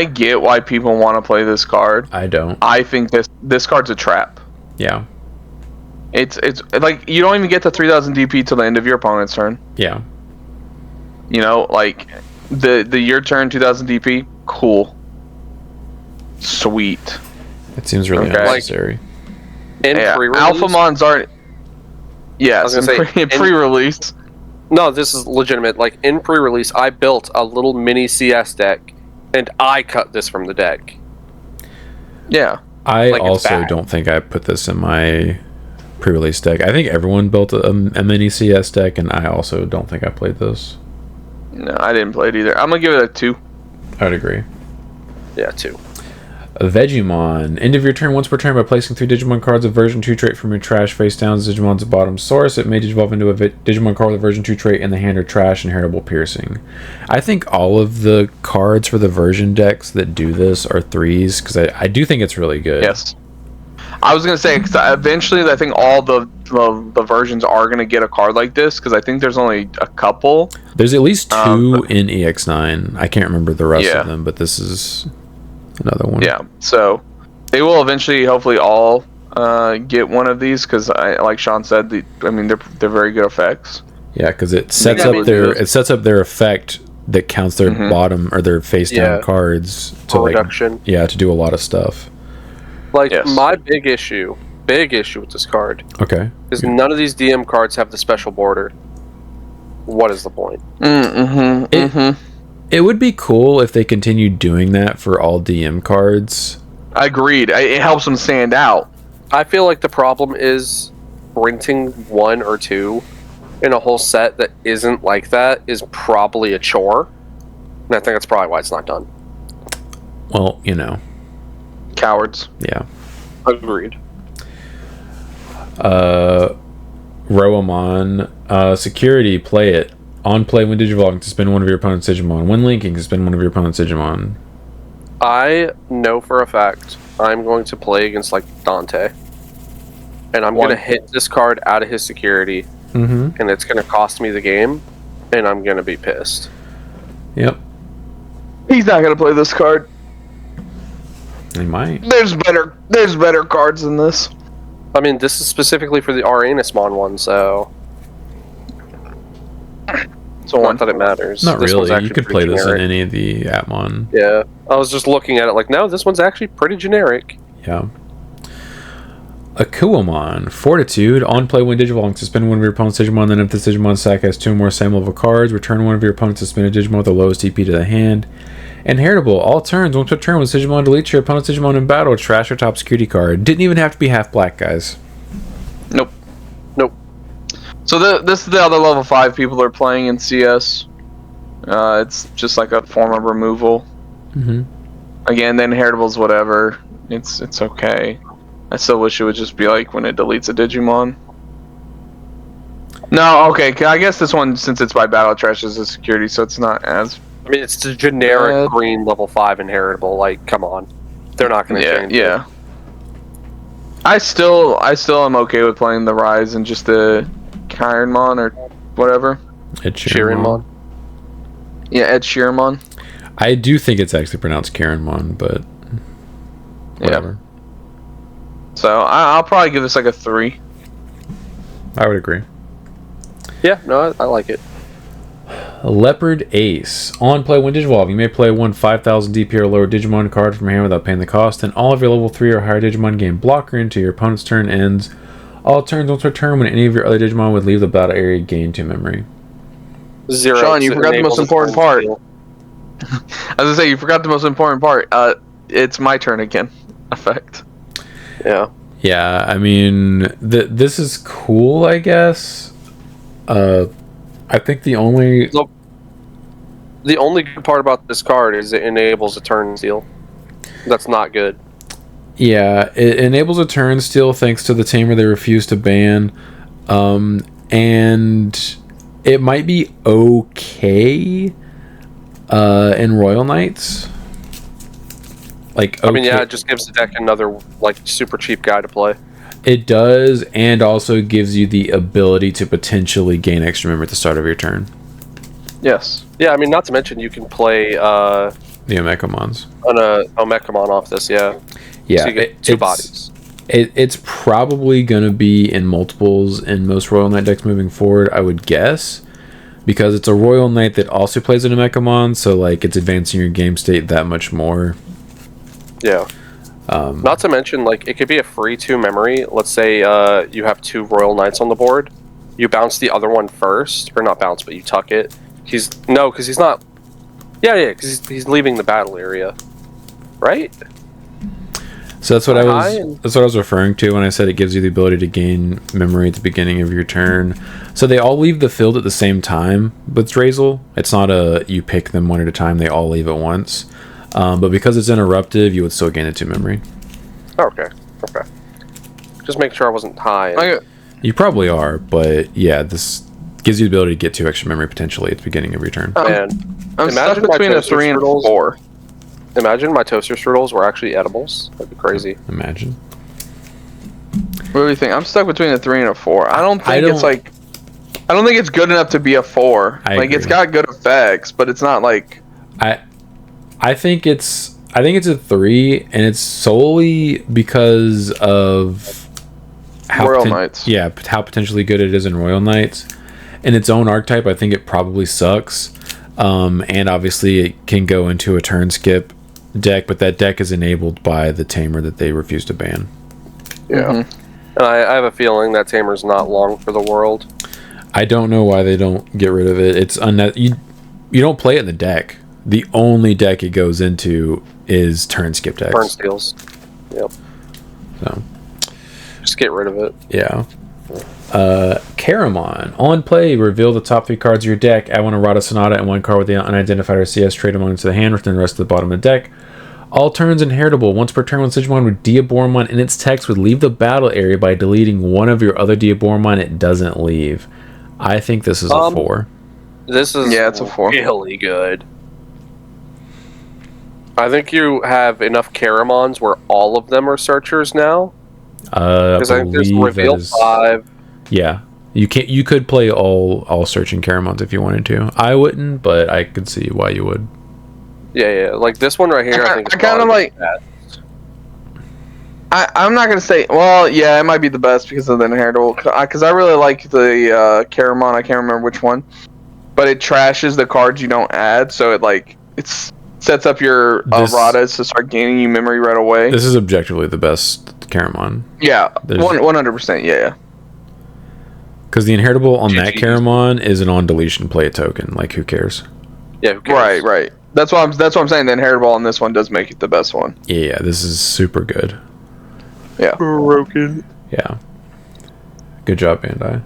[SPEAKER 3] get why people want to play this card.
[SPEAKER 1] I don't.
[SPEAKER 3] I think this card's a trap.
[SPEAKER 1] Yeah.
[SPEAKER 3] It's like you don't even get to 3000 DP till the end of your opponent's turn.
[SPEAKER 1] Yeah.
[SPEAKER 3] You know, like the your turn 2000 DP, cool. Sweet.
[SPEAKER 1] It seems really unnecessary.
[SPEAKER 2] In pre-release,
[SPEAKER 3] Alphamons aren't. Yes, in pre-release.
[SPEAKER 2] No, this is legitimate. Like in pre-release, I built a little mini CS deck, and I cut this from the deck.
[SPEAKER 3] Yeah.
[SPEAKER 1] I also don't think I put this in my pre-release deck. I think everyone built a mini CS deck, and I also don't think I played this.
[SPEAKER 3] No, I didn't play it either. I'm gonna give it a 2.
[SPEAKER 1] I would agree.
[SPEAKER 2] Yeah, 2.
[SPEAKER 1] Vegemon. End of your turn once per turn by placing 3 Digimon cards of version 2 trait from your trash face down as Digimon's bottom source. It may Digivolve into a Digimon card with a version 2 trait in the hand or trash, Inheritable Piercing. I think all of the cards for the version decks that do this are 3s, because I do think it's really good.
[SPEAKER 3] Yes. I was going to say, cause eventually I think all the versions are going to get a card like this, because I think there's only a couple.
[SPEAKER 1] There's at least 2 in EX9. I can't remember the rest of them, but this is another one.
[SPEAKER 3] Yeah, so they will eventually, hopefully, all get one of these, because like Sean said, they're very good effects.
[SPEAKER 1] Yeah, because it sets up their effect that counts their bottom or their face down cards to
[SPEAKER 2] reduction.
[SPEAKER 1] To do a lot of stuff.
[SPEAKER 2] Like my big issue with this card.
[SPEAKER 1] Okay.
[SPEAKER 2] Is none of these DM cards have the special border. What is the point?
[SPEAKER 1] It would be cool if they continued doing that for all DM cards.
[SPEAKER 3] Agreed. It helps them stand out.
[SPEAKER 2] I feel like the problem is printing 1 or 2 in a whole set that isn't like that is probably a chore. And I think that's probably why it's not done.
[SPEAKER 1] Well,
[SPEAKER 3] Cowards.
[SPEAKER 1] Yeah.
[SPEAKER 2] Agreed.
[SPEAKER 1] Roamon. Security, play it. On play when Digivolving, suspend one of your opponent's Digimon. When linking, suspend one of your opponent's Digimon.
[SPEAKER 2] I know for a fact I'm going to play against like Dante, and I'm going to hit this card out of his security, and it's going to cost me the game, and I'm going to be pissed.
[SPEAKER 1] Yep.
[SPEAKER 3] He's not going to play this card.
[SPEAKER 1] He might.
[SPEAKER 3] There's better cards than this.
[SPEAKER 2] I mean, this is specifically for the Aranusmon one, so not that it matters.
[SPEAKER 1] Not really. You could play this in any of the Atmon.
[SPEAKER 2] Yeah. I was just looking at it like, no, this one's actually pretty generic.
[SPEAKER 1] Yeah. Akuamon. Fortitude. On play when Digivolving. Suspend one of your opponent's Digimon, then if this Digimon sack has 2 or more same level cards, return one of your opponent's suspended Digimon with the lowest DP to the hand. Inheritable. All turns. Once per turn, when Digimon deletes your opponent's Digimon in battle, trash your top security card. Didn't even have to be half black, guys.
[SPEAKER 3] Nope. So this is the other level 5 people are playing in CS. It's just like a form of removal. Again, the inheritables, whatever. It's okay. I still wish it would just be like when it deletes a Digimon. No, okay. I guess this one, since it's by battle, trashes the security, so it's not as.
[SPEAKER 2] I mean, it's the generic green level 5 inheritable. Like, come on, they're not going to change.
[SPEAKER 3] Yeah. I still am okay with playing the Rise and just the Chironmon or whatever.
[SPEAKER 1] Ed Sheeranmon.
[SPEAKER 3] Yeah, Ed Sheeranmon.
[SPEAKER 1] I do think it's actually pronounced Chironmon, but whatever.
[SPEAKER 3] Yeah. So I'll probably give this like a 3.
[SPEAKER 1] I would agree.
[SPEAKER 2] Yeah, no, I like it.
[SPEAKER 1] Leopard Ace. On play when Digivolve, you may play one 5,000 DP or lower Digimon card from hand without paying the cost, and all of your level 3 or higher Digimon gain blocker until your opponent's turn ends. All turns once per turn when any of your other Digimon would leave the battle area gain 2 memory.
[SPEAKER 2] 0.
[SPEAKER 3] Sean, you forgot the most important part. I was gonna say, you forgot the most important part. It's my turn again. Effect.
[SPEAKER 2] Yeah.
[SPEAKER 1] Yeah, I mean, this is cool, I guess. I think the only
[SPEAKER 2] good part about this card is it enables a turn steal. That's not good.
[SPEAKER 1] Yeah, it enables a turn steal thanks to the tamer they refuse to ban, and it might be okay in Royal Knights. Like, okay.
[SPEAKER 2] I mean, yeah, it just gives the deck another like super cheap guy to play.
[SPEAKER 1] It does, and also gives you the ability to potentially gain extra memory at the start of your turn.
[SPEAKER 3] Yes.
[SPEAKER 2] Yeah, I mean, not to mention you can play
[SPEAKER 1] the Omekamons.
[SPEAKER 2] On a Omekamon off this, yeah.
[SPEAKER 1] Yeah,
[SPEAKER 2] so you get 2 bodies.
[SPEAKER 1] It's probably going to be in multiples in most Royal Knight decks moving forward, I would guess, because it's a Royal Knight that also plays an Omekamon, so like it's advancing your game state that much more.
[SPEAKER 2] Yeah. Not to mention, like, it could be a free 2 memory. Let's say you have 2 Royal Knights on the board. You bounce the other one first, or not bounce, but you tuck it. Because he's not. Yeah, because he's leaving the battle area, right?
[SPEAKER 1] So that's what I was referring to when I said it gives you the ability to gain memory at the beginning of your turn. So they all leave the field at the same time with Drazel. It's not you pick them one at a time; they all leave at once. But because it's interruptive, you would still gain a 2 memory.
[SPEAKER 2] Okay. Just make sure I wasn't high.
[SPEAKER 1] You probably are, but yeah, this gives you the ability to get 2 extra memory potentially at the beginning of your turn.
[SPEAKER 3] I'm stuck between a 3 and 4.
[SPEAKER 2] Imagine my toaster strudels were actually edibles. That'd be crazy.
[SPEAKER 1] Imagine.
[SPEAKER 3] What do you think? I'm stuck between a 3 and a 4. I don't think it's good enough to be a 4.
[SPEAKER 1] Agree.
[SPEAKER 3] It's got good effects, but it's not like.
[SPEAKER 1] I think it's a 3, and it's solely because of how
[SPEAKER 3] Royal Knights.
[SPEAKER 1] Yeah, how potentially good it is in Royal Knights. In its own archetype, I think it probably sucks. And obviously it can go into a turn skip deck, but that deck is enabled by the tamer that they refuse to ban.
[SPEAKER 2] Yeah. And I have a feeling that tamer's not long for the world.
[SPEAKER 1] I don't know why they don't get rid of it. It's you don't play it in the deck. The only deck it goes into is turn skip decks.
[SPEAKER 2] Turn steals. Yep.
[SPEAKER 1] So
[SPEAKER 2] just get rid of it.
[SPEAKER 1] Yeah. Caramon. On play, reveal the top 3 cards of your deck. Add 1 Errata Sonata and 1 card with the unidentified or CS. Trade them into the hand, return the rest to the bottom of the deck. All turns inheritable. Once per turn, when Digimon with Diaboromon in its text would leave the battle area by deleting one of your other Diaboromon, it doesn't leave. I think this is a 4.
[SPEAKER 2] This is
[SPEAKER 3] it's a 4.
[SPEAKER 2] Really good. I think you have enough Caramons where all of them are searchers now.
[SPEAKER 1] Because
[SPEAKER 2] I think there's reveal 5.
[SPEAKER 1] Yeah, you could play all searching Caramons if you wanted to. I wouldn't, but I could see why you would.
[SPEAKER 2] Yeah. Like this one right here, I think.
[SPEAKER 3] I kind of like. I'm not gonna say. Well, yeah, it might be the best because of the inheritable. Because I really like the Caramon. I can't remember which one, but it trashes the cards you don't add, so it sets up your Radas to start gaining you memory right away.
[SPEAKER 1] This is objectively the best Caramon.
[SPEAKER 3] Yeah, 100%. Yeah.
[SPEAKER 1] Because the inheritable on that Caramon is an on deletion play a token. Like, who cares?
[SPEAKER 2] Yeah, who cares?
[SPEAKER 3] Right. That's what I'm saying. The inheritable on this one does make it the best one.
[SPEAKER 1] Yeah, this is super good.
[SPEAKER 3] Yeah.
[SPEAKER 2] Broken.
[SPEAKER 1] Yeah. Good job, Bandai.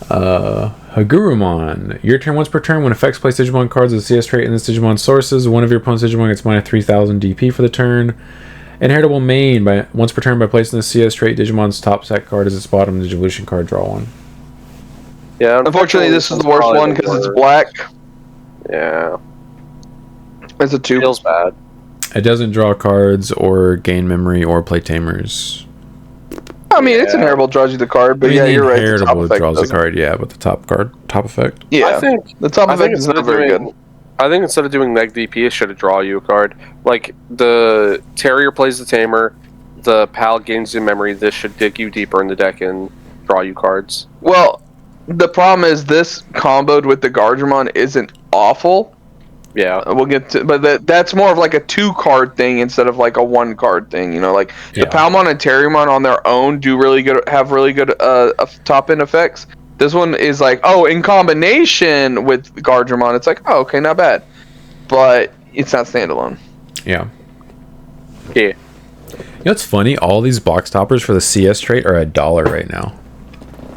[SPEAKER 1] Hagurumon. Your turn once per turn. When effects place Digimon cards with CS trait in this Digimon sources, one of your opponent's Digimon gets minus 3,000 DP for the turn. Inheritable main. Once per turn by placing the CS trait, Digimon's top set card is its bottom Digivolution card. Draw one.
[SPEAKER 2] Yeah.
[SPEAKER 3] Unfortunately, this is the worst one because it's black.
[SPEAKER 2] Yeah.
[SPEAKER 3] It's a 2.
[SPEAKER 2] Feels bad.
[SPEAKER 1] It doesn't draw cards or gain memory or play tamers.
[SPEAKER 3] I mean, it's inheritable draws you the card, but you're right.
[SPEAKER 1] The inheritable draws the card, but the top effect.
[SPEAKER 3] Yeah, I think the top effect is not very good.
[SPEAKER 2] I think instead of doing neg DP, it should draw you a card. Like the Terrier plays the Tamer, the Pal gains your memory. This should dig you deeper in the deck and draw you cards.
[SPEAKER 3] Well, the problem is this comboed with the Gardramon isn't awful.
[SPEAKER 2] Yeah,
[SPEAKER 3] we'll get to, but that's more of like a 2-card thing instead of like a 1-card thing. You know, like the Palmon and Terriermon on their own have really good top end effects. This one is like, in combination with Gardramon, it's like, okay, not bad, but it's not standalone.
[SPEAKER 1] Yeah.
[SPEAKER 2] Yeah.
[SPEAKER 1] You know what's funny? All these box toppers for the CS trait are $1 right now.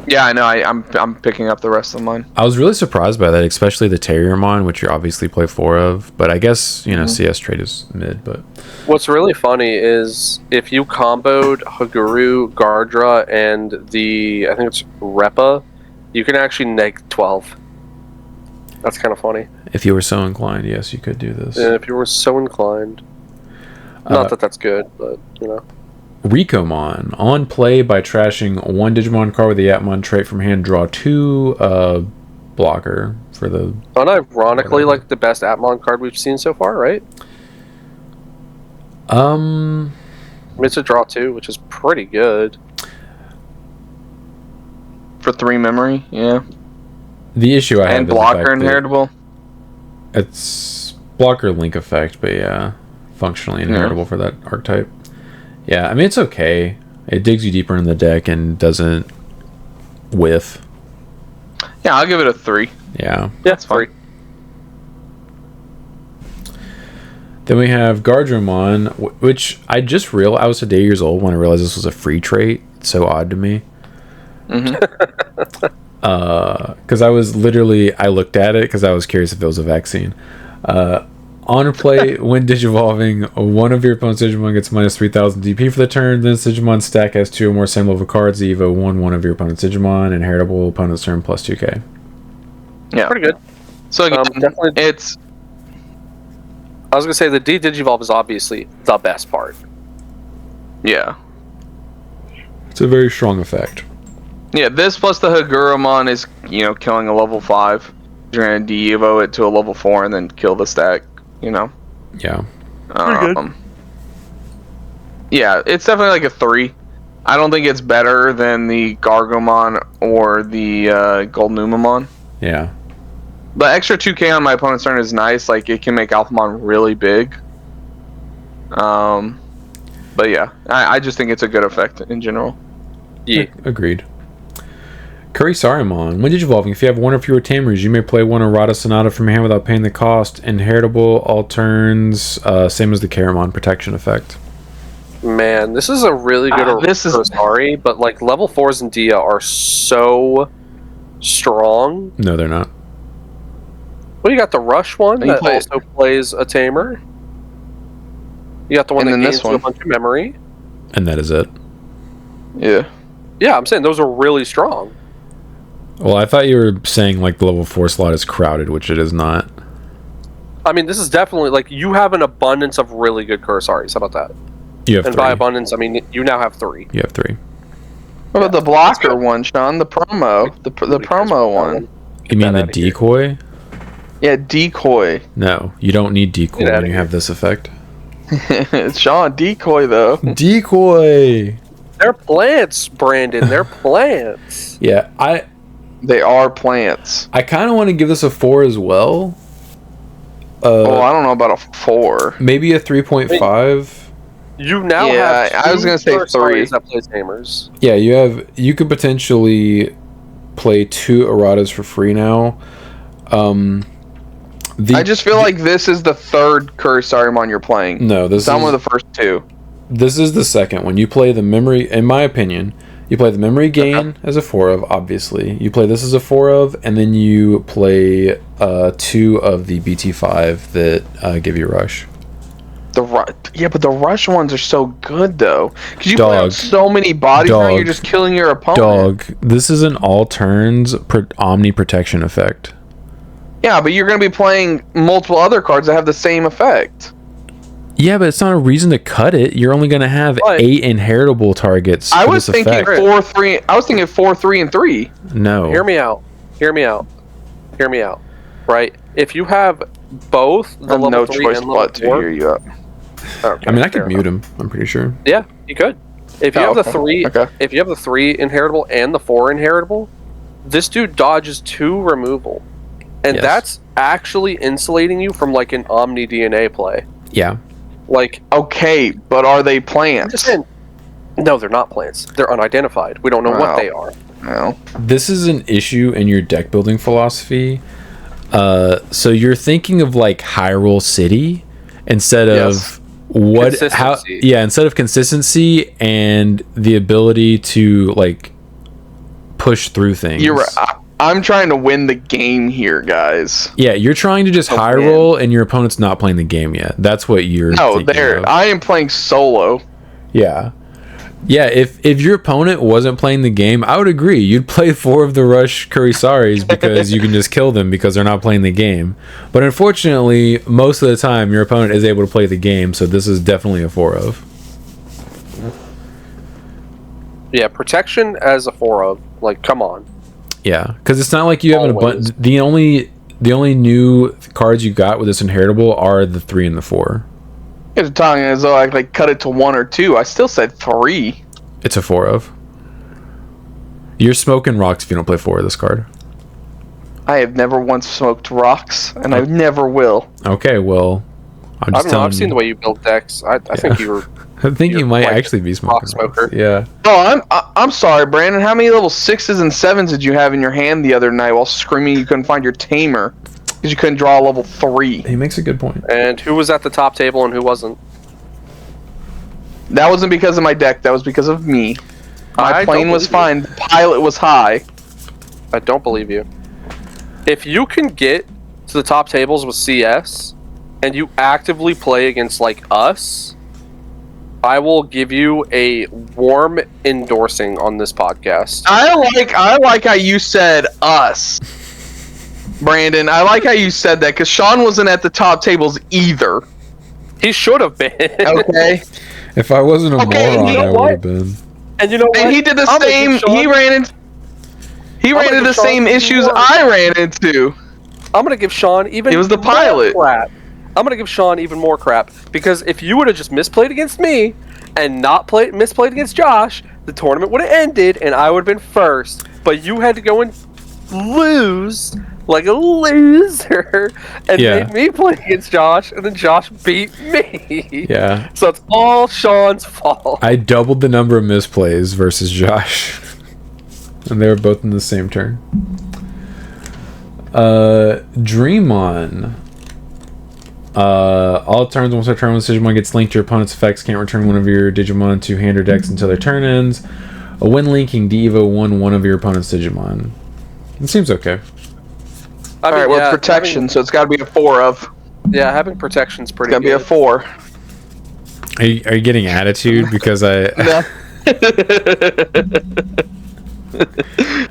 [SPEAKER 3] Yeah, I know. I'm picking up the rest of mine.
[SPEAKER 1] I was really surprised by that, especially the Terriermon, which you obviously play 4 of. But I guess, CS trade is mid. But
[SPEAKER 2] what's really funny is if you comboed Haguru, Gardra, and I think it's Repa, you can actually neg 12. That's kind of funny.
[SPEAKER 1] If you were so inclined, yes, you could do this.
[SPEAKER 2] Yeah, if you were so inclined. Not that that's good, but,
[SPEAKER 1] Rikomon. On play, by trashing one Digimon card with the Atmon trait from hand, draw 2 blocker for the...
[SPEAKER 2] Unironically, like the best Atmon card we've seen so far, right? It's a draw 2, which is pretty good.
[SPEAKER 3] For 3 memory, yeah.
[SPEAKER 1] The issue I have
[SPEAKER 3] and blocker inheritable.
[SPEAKER 1] It's blocker link effect, but yeah, functionally inheritable for that archetype. Yeah, I mean, it's okay. It digs you deeper in the deck and doesn't whiff.
[SPEAKER 3] Yeah, I'll give it a 3.
[SPEAKER 1] Yeah.
[SPEAKER 2] Yeah, it's 3.
[SPEAKER 1] Then we have Gardramon, which I just realized, I was today years old when I realized this was a free trait. It's so odd to me. Because I looked at it because I was curious if it was a vaccine. On play, when Digivolving, one of your opponent's Digimon gets minus 3,000 DP for the turn. Then this Digimon stack has 2 or more same level cards. Evo one of your opponent's Digimon. Inheritable opponent's turn plus 2k.
[SPEAKER 3] Yeah,
[SPEAKER 2] pretty good.
[SPEAKER 3] So again,
[SPEAKER 2] definitely,
[SPEAKER 3] it's.
[SPEAKER 2] I was gonna say the Digivolve is obviously the best part.
[SPEAKER 3] Yeah,
[SPEAKER 1] it's a very strong effect.
[SPEAKER 3] Yeah, this plus the Hagurumon is killing a level 5. You're gonna de-evo it to a level 4 and then kill the stack.
[SPEAKER 1] Yeah.
[SPEAKER 2] Pretty good.
[SPEAKER 3] Yeah, it's definitely like a 3. I don't think it's better than the Gargomon or the Golden Umamon.
[SPEAKER 1] Yeah.
[SPEAKER 3] The extra 2k on my opponent's turn is nice. Like, it can make Alphamon really big. But yeah, I just think it's a good effect in general.
[SPEAKER 2] Yeah.
[SPEAKER 1] Agreed. Kurisarimon. When Digivolving, if you have 1 or fewer Tamers, you may play 1 Errata Sonata from your hand without paying the cost. Inheritable, all turns, same as the Caramon protection effect.
[SPEAKER 2] Man, this is a really good sorry, but like level 4s in Dia are so strong.
[SPEAKER 1] No, they're not.
[SPEAKER 2] Well, you got the Rush one that also plays a Tamer. You got the one that gains a bunch of memory.
[SPEAKER 1] And that is it.
[SPEAKER 3] Yeah.
[SPEAKER 2] Yeah, I'm saying those are really strong.
[SPEAKER 1] Well, I thought you were saying like the level 4 slot is crowded, which it is not.
[SPEAKER 2] I mean, this is definitely like you have an abundance of really good Kursaris. How about that?
[SPEAKER 1] You have
[SPEAKER 2] and
[SPEAKER 1] 3.
[SPEAKER 2] By abundance, I mean you now have 3.
[SPEAKER 1] You have 3.
[SPEAKER 3] What about the blocker one, Sean? The promo, the promo one.
[SPEAKER 1] You mean the decoy?
[SPEAKER 3] Yeah, decoy.
[SPEAKER 1] No, you don't need decoy when you have this effect.
[SPEAKER 3] Sean, decoy though.
[SPEAKER 1] Decoy.
[SPEAKER 2] They're plants, Brandon. They're plants.
[SPEAKER 1] Yeah,
[SPEAKER 3] They are plants.
[SPEAKER 1] I kind of want to give this a 4 as well.
[SPEAKER 3] I don't know about a 4.
[SPEAKER 1] Maybe a 3.5.
[SPEAKER 2] You now have.
[SPEAKER 3] I was gonna say 3.
[SPEAKER 2] That plays Hamers.
[SPEAKER 1] Yeah, you could potentially play 2 erratas for free now.
[SPEAKER 3] I just feel like this is the 3rd Kursarimon you're playing.
[SPEAKER 1] No, this is
[SPEAKER 3] one of the first 2.
[SPEAKER 1] This is the second one. You play the memory, in my opinion, you play the memory gain as a 4 of, obviously. You play this as a 4 of, and then you play 2 of the BT5 that give you rush.
[SPEAKER 3] Yeah, but the rush ones are so good though, because you play on so many bodies now. You're just killing your opponent.
[SPEAKER 1] This is an all turns Omni protection effect.
[SPEAKER 3] Yeah, but you're going to be playing multiple other cards that have the same effect.
[SPEAKER 1] Yeah, but it's not a reason to cut it. You're only going to have 8 inheritable targets.
[SPEAKER 3] I was thinking 4-3. I was thinking 4-3 and 3.
[SPEAKER 1] No.
[SPEAKER 2] Hear me out. Right? If you have both the level
[SPEAKER 3] no
[SPEAKER 2] 3
[SPEAKER 3] choice
[SPEAKER 2] and level
[SPEAKER 3] but
[SPEAKER 2] 4,
[SPEAKER 3] to hear you up.
[SPEAKER 2] Okay,
[SPEAKER 1] I mean, I could mute him. I'm pretty sure.
[SPEAKER 2] Yeah, you could. If you have the 3, if you have the 3 inheritable and the 4 inheritable, this dude dodges 2 removal, and that's actually insulating you from like an Omni DNA play.
[SPEAKER 1] Yeah.
[SPEAKER 2] Like,
[SPEAKER 3] okay, but are they plants?
[SPEAKER 2] No, they're not plants. They're unidentified. We don't know what they are.
[SPEAKER 3] No.
[SPEAKER 1] This is an issue in your deck building philosophy. So you're thinking of like Hyrule City instead of instead of consistency and the ability to like push through things.
[SPEAKER 3] You're right. I'm trying to win the game here, guys.
[SPEAKER 1] Yeah, you're trying to just high roll, and your opponent's not playing the game yet. That's what you're.
[SPEAKER 3] I am playing solo.
[SPEAKER 1] Yeah, if your opponent wasn't playing the game, I would agree. You'd play 4 of the Rush Kurisaris because you can just kill them because they're not playing the game. But unfortunately, most of the time, your opponent is able to play the game, so this is definitely a 4 of.
[SPEAKER 2] Yeah, protection as a 4 of. Like, come on.
[SPEAKER 1] Yeah, because it's not like you have an abundance. The only new cards you got with this inheritable are the 3 and the 4.
[SPEAKER 3] You're talking as though I like cut it to 1 or 2. I still said 3.
[SPEAKER 1] It's a 4 of. You're smoking rocks if you don't play 4 of this card.
[SPEAKER 3] I have never once smoked rocks, and I never will.
[SPEAKER 1] Okay, well,
[SPEAKER 2] I don't know. I've seen the way you build decks. I think you were.
[SPEAKER 1] I think you might actually be smoking
[SPEAKER 2] smoker.
[SPEAKER 1] Yeah.
[SPEAKER 3] Oh, I'm sorry, Brandon. How many level 6s and 7s did you have in your hand the other night while screaming you couldn't find your tamer because you couldn't draw a level 3?
[SPEAKER 1] He makes a good point.
[SPEAKER 2] And who was at the top table and who wasn't?
[SPEAKER 3] That wasn't because of my deck. That was because of me. My plane was fine. The pilot was high.
[SPEAKER 2] I don't believe you. If you can get to the top tables with CS and you actively play against like us, I will give you a warm endorsing on this podcast.
[SPEAKER 3] I like how you said us, Brandon. I like how you said that because Sean wasn't at the top tables either.
[SPEAKER 2] He should have been.
[SPEAKER 3] Okay.
[SPEAKER 1] If I wasn't a moron, I would have been.
[SPEAKER 2] And you know what?
[SPEAKER 3] And he did the same. He ran into the same issues I ran into.
[SPEAKER 2] I'm gonna give Sean even.
[SPEAKER 3] It was the pilot.
[SPEAKER 2] Crap. I'm gonna give Sean even more crap because if you would have just misplayed against me and not misplayed against Josh, the tournament would have ended and I would have been first. But you had to go and lose like a loser and made me play against Josh, and then Josh beat me.
[SPEAKER 1] Yeah.
[SPEAKER 2] So it's all Sean's fault.
[SPEAKER 1] I doubled the number of misplays versus Josh, and they were both in the same turn. Dreamon. All turns once a turn when Digimon gets linked to your opponent's effects, can't return one of your Digimon to hand or decks until their turn ends. When linking, de-evo one of your opponent's Digimon. It seems okay.
[SPEAKER 3] Alright, well, it's protection, so it's got to be a 4 of.
[SPEAKER 2] Yeah, having protection's pretty good.
[SPEAKER 3] It's got to be a 4.
[SPEAKER 1] Are you getting attitude because I...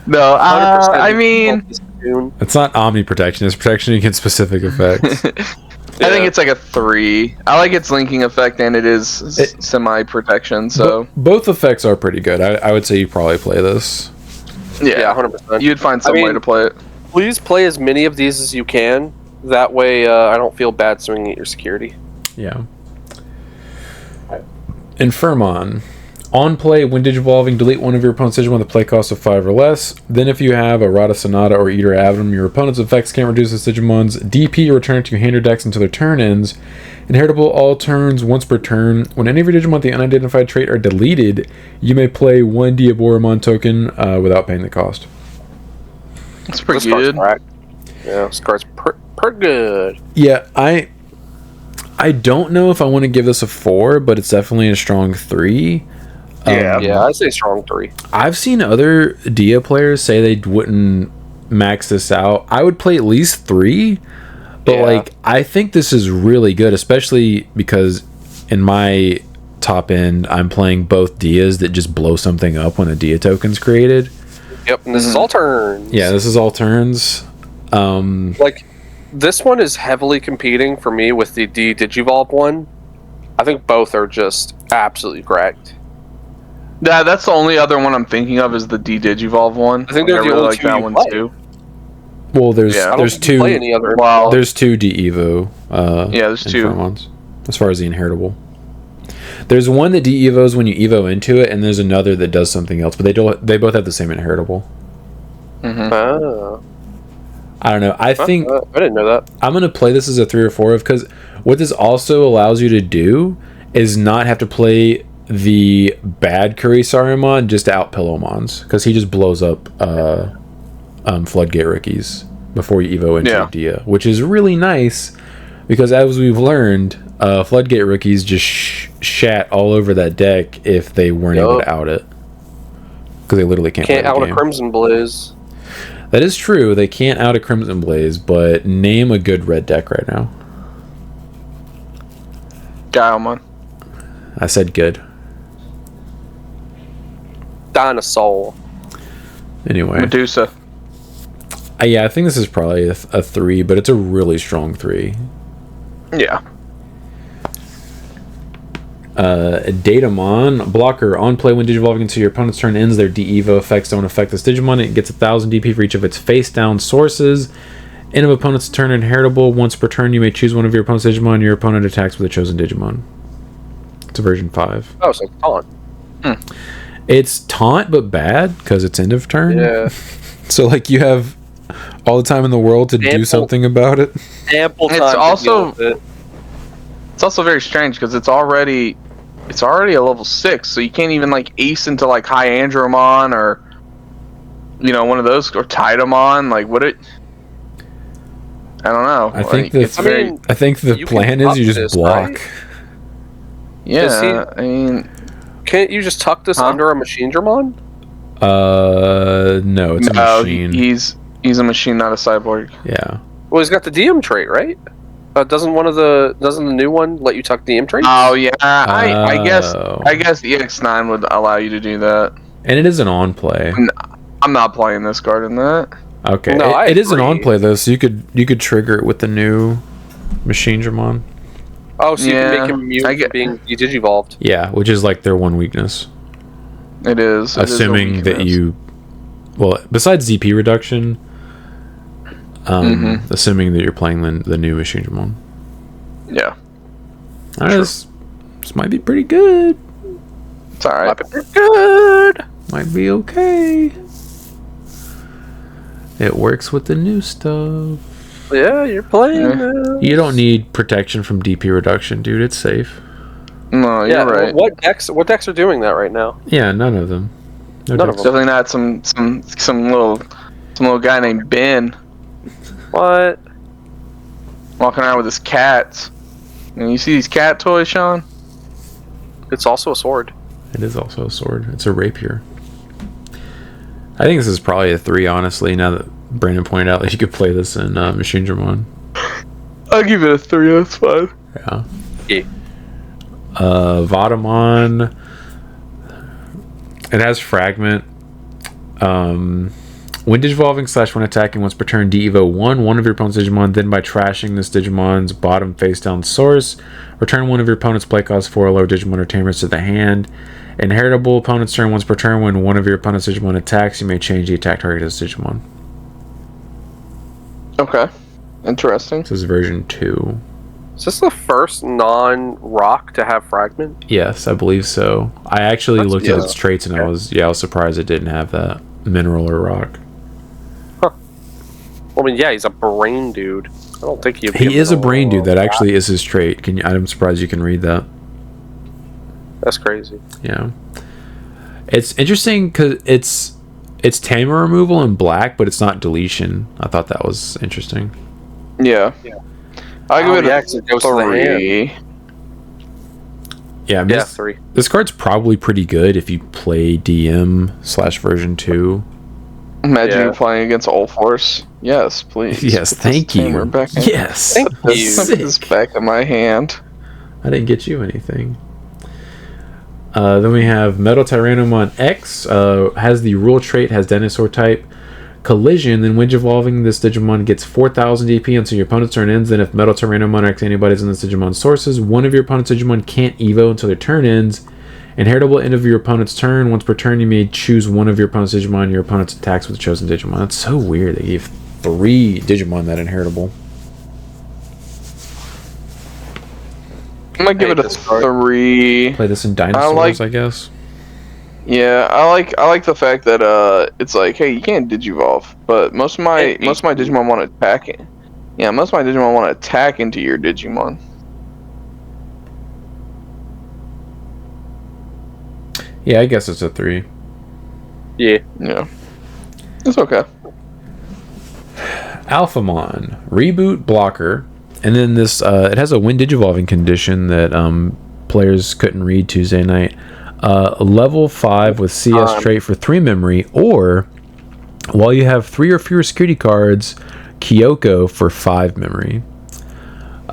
[SPEAKER 3] No, I mean...
[SPEAKER 1] It's not Omni protection, it's protection against specific effects.
[SPEAKER 3] I think it's like a 3. I like its linking effect, and it is semi-protection, so...
[SPEAKER 1] Both effects are pretty good. I would say you probably play this.
[SPEAKER 2] Yeah, 100%.
[SPEAKER 3] You'd find some way to play it.
[SPEAKER 2] Please play as many of these as you can. That way, I don't feel bad swinging at your security.
[SPEAKER 1] Yeah. Infirmon. On play, when digivolving, delete one of your opponent's Digimon with a play cost of 5 or less. Then if you have a Rata Sonata or Eater Avenum, your opponent's effects can't reduce this Digimon's DP or return it to your hand or decks until their turn ends. Inheritable all turns, once per turn. When any of your Digimon with the unidentified trait are deleted, you may play 1 Diaboromon token without paying the cost.
[SPEAKER 3] That's pretty good.
[SPEAKER 2] Yeah, this card's pretty good.
[SPEAKER 1] Yeah, I don't know if I want to give this a 4, but it's definitely a strong 3.
[SPEAKER 2] Yeah, I'd say strong 3.
[SPEAKER 1] I've seen other Dia players say they wouldn't max this out. I would play at least 3, but like I think this is really good, especially because in my top end I'm playing both Dias that just blow something up when a Dia token's created.
[SPEAKER 2] Yep, and this is all turns.
[SPEAKER 1] Yeah, this is all turns.
[SPEAKER 2] Like this one is heavily competing for me with the Digivolve one. I think both are just absolutely correct.
[SPEAKER 3] Yeah, that's the only other one I'm thinking of is the Digivolve one.
[SPEAKER 2] I think they're the
[SPEAKER 3] really
[SPEAKER 2] only
[SPEAKER 3] like
[SPEAKER 2] two
[SPEAKER 3] that
[SPEAKER 2] you
[SPEAKER 3] one
[SPEAKER 2] play.
[SPEAKER 3] too.
[SPEAKER 1] Well, there's two.
[SPEAKER 2] Play any other
[SPEAKER 1] There's 2 De-Evo.
[SPEAKER 3] There's 2
[SPEAKER 1] ones as far as the inheritable. There's one that De-Evos when you Evo into it, and there's another that does something else. But they both have the same inheritable.
[SPEAKER 2] Oh.
[SPEAKER 1] I don't know. I think
[SPEAKER 2] I didn't know that.
[SPEAKER 1] I'm gonna play this as a 3 or 4 because what this also allows you to do is not have to play the bad Kurisarimon just to out Pillowmons, because he just blows up Floodgate Rookies before you Evo into Dia, which is really nice because as we've learned, Floodgate Rookies just shat all over that deck if they weren't able to out it, because they literally can't
[SPEAKER 2] out a Crimson Blaze.
[SPEAKER 1] That is true. They can't out a Crimson Blaze, but name a good red deck right now.
[SPEAKER 3] Dialmon.
[SPEAKER 1] I said good.
[SPEAKER 2] Dinosaur.
[SPEAKER 1] Anyway.
[SPEAKER 3] Medusa.
[SPEAKER 1] Yeah, I think this is probably a 3, but it's a really strong 3.
[SPEAKER 3] Yeah.
[SPEAKER 1] Datamon. Blocker. On play when digivolving until your opponent's turn ends, their De-Evo effects don't affect this Digimon. It gets 1,000 DP for each of its face-down sources. End of opponent's turn inheritable. Once per turn, you may choose one of your opponent's Digimon. Your opponent attacks with a chosen Digimon. It's a version 5.
[SPEAKER 2] Oh, so taunt.
[SPEAKER 1] It's taunt, but bad, because it's end of turn.
[SPEAKER 2] Yeah.
[SPEAKER 1] So, like, you have all the time in the world to do something about it.
[SPEAKER 2] Ample time.
[SPEAKER 3] It's also very strange, because it's already a level 6, so you can't even, like, ace into, like, High Andromon, or, you know, one of those, or Tidamon, like, would it... I don't know.
[SPEAKER 1] I think the plan is you just block.
[SPEAKER 3] Right? Yeah, I mean...
[SPEAKER 2] Can't you just tuck this under a Machine Dramon?
[SPEAKER 1] No, it's a machine.
[SPEAKER 3] He's a machine, not a cyborg.
[SPEAKER 1] Yeah.
[SPEAKER 2] Well, he's got the DM trait, right? Doesn't the new one let you tuck DM traits?
[SPEAKER 3] Oh yeah, I guess the EX9 would allow you to do that.
[SPEAKER 1] And it is an on play.
[SPEAKER 3] I'm not playing this card in that.
[SPEAKER 1] Okay,
[SPEAKER 2] no,
[SPEAKER 1] it is an on play though, so you could trigger it with the new Machine Dramon.
[SPEAKER 2] Oh, so you can make him immune from being digivolved.
[SPEAKER 1] Yeah, which is like their one weakness.
[SPEAKER 3] It is.
[SPEAKER 1] Assuming that you, besides DP reduction, assuming that you're playing the new Machine Dramon.
[SPEAKER 3] Yeah.
[SPEAKER 1] This might be pretty good.
[SPEAKER 3] It's alright.
[SPEAKER 2] Might be pretty good.
[SPEAKER 1] Might be okay. It works with the new stuff.
[SPEAKER 2] Yeah, you're playing.
[SPEAKER 1] You don't need protection from DP reduction, dude. It's safe.
[SPEAKER 3] No, you're right.
[SPEAKER 2] What decks are doing that right now?
[SPEAKER 1] Yeah, none of them.
[SPEAKER 2] None of them.
[SPEAKER 3] Definitely not some little guy named Ben.
[SPEAKER 2] What?
[SPEAKER 3] Walking around with his cats. And you see these cat toys, Sean?
[SPEAKER 2] It's also a sword.
[SPEAKER 1] It is also a sword. It's a rapier. I think this is probably a 3, honestly, now that Brandon pointed out that you could play this in Machine Dramon.
[SPEAKER 3] I'll give it a 3, that's fine.
[SPEAKER 1] Yeah.
[SPEAKER 2] Yeah.
[SPEAKER 1] Vadamon. It has Fragment. When digivolving / when attacking once per turn, de-evo one of your opponent's Digimon, then by trashing this Digimon's bottom face-down source, return one of your opponent's play cost 4 or lower Digimon or Tamers to the hand. Inheritable opponent's turn once per turn. When one of your opponent's Digimon attacks, you may change the attack target as Digimon.
[SPEAKER 3] Okay. Interesting.
[SPEAKER 1] This is version 2.
[SPEAKER 2] Is this the first non-rock to have Fragment?
[SPEAKER 1] Yes, I believe so. I actually looked at its traits and I was surprised it didn't have that. Mineral or rock.
[SPEAKER 2] Huh. Well, I mean, yeah, he's a brain dude. I don't think
[SPEAKER 1] he is a brain dude. That actually is his trait. I'm surprised you can read that.
[SPEAKER 2] That's crazy.
[SPEAKER 1] Yeah. It's interesting because it's Tamer removal in black, but it's not deletion. I thought that was interesting.
[SPEAKER 3] Yeah. I give it a 3.
[SPEAKER 1] Yeah, I mean,
[SPEAKER 2] 3.
[SPEAKER 1] This card's probably pretty good if you play DM / version 2.
[SPEAKER 3] Imagine you playing against All Force. Yes, please.
[SPEAKER 1] Yes, thank you. Yes.
[SPEAKER 3] Thank you. Put this back in my hand.
[SPEAKER 1] I didn't get you anything. Then we have Metal Tyrannomon X. Has the rule trait, has Dinosaur type. Collision, then when evolving, this Digimon gets 4,000 DP until your opponent's turn ends. Then if Metal Tyrannomon acts antibodies on this Digimon's sources, one of your opponent's Digimon can't Evo until their turn ends. Inheritable end of your opponent's turn. Once per turn, you may choose one of your opponent's Digimon. Your opponent's attacks with the chosen Digimon. That's so weird. They gave 3 Digimon that inheritable.
[SPEAKER 3] I'm gonna give it a 3.
[SPEAKER 1] Play this in Dinosaurs, I guess.
[SPEAKER 3] Yeah, I like the fact that it's like, hey, you can't digivolve, but most of my Digimon want to attack it. Yeah, most of my Digimon want to attack into your Digimon.
[SPEAKER 1] Yeah, I guess it's a 3.
[SPEAKER 2] Yeah.
[SPEAKER 3] Yeah. It's okay.
[SPEAKER 1] Alphamon reboot blocker, and then this it has a when digivolving condition that players couldn't read Tuesday night. Level 5 with CS trait for 3 memory, or while you have 3 or fewer security cards, Kyoko for 5 memory.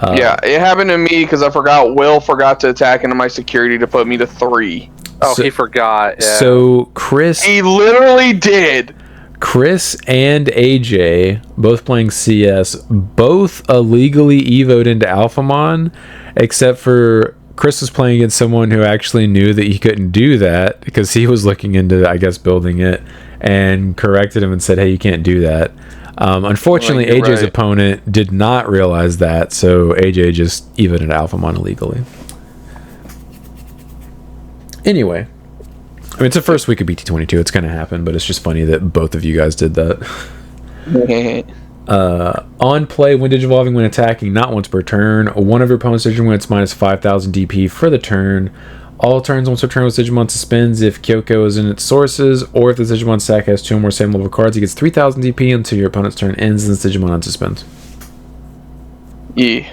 [SPEAKER 3] Yeah, it happened to me because Will forgot to attack into my security to put me to 3.
[SPEAKER 2] Oh, he forgot. Yeah.
[SPEAKER 1] So Chris,
[SPEAKER 3] he literally did.
[SPEAKER 1] Chris and AJ, both playing CS, both illegally evoed into Alphamon, except for Chris was playing against someone who actually knew that he couldn't do that because he was looking into, I guess, building it, and corrected him and said, hey, you can't do that. Unfortunately, AJ's opponent did not realize that, so AJ just evoed into Alphamon illegally. Anyway, I mean, it's the first week of BT22. It's going to happen, but it's just funny that both of you guys did that. On play, when digivolving, when attacking, not once per turn. One of your opponent's Digimon gets minus 5,000 DP for the turn. All turns once per turn with Digimon suspends if Kyoko is in its sources, or if the Digimon stack has 2 or more same level cards, it gets 3,000 DP until your opponent's turn ends and this Digimon unsuspends.
[SPEAKER 3] Yeah.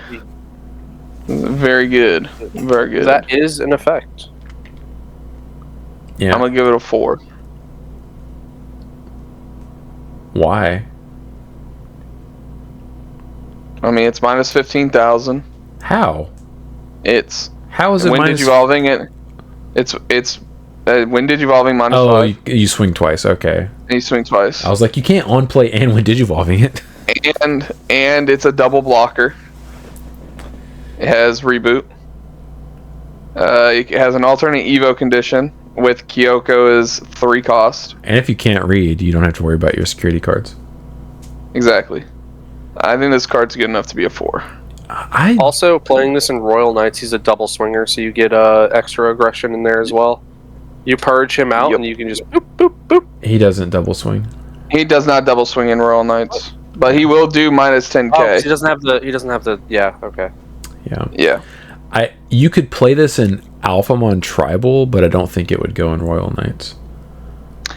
[SPEAKER 3] Very good. Very good.
[SPEAKER 2] That is an effect.
[SPEAKER 1] Yeah.
[SPEAKER 3] I'm going to give it a 4.
[SPEAKER 1] Why?
[SPEAKER 3] I mean, it's minus 15,000.
[SPEAKER 1] How? How is it
[SPEAKER 3] when
[SPEAKER 1] minus...
[SPEAKER 3] digivolving it? It's when digivolving minus 5.
[SPEAKER 1] Oh, you swing twice. Okay.
[SPEAKER 3] You swing twice.
[SPEAKER 1] I was like, you can't on play and when digivolving it.
[SPEAKER 3] And it's a double blocker. It has reboot. It has an alternate Evo condition with Kyoko is 3 cost.
[SPEAKER 1] And if you can't read, you don't have to worry about your security cards.
[SPEAKER 3] Exactly. I think this card's good enough to be a 4.
[SPEAKER 2] Also, playing this in Royal Knights, he's a double swinger, so you get extra aggression in there as well. You purge him out, and you can just boop, boop, boop.
[SPEAKER 1] He doesn't double swing.
[SPEAKER 3] He does not double swing in Royal Knights, but he will do minus 10k.
[SPEAKER 2] Oh, so he doesn't have the. He doesn't have the. Yeah. Okay.
[SPEAKER 1] Yeah.
[SPEAKER 3] Yeah.
[SPEAKER 1] You could play this in Alphamon Tribal, but I don't think it would go in Royal Knights.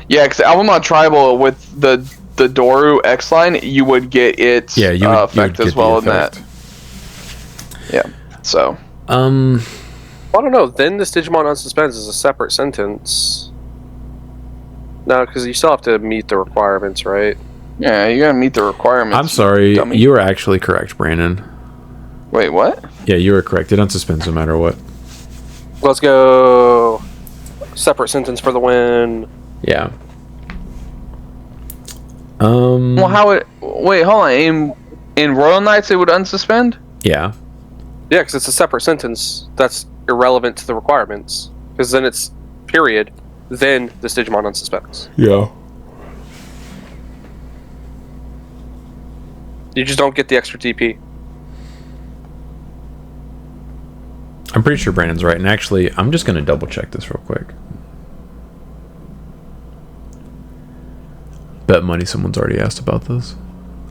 [SPEAKER 3] Yeah, because Alphamon Tribal with the Doru X line, you would get its effect as well in that. Yeah. So.
[SPEAKER 2] I don't know. Then this Digimon unsuspends is a separate sentence. No, because you still have to meet the requirements, right?
[SPEAKER 3] Yeah, you gotta meet the requirements.
[SPEAKER 1] I'm sorry, you were actually correct, Brandon.
[SPEAKER 3] Wait, what?
[SPEAKER 1] Yeah, you were correct. It unsuspends no matter what.
[SPEAKER 2] Let's go. Separate sentence for the win.
[SPEAKER 1] Yeah.
[SPEAKER 3] Well, how it? Wait, hold on. In Royal Knights, it would unsuspend.
[SPEAKER 1] Yeah.
[SPEAKER 2] Yeah, because it's a separate sentence that's irrelevant to the requirements. Because then it's period. Then this Digimon unsuspends.
[SPEAKER 1] Yeah.
[SPEAKER 2] You just don't get the extra TP.
[SPEAKER 1] I'm pretty sure Brandon's right. And actually, I'm just going to double check this real quick. Bet money someone's already asked about this.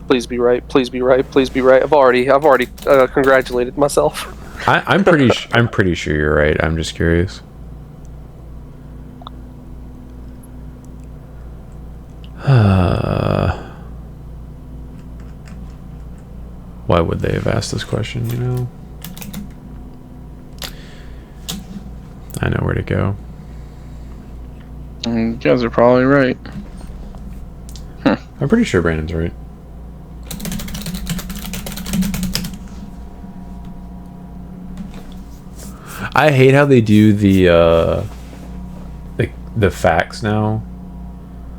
[SPEAKER 2] Please be right. Please be right. Please be right. I've already congratulated myself.
[SPEAKER 1] I'm pretty sure you're right. I'm just curious. Why would they have asked this question, you know? I know where to go.
[SPEAKER 3] You guys are probably right.
[SPEAKER 1] I'm pretty sure Brandon's right. I hate how they do the facts now.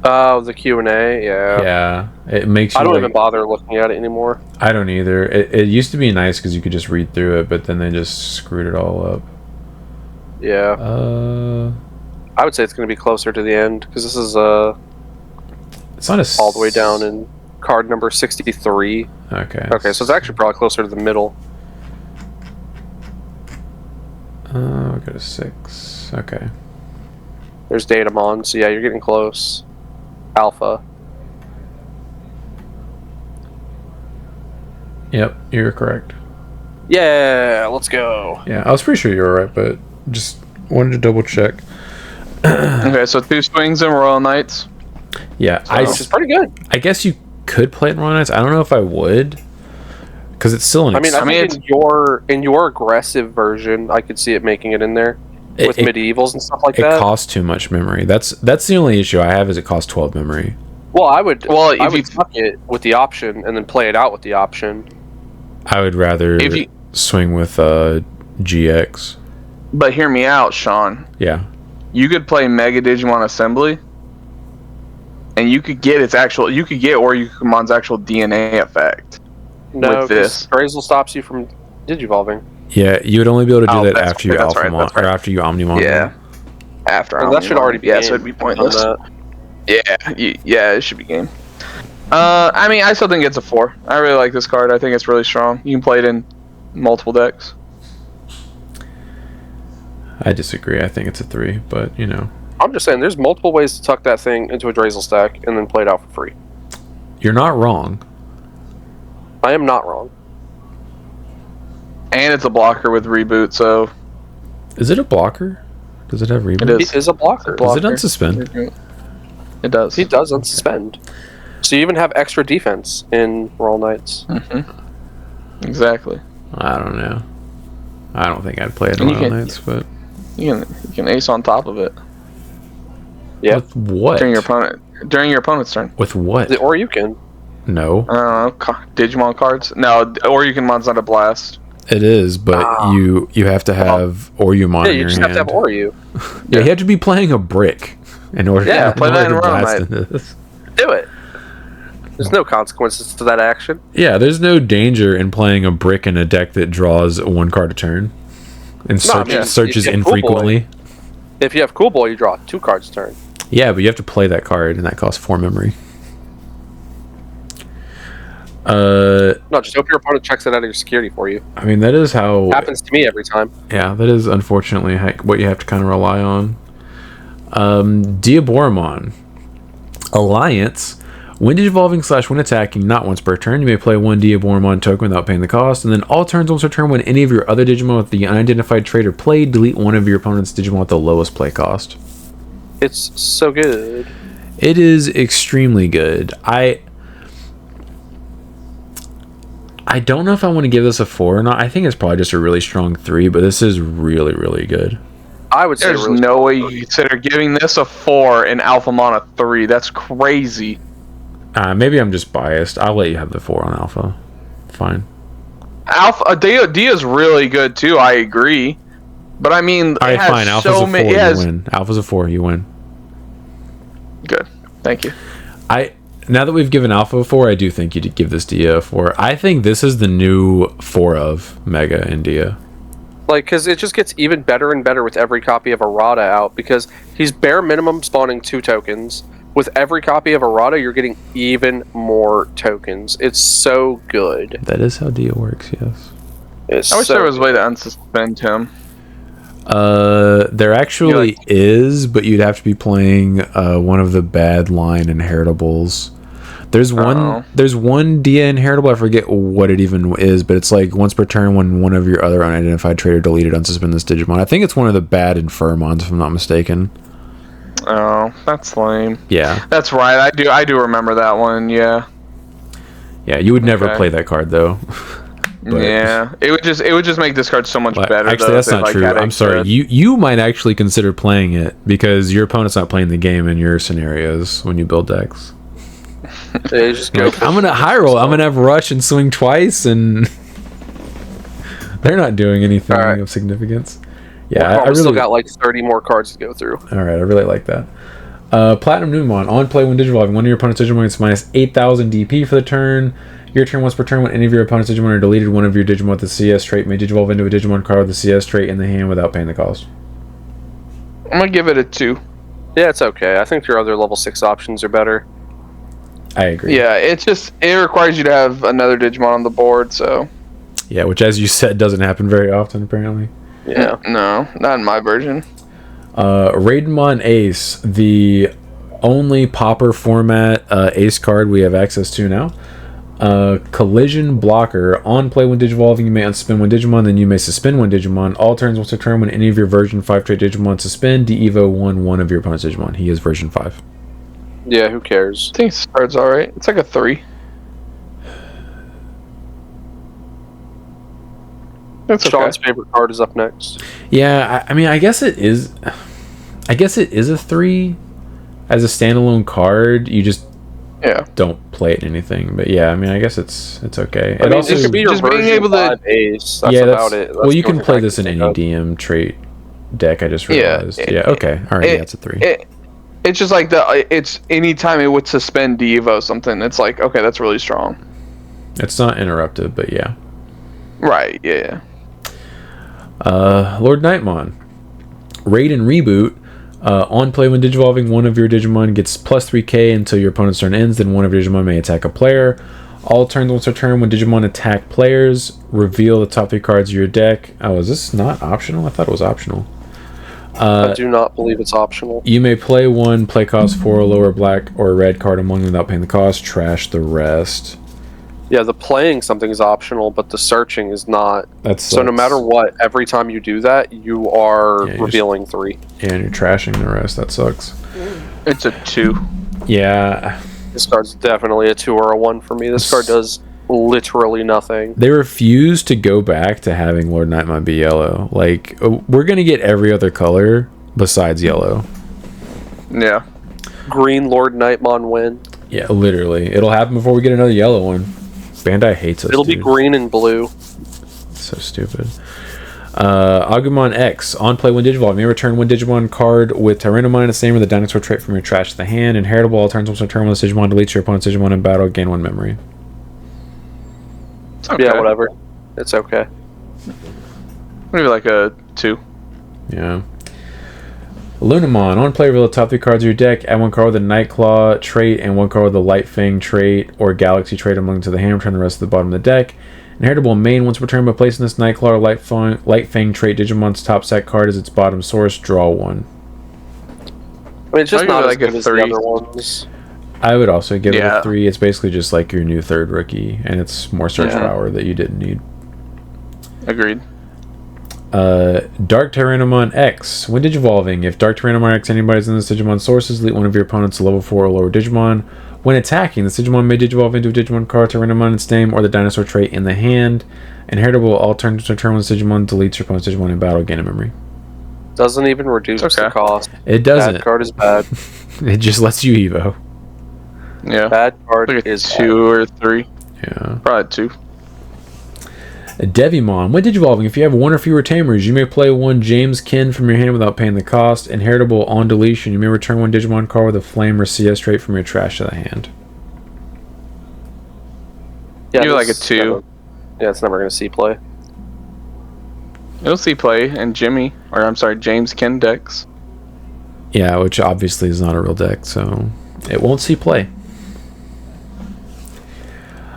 [SPEAKER 2] Oh, the Q&A, yeah.
[SPEAKER 1] Yeah, it makes you.
[SPEAKER 2] I don't even bother looking at it anymore.
[SPEAKER 1] I don't either. It used to be nice because you could just read through it, but then they just screwed it all up.
[SPEAKER 2] Yeah. I would say it's going to be closer to the end because this is
[SPEAKER 1] it's not
[SPEAKER 2] all the way down in card number 63.
[SPEAKER 1] Okay.
[SPEAKER 2] Okay, so it's actually probably closer to the middle.
[SPEAKER 1] I'll go to 6. Okay.
[SPEAKER 2] There's Datamon, so yeah, you're getting close. Alpha.
[SPEAKER 1] Yep, you're correct.
[SPEAKER 2] Yeah, let's go.
[SPEAKER 1] Yeah, I was pretty sure you were right, but just wanted to double check.
[SPEAKER 3] Okay, so 2 swings in Royal Knights.
[SPEAKER 1] Yeah,
[SPEAKER 2] which is pretty good.
[SPEAKER 1] I guess you could play it in Royal Knights. I don't know if I would, because it's still an.
[SPEAKER 2] I mean, in your aggressive version, I could see it making it in there with medievals and stuff like that.
[SPEAKER 1] It costs too much memory. That's the only issue I have is it costs 12 memory.
[SPEAKER 2] Well, I would suck it with the option and then play it out with the option.
[SPEAKER 1] I would rather swing with GX.
[SPEAKER 3] But hear me out, Sean.
[SPEAKER 1] Yeah.
[SPEAKER 3] You could play Mega Digimon Assembly, and you could get Oryukumon's actual DNA effect.
[SPEAKER 2] No,
[SPEAKER 3] with this.
[SPEAKER 2] Drazel stops you from digivolving.
[SPEAKER 1] Yeah, you would only be able to do that after you Alphamon or after you Omnimon.
[SPEAKER 3] Yeah. After
[SPEAKER 2] Omnimon. That should already be
[SPEAKER 3] so it'd be pointless. Yeah, it should be game. I mean, I still think it's a 4. I really like this card. I think it's really strong. You can play it in multiple decks.
[SPEAKER 1] I disagree. I think it's a 3, but you know.
[SPEAKER 2] I'm just saying, there's multiple ways to tuck that thing into a Drazel stack and then play it out for free.
[SPEAKER 1] You're not wrong.
[SPEAKER 2] I am not wrong.
[SPEAKER 3] And it's a blocker with reboot, so...
[SPEAKER 1] Is it a blocker? Does it have reboot?
[SPEAKER 2] It is a blocker.
[SPEAKER 1] Does it unsuspend?
[SPEAKER 3] It does.
[SPEAKER 2] He does unsuspend. So you even have extra defense in Royal Knights.
[SPEAKER 3] Mm-hmm. Exactly.
[SPEAKER 1] I don't know. I don't think I'd play it in Royal Knights, but...
[SPEAKER 3] You can ace on top of it.
[SPEAKER 2] Yeah.
[SPEAKER 1] With what?
[SPEAKER 3] During your opponent's turn.
[SPEAKER 1] With what?
[SPEAKER 2] Or you can.
[SPEAKER 1] No.
[SPEAKER 3] Digimon cards? No, Oryukumon's not a blast.
[SPEAKER 1] It is, but you have to have Oriyumon in your hand.
[SPEAKER 2] Yeah, you just have to have Oryu.
[SPEAKER 1] Yeah, you have to be playing a brick in order to
[SPEAKER 3] play that in
[SPEAKER 1] blast into this.
[SPEAKER 2] Do it. There's no consequences to that action.
[SPEAKER 1] Yeah, there's no danger in playing a brick in a deck that draws 1 card a turn and searches infrequently.
[SPEAKER 2] Cool if you have Cool Boy, you draw 2 cards a turn.
[SPEAKER 1] Yeah, but you have to play that card, and that costs 4 memory.
[SPEAKER 2] No, just hope your opponent checks it out of your security for you.
[SPEAKER 1] I mean, that is how...
[SPEAKER 2] It happens to me every time.
[SPEAKER 1] Yeah, that is unfortunately what you have to kind of rely on. Diaboromon. Alliance. When digivolving / when attacking, not once per turn, you may play 1 Diaboromon token without paying the cost, and then all turns once per turn when any of your other Digimon with the unidentified trait are played, delete 1 of your opponent's Digimon with the lowest play cost.
[SPEAKER 2] It's so good.
[SPEAKER 1] It is extremely good. I don't know if I want to give this a 4 or not. I think it's probably just a really strong 3, but this is really, really good.
[SPEAKER 2] I would say
[SPEAKER 3] there's no way you consider giving this a 4 and Alphamon a 3. That's crazy.
[SPEAKER 1] Maybe I'm just biased. I'll let you have the 4 on Alpha. Fine.
[SPEAKER 3] D is really good too. I agree, but I mean,
[SPEAKER 1] all right, fine. Alpha's a 4. You win. Alpha's a 4. You win.
[SPEAKER 3] Good. Thank you.
[SPEAKER 1] now that we've given Alpha 4, I do think you'd give this Dia 4. I think this is the new 4 of Mega and Dia.
[SPEAKER 2] Like, because it just gets even better and better with every copy of Errata out, because he's bare minimum spawning 2 tokens. With every copy of Errata, you're getting even more tokens. It's so good.
[SPEAKER 1] That is how Dia works, yes.
[SPEAKER 3] I wish there was a way to unsuspend him.
[SPEAKER 1] There actually is, but you'd have to be playing one of the bad line inheritables. There's one Dia inheritable, I forget what it even is, but it's like once per turn when one of your other unidentified trader deleted, unsuspend this Digimon. I think it's one of the bad Infirmons, if I'm not mistaken.
[SPEAKER 3] Oh, that's lame.
[SPEAKER 1] Yeah.
[SPEAKER 3] That's right, I do remember that one, yeah.
[SPEAKER 1] Yeah, you would never play that card though.
[SPEAKER 3] But yeah, it would just make this card so much better.
[SPEAKER 1] Actually, that's not true. I'm sorry. You might actually consider playing it because your opponent's not playing the game in your scenarios when you build decks.
[SPEAKER 2] They just go
[SPEAKER 1] I'm gonna high roll. I'm gonna have rush and swing twice, and they're not doing anything of significance. Yeah,
[SPEAKER 2] I really still got like 30 more cards to go through.
[SPEAKER 1] All right, I really like that. Platinum Numemon on play when Digivolving. One of your opponent's Digimon gets minus 8,000 DP for the turn. Your turn once per turn. When any of your opponent's Digimon are deleted, one of your Digimon with the CS trait may Digivolve into a Digimon card with the CS trait in the hand without paying the cost.
[SPEAKER 3] I'm gonna give it a 2.
[SPEAKER 2] Yeah, it's okay. I think your other level 6 options are better.
[SPEAKER 1] I agree.
[SPEAKER 3] Yeah, it requires you to have another Digimon on the board, so.
[SPEAKER 1] Yeah, which, as you said, doesn't happen very often, apparently.
[SPEAKER 2] Yeah.
[SPEAKER 3] No, not in my version.
[SPEAKER 1] Raidenmon Ace, the only Popper format Ace card we have access to now. Collision Blocker. On play when Digivolving, you may unsuspend one Digimon, then you may suspend one Digimon. All turns once a turn when any of your version 5 trait Digimon suspend, de-evo one of your opponent's Digimon. He is version 5.
[SPEAKER 2] Yeah, who cares?
[SPEAKER 3] I think this card's alright. It's like a 3.
[SPEAKER 2] That's Sean's favorite card is up next.
[SPEAKER 1] Yeah, I mean, I guess it is. I guess it is a 3 as a standalone card. You just don't play it in anything. But yeah, I mean, I guess it's okay.
[SPEAKER 2] I mean, also, it could be your just being able to Ace. That's about it. That's
[SPEAKER 1] well, you can play this in any DM trait deck. I just realized. Yeah. Okay. All right. Yeah, it's a 3.
[SPEAKER 3] It's just like it's anytime it would suspend Devo something. It's like, okay, that's really strong.
[SPEAKER 1] It's not interrupted, but yeah.
[SPEAKER 3] Right. Yeah.
[SPEAKER 1] Lord Nightmon. Raid and Reboot. On play when Digivolving, one of your Digimon gets plus 3k until your opponent's turn ends, then one of your Digimon may attack a player. All turns once per turn when Digimon attack players, reveal the top 3 cards of your deck. Oh, is this not optional? I thought it was optional.
[SPEAKER 2] I do not believe it's optional.
[SPEAKER 1] You may play one, play cost 4, lower black or red card among them without paying the cost, trash the rest.
[SPEAKER 2] Yeah, the playing something is optional, but the searching is not.
[SPEAKER 1] So
[SPEAKER 2] no matter what, every time you do that, you are revealing 3.
[SPEAKER 1] Yeah, and you're trashing the rest. That sucks.
[SPEAKER 3] It's a 2.
[SPEAKER 1] Yeah.
[SPEAKER 2] This card's definitely a 2 or a 1 for me. This card does literally nothing.
[SPEAKER 1] They refuse to go back to having Lord Nightmon be yellow. Like, we're going to get every other color besides yellow.
[SPEAKER 3] Yeah.
[SPEAKER 2] Green Lord Nightmon win.
[SPEAKER 1] Yeah, literally. It'll happen before we get another yellow one. Bandai hates us.
[SPEAKER 2] It'll be green and blue.
[SPEAKER 1] So stupid. Agumon X. On play when Digivolve. You may return one Digimon card with Tyrannomon in its name or the dinosaur trait from your trash to the hand. Inheritable. All turns once a turn when this Digimon deletes your opponent's Digimon in battle. Gain 1 memory.
[SPEAKER 2] Okay. Yeah, whatever. It's okay.
[SPEAKER 3] Maybe like a 2.
[SPEAKER 1] Yeah. Lunamon. On play, reveal the top 3 cards of your deck. Add 1 card with the Nightclaw trait and 1 card with the Light Fang trait or Galaxy trait among to the hand. Return the rest to the bottom of the deck. Inheritable main. Once per turn, by placing this Nightclaw or Light Fang trait Digimon's top set card as its bottom source, draw 1.
[SPEAKER 2] I mean, it's just not like as good as the other ones.
[SPEAKER 1] I would also give it a 3. It's basically just like your new 3rd rookie, and it's more search power that you didn't need.
[SPEAKER 3] Agreed.
[SPEAKER 1] Dark Tyrannomon X. When Digivolving, if Dark Tyrannomon X anybody's in this Digimon sources, delete one of your opponent's level 4 or lower Digimon. When attacking, this Digimon may Digivolve into a Digimon card, Tyrannomon in its name, or the dinosaur trait in the hand. Inheritable. All turns to turn when this Digimon deletes your opponent's Digimon in battle, gain a memory.
[SPEAKER 2] Doesn't even reduce the cost.
[SPEAKER 1] It doesn't.
[SPEAKER 2] Bad card is bad.
[SPEAKER 1] It just lets you Evo.
[SPEAKER 3] Yeah.
[SPEAKER 2] Bad card
[SPEAKER 3] like
[SPEAKER 2] is
[SPEAKER 3] 2 or 3.
[SPEAKER 1] Yeah.
[SPEAKER 3] Probably 2.
[SPEAKER 1] Devimon. When Digivolving, if you have 1 or fewer Tamers, you may play 1 James Kin from your hand without paying the cost. Inheritable. On deletion, you may return 1 Digimon card with a Flame or CS trait from your trash to the hand.
[SPEAKER 2] Yeah,
[SPEAKER 3] you're like a 2.
[SPEAKER 2] It's never going to see play.
[SPEAKER 3] You'll see play and Jimmy, or I'm sorry, James Ken decks.
[SPEAKER 1] Yeah, which obviously is not a real deck, so it won't see play.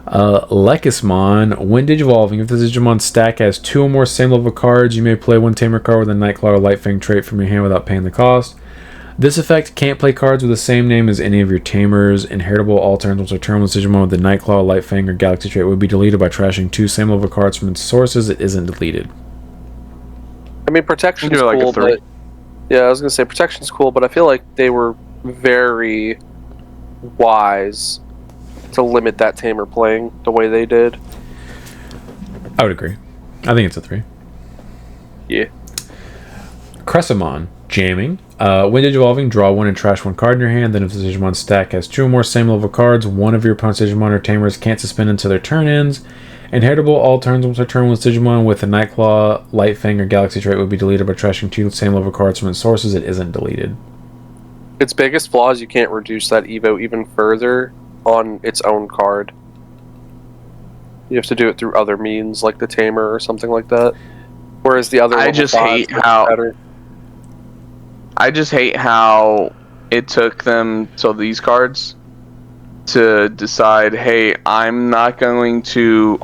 [SPEAKER 1] Lekismon, when Digivolving, if the Digimon stack has 2 or more same level cards, you may play 1 Tamer card with a Nightclaw or Lightfang trait from your hand without paying the cost. This effect can't play cards with the same name as any of your Tamers. Inheritable all turns once a turn with Digimon with the Nightclaw, Lightfang, or Galaxy trait would be deleted by trashing 2 same level cards from its sources. It isn't deleted.
[SPEAKER 2] I mean, protection's cool, but yeah, I was gonna say protection's cool, but I feel like they were very wise to limit that Tamer playing the way they did.
[SPEAKER 1] I would agree. I think it's a 3.
[SPEAKER 2] Yeah.
[SPEAKER 1] Cressamon, jamming. When Digivolving, draw 1 and trash 1 card in your hand. Then if the Digimon stack has 2 or more same level cards, one of your opponent's Digimon or Tamers can't suspend until their turn ends. Inheritable all turns once a turn with Digimon with a Nightclaw, Lightfang, or Galaxy trait would be deleted by trashing 2 same level cards from its sources. It isn't deleted.
[SPEAKER 2] Its biggest flaw is you can't reduce that Evo even further on its own card. You have to do it through other means, like the Tamer or something like that. Whereas the other,
[SPEAKER 3] I just hate how it took them to these cards to decide, hey, I'm going to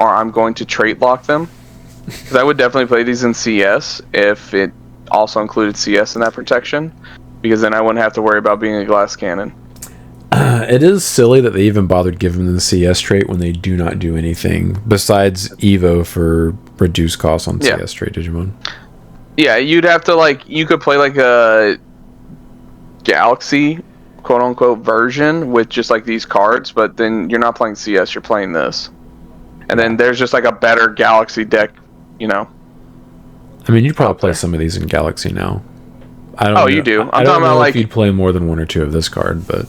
[SPEAKER 3] trait lock them. Because I would definitely play these in CS if it also included CS in that protection, because then I wouldn't have to worry about being a glass cannon.
[SPEAKER 1] It is silly that they even bothered giving them the CS trait when they do not do anything besides Evo for reduced costs on CS trait Digimon.
[SPEAKER 3] Yeah, you'd have to, you could play a Galaxy quote-unquote version with just these cards, but then you're not playing CS, you're playing this. And then there's just a better Galaxy deck,
[SPEAKER 1] I mean, you'd probably play some of these in Galaxy now. I don't know.
[SPEAKER 3] You do.
[SPEAKER 1] I'm talking about if you'd play more than 1 or 2 of this card, but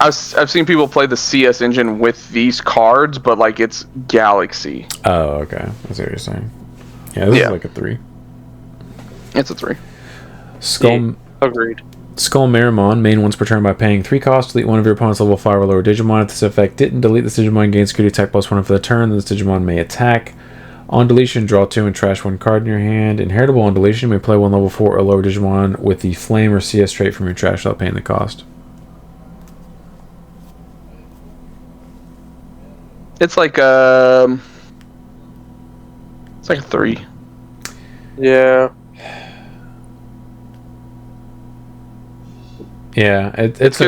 [SPEAKER 3] I've seen people play the CS engine with these cards, but it's Galaxy.
[SPEAKER 1] Oh, okay. That's what you're saying. Yeah, this is a 3.
[SPEAKER 3] It's a 3.
[SPEAKER 2] Agreed.
[SPEAKER 1] Skull Marimon, main once per turn by paying 3 costs. Delete 1 of your opponent's level 5 or lower Digimon. If this effect didn't delete this Digimon, gain security attack +1 for the turn, then this Digimon may attack. On deletion, draw 2 and trash 1 card in your hand. Inheritable on deletion, you may play 1 level 4 or lower Digimon with the Flame or CS trait from your trash without paying the cost.
[SPEAKER 3] It's like a 3.
[SPEAKER 2] Yeah.
[SPEAKER 1] Yeah, it's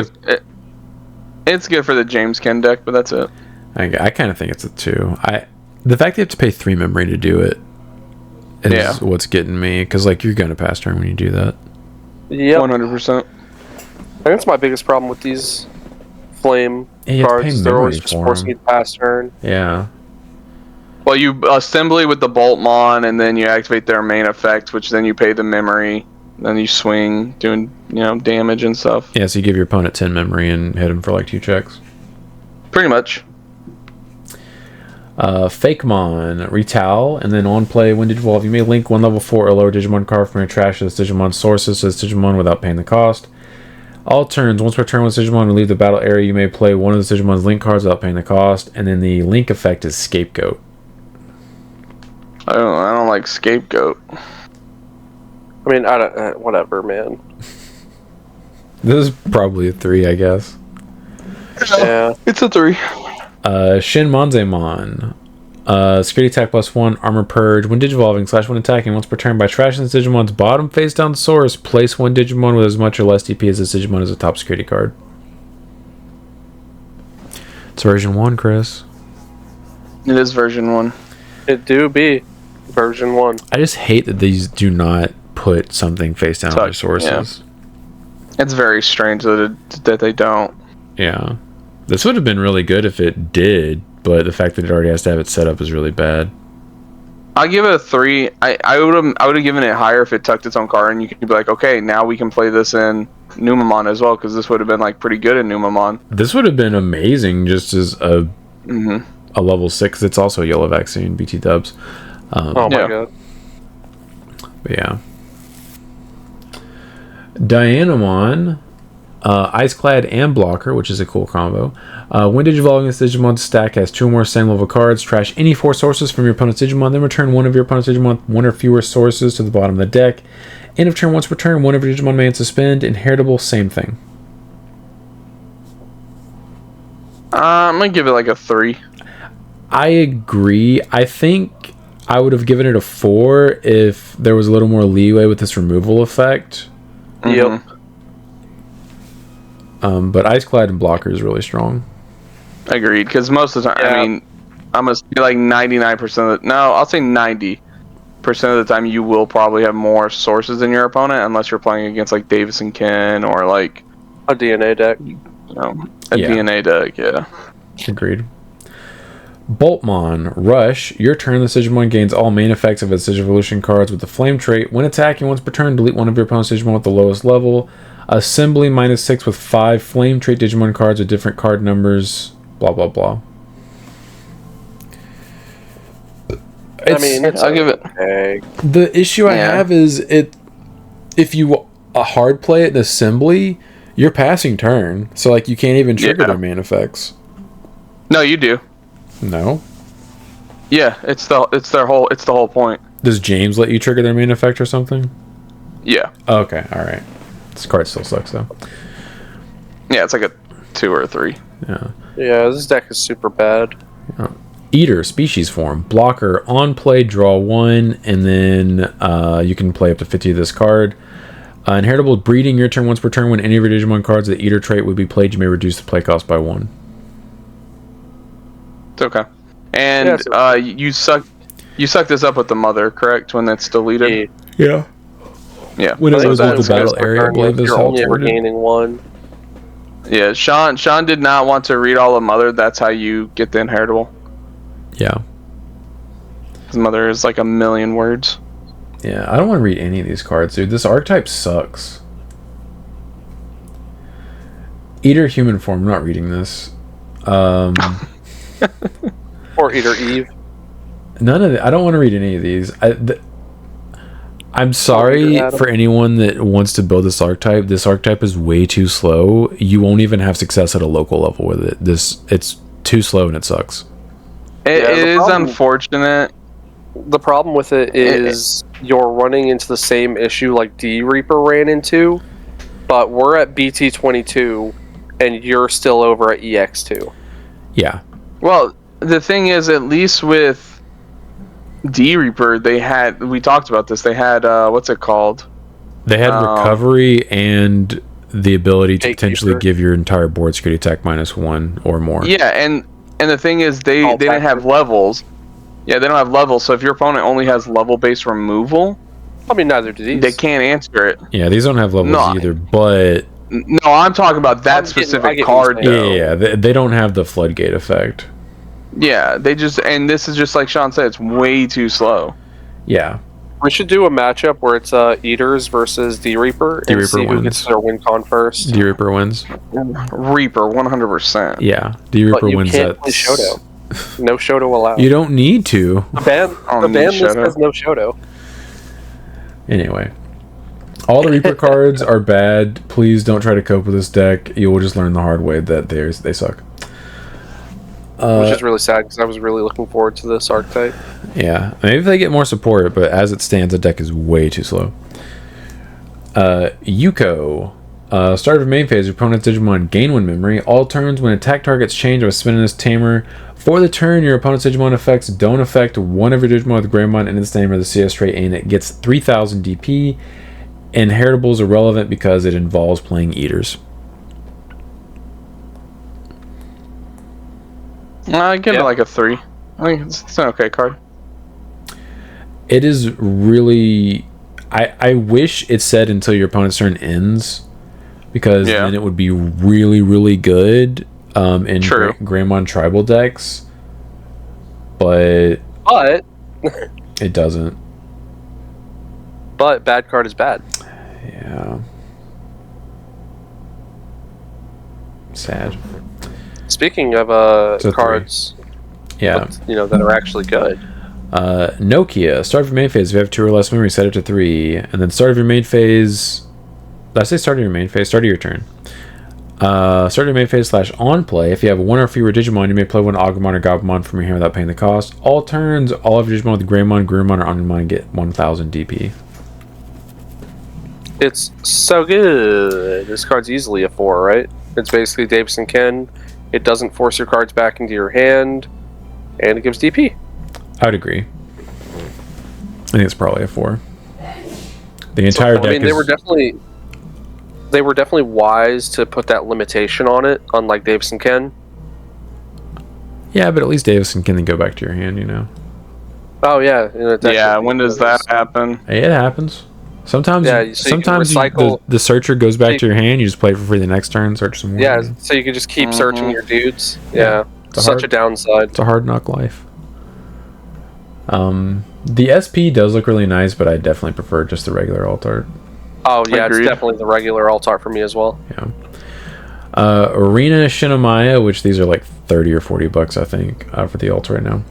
[SPEAKER 3] good for the James Ken deck, but that's it.
[SPEAKER 1] I kind of think it's a 2. The fact that you have to pay 3 memory to do it is what's getting me, because you're going to pass turn when you do that.
[SPEAKER 2] Yeah,
[SPEAKER 3] 100%.
[SPEAKER 2] I think that's my biggest problem with these Flame cards. They're always just forcing you to pass turn.
[SPEAKER 1] Yeah.
[SPEAKER 3] Well, you assembly with the Boltmon, and then you activate their main effect, which then you pay the memory. Then you swing, doing damage and stuff.
[SPEAKER 1] Yeah, so you give your opponent 10 memory and hit him for 2 checks.
[SPEAKER 3] Pretty much.
[SPEAKER 1] Fakemon, Retowel, and then on play, when Digivolve, you may link 1 level 4 or lower Digimon card from your trash to this Digimon sources to this Digimon without paying the cost. All turns, once per turn with Digimon, leave the battle area, you may play 1 of the Digimon's link cards without paying the cost, and then the link effect is Scapegoat.
[SPEAKER 3] I don't like Scapegoat.
[SPEAKER 2] I mean, I don't. Whatever, man.
[SPEAKER 1] This is probably a 3, I guess.
[SPEAKER 2] Yeah,
[SPEAKER 3] it's a 3.
[SPEAKER 1] Shin Manzemon. Security attack +1, armor purge. When Digivolving, /1 attacking once per turn by trashing this Digimon's bottom face down source, place 1 Digimon with as much or less DP as this Digimon as a top security card. It's version 1, Chris.
[SPEAKER 3] It is version 1.
[SPEAKER 2] It do be version 1.
[SPEAKER 1] I just hate that these do not put something face down on their sources.
[SPEAKER 3] Yeah. It's very strange that they don't.
[SPEAKER 1] Yeah. This would have been really good if it did, but the fact that it already has to have it set up is really bad.
[SPEAKER 3] I'll give it a 3. I would have given it higher if it tucked its own card, and you could be like, okay, now we can play this in Numamon as well, because this would have been pretty good in Numamon.
[SPEAKER 1] This would have been amazing just as a level 6. It's also a yellow vaccine, BT dubs.
[SPEAKER 2] Oh my god.
[SPEAKER 1] But yeah. Dianamon. Ice Clad and Blocker, which is a cool combo. When Digivolving this Digimon, stack has 2 or more same level cards. Trash any 4 sources from your opponent's Digimon, then return one of your opponent's Digimon, 1 or fewer sources to the bottom of the deck. End of turn once per turn, one of your Digimon may suspend. Inheritable, same thing.
[SPEAKER 3] I'm gonna give it like a 3.
[SPEAKER 1] I agree. I think I would have given it a 4 if there was a little more leeway with this removal effect.
[SPEAKER 2] Yep.
[SPEAKER 1] But Ice Clad and Blocker is really strong.
[SPEAKER 3] Agreed, because most of the time, I mean, I'm going to be like 99% of the... No, I'll say 90% of the time you will probably have more sources than your opponent, unless you're playing against like Davis and Ken or like...
[SPEAKER 2] A DNA deck.
[SPEAKER 3] DNA deck, yeah.
[SPEAKER 1] Agreed. Boltmon, Rush. Your turn, the Digimon gains all main effects of its Digivolution cards with the Flame trait. When attacking once per turn, delete one of your opponent's Digimon with the lowest level. Assembly -6 with 5 Flame trait Digimon cards with different card numbers. Blah, blah, blah.
[SPEAKER 3] I'll give it...
[SPEAKER 2] Okay.
[SPEAKER 1] The issue I have is if you hard play it in Assembly, you're passing turn. So, like, you can't even trigger their main effects.
[SPEAKER 3] No, you do.
[SPEAKER 1] No?
[SPEAKER 3] Yeah, it's the whole point.
[SPEAKER 1] Does James let you trigger their main effect or something?
[SPEAKER 3] Yeah.
[SPEAKER 1] Okay, alright. This card still sucks, though.
[SPEAKER 3] Yeah, it's like a 2 or a 3.
[SPEAKER 1] Yeah.
[SPEAKER 2] Yeah, this deck is super bad.
[SPEAKER 1] Eater, species form. Blocker, on play, draw 1, and then you can play up to 50 of this card. Inheritable breeding, your turn once per turn. When any of your Digimon cards of the Eater trait would be played, you may reduce the play cost by 1.
[SPEAKER 3] It's okay. And you suck this up with the mother, correct? When that's deleted?
[SPEAKER 1] Yeah.
[SPEAKER 3] Yeah.
[SPEAKER 1] When it goes with the battle area, I believe is
[SPEAKER 2] you're
[SPEAKER 1] how
[SPEAKER 2] only
[SPEAKER 1] it's
[SPEAKER 2] ever
[SPEAKER 1] worded.
[SPEAKER 2] gaining 1.
[SPEAKER 3] Yeah, Sean did not want to read all of Mother. That's how you get the inheritable.
[SPEAKER 1] Yeah.
[SPEAKER 3] His Mother is like 1,000,000 words.
[SPEAKER 1] Yeah, I don't want to read any of these cards, dude. This archetype sucks. Eater human form. I'm not reading this.
[SPEAKER 2] Or Eater Eve.
[SPEAKER 1] None of I don't want to read any of these. I'm sorry for anyone that wants to build this archetype. This archetype is way too slow. You won't even have success at a local level with it. It's too slow and it sucks.
[SPEAKER 3] It is unfortunate.
[SPEAKER 2] The problem with it is you're running into the same issue like D Reaper ran into, but we're at BT22 and you're still over at EX2.
[SPEAKER 1] Yeah.
[SPEAKER 3] Well, the thing is, at least with D Reaper, we talked about this. They had what's it called?
[SPEAKER 1] They had recovery and the ability to potentially give your entire board security attack -1 or more.
[SPEAKER 3] Yeah, and the thing is, they didn't have levels. Yeah, they don't have levels. So if your opponent only has level-based removal,
[SPEAKER 2] I mean, neither do these.
[SPEAKER 3] They can't answer it.
[SPEAKER 1] Yeah, these don't have levels either. But
[SPEAKER 3] no, I'm talking about that specific card.
[SPEAKER 1] Yeah, they don't have the floodgate effect.
[SPEAKER 3] Yeah, and this is just like Sean said, it's way too slow.
[SPEAKER 1] Yeah.
[SPEAKER 2] We should do a matchup where it's Eaters versus D Reaper and see who gets their win con first.
[SPEAKER 1] D Reaper wins.
[SPEAKER 3] Reaper, 100%.
[SPEAKER 1] Yeah, D Reaper wins that.
[SPEAKER 2] Play Shoto. No Shoto allowed.
[SPEAKER 1] You don't need to.
[SPEAKER 2] The ban list has no Shoto.
[SPEAKER 1] Anyway. All the Reaper cards are bad. Please don't try to cope with this deck. You will just learn the hard way that they suck.
[SPEAKER 2] Which is really sad because I was really looking forward to this archetype.
[SPEAKER 1] Yeah, maybe if they get more support, but as it stands, the deck is way too slow. Yuko. Start of main phase, your opponent's Digimon gain 1 memory. All turns, when attack targets change by spinning this tamer. For the turn, your opponent's Digimon effects don't affect one of your Digimon with Greymon and its tamer, the CS trait, and it gets 3,000 DP. Inheritable is irrelevant because it involves playing Eaters.
[SPEAKER 3] I give it like a 3. I think it's an okay card.
[SPEAKER 1] It is really... I wish it said until your opponent's turn ends, because then it would be really, really good in Greymon tribal decks. But it doesn't.
[SPEAKER 2] But bad card is bad.
[SPEAKER 1] Yeah. Sad.
[SPEAKER 2] Speaking of cards, that are actually good.
[SPEAKER 1] Nokia. Start of your main phase. If you have 2 or less memory, set it to 3, and then start of your main phase. Did I say start of your main phase? Start of your turn. Start your main phase / on play. If you have one or fewer Digimon, you may play one Agumon or Gabumon from your hand without paying the cost. All turns, all of your Digimon with Greymon, Grumon, or Omnimon get 1000 DP.
[SPEAKER 2] It's so good. This card's easily a 4, right? It's basically Davis and Ken. It doesn't force your cards back into your hand, and it gives DP.
[SPEAKER 1] I would agree. I think it's probably a 4. The entire deck. I mean,
[SPEAKER 2] they were definitely wise to put that limitation on it, unlike Davis and Ken.
[SPEAKER 1] Yeah, but at least Davis and Ken go back to your hand, you know.
[SPEAKER 2] Oh yeah.
[SPEAKER 3] Yeah. When does that happen?
[SPEAKER 1] It happens. Sometimes,
[SPEAKER 2] so
[SPEAKER 1] sometimes the searcher goes back to your hand. You just play it for free the next turn. Search some more.
[SPEAKER 2] Yeah, so you can just keep searching your dudes. Yeah, such a downside.
[SPEAKER 1] It's a hard knock life. The SP does look really nice, but I definitely prefer just the regular alt art.
[SPEAKER 2] Oh yeah, Agreed. It's definitely the regular alt art for me as well.
[SPEAKER 1] Yeah. Arena Shinomiya, which these are like $30 or $40, I think, for the alt right now.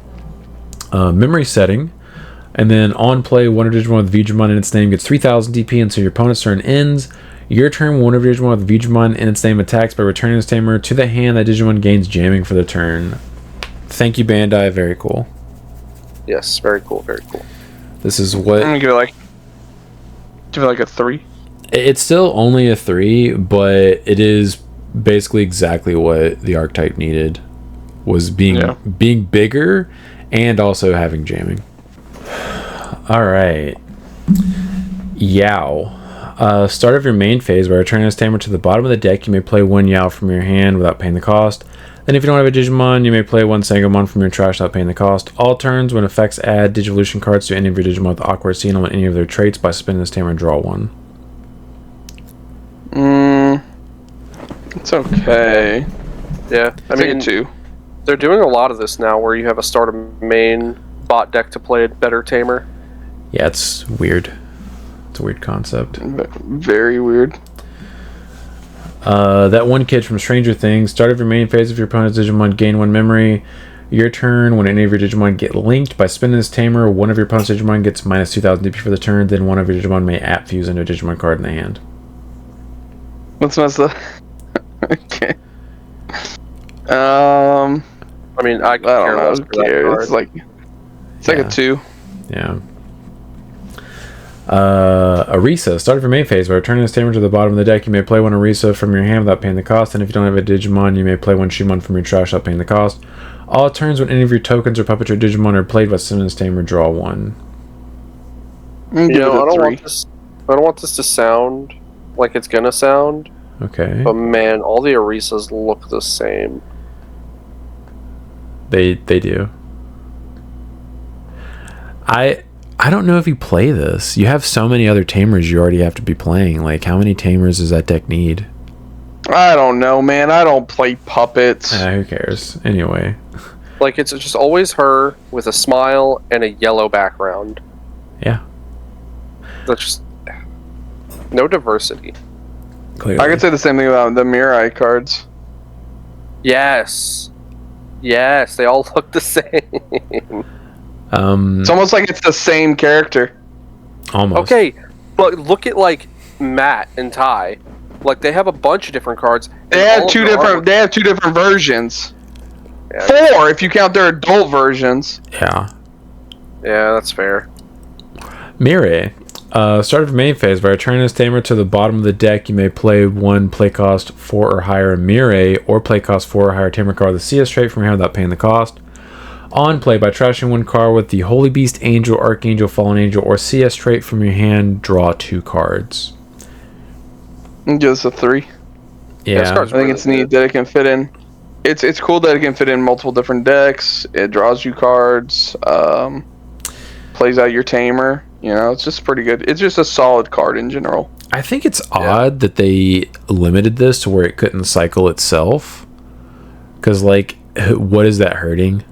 [SPEAKER 1] Memory setting. And then on play, one of Digimon with Digimon in its name gets 3000 DP until your opponent's turn ends. Your turn, one of Digimon with Digimon in its name attacks by returning its tamer to the hand. That Digimon gains jamming for the turn. Thank you, Bandai. Very cool.
[SPEAKER 2] Yes, very cool, very cool.
[SPEAKER 1] This is what...
[SPEAKER 3] I'm gonna give it like a 3.
[SPEAKER 1] It's still only a 3, but it is basically exactly what the archetype needed. Was being bigger and also having jamming. Alright. Yao. Start of your main phase, by returning this tamer to the bottom of the deck, you may play one Yao from your hand without paying the cost. Then if you don't have a Digimon, you may play one Sangomon from your trash without paying the cost. All turns, when effects add Digivolution cards to any of your Digimon with Awkward Scene on any of their traits by spinning this tamer and draw one.
[SPEAKER 3] It's okay.
[SPEAKER 2] Yeah, I mean,
[SPEAKER 3] 2.
[SPEAKER 2] They're doing a lot of this now where you have a start of main bot deck to play a better tamer.
[SPEAKER 1] Yeah, it's weird. It's a weird concept.
[SPEAKER 3] Very weird.
[SPEAKER 1] That one kid from Stranger Things. Start of your main phase of your opponent's Digimon, gain 1 memory. Your turn, when any of your Digimon get linked by spinning this tamer, one of your opponent's Digimon gets minus 2000 DP for the turn. Then one of your Digimon may app fuse into a Digimon card in the hand.
[SPEAKER 3] What's messed up? Okay.
[SPEAKER 2] I mean, I don't know.
[SPEAKER 3] It's like a 2.
[SPEAKER 1] Yeah. Arisa. Start of your main phase. By returning this tamer to the bottom of the deck, you may play one Arisa from your hand without paying the cost. And if you don't have a Digimon, you may play one Shimon from your trash without paying the cost. All turns, when any of your tokens or puppetry Digimon are played by sending this tamer, draw 1.
[SPEAKER 2] I don't want this to sound like it's gonna sound.
[SPEAKER 1] Okay.
[SPEAKER 2] But man, all the Arisas look the same.
[SPEAKER 1] They do. I don't know if you play this. You have so many other tamers you already have to be playing. Like, how many tamers does that deck need?
[SPEAKER 3] I don't know, man. I don't play puppets.
[SPEAKER 1] Who cares? Anyway.
[SPEAKER 2] Like, it's just always her with a smile and a yellow background.
[SPEAKER 1] Yeah.
[SPEAKER 2] That's just... no diversity.
[SPEAKER 1] Clearly.
[SPEAKER 3] I could say the same thing about the Mirai cards.
[SPEAKER 2] Yes. Yes, they all look the same.
[SPEAKER 3] It's almost like it's the same character.
[SPEAKER 1] Almost.
[SPEAKER 2] Okay, but look at like Matt and Ty. Like they have a bunch of different cards.
[SPEAKER 3] They have two different. They have 2 different versions. Yeah, 4 if you count their adult versions.
[SPEAKER 1] Yeah.
[SPEAKER 2] Yeah, that's fair.
[SPEAKER 1] Mirai. Start of main phase. By returning this tamer to the bottom of the deck, you may play one play cost 4 or higher Mirai, or play cost 4 or higher tamer card with the CS trait from your hand without paying the cost. On play, by trashing one card with the Holy Beast, Angel, Archangel, Fallen Angel, or CS trait from your hand, draw 2 cards.
[SPEAKER 3] Just a 3.
[SPEAKER 1] Yeah,
[SPEAKER 3] I think it's neat that it can fit in. It's cool that it can fit in multiple different decks. It draws you cards. Plays out your tamer. You know, it's just pretty good. It's just a solid card in general.
[SPEAKER 1] I think it's odd that they limited this to where it couldn't cycle itself. Because, like, what is that hurting?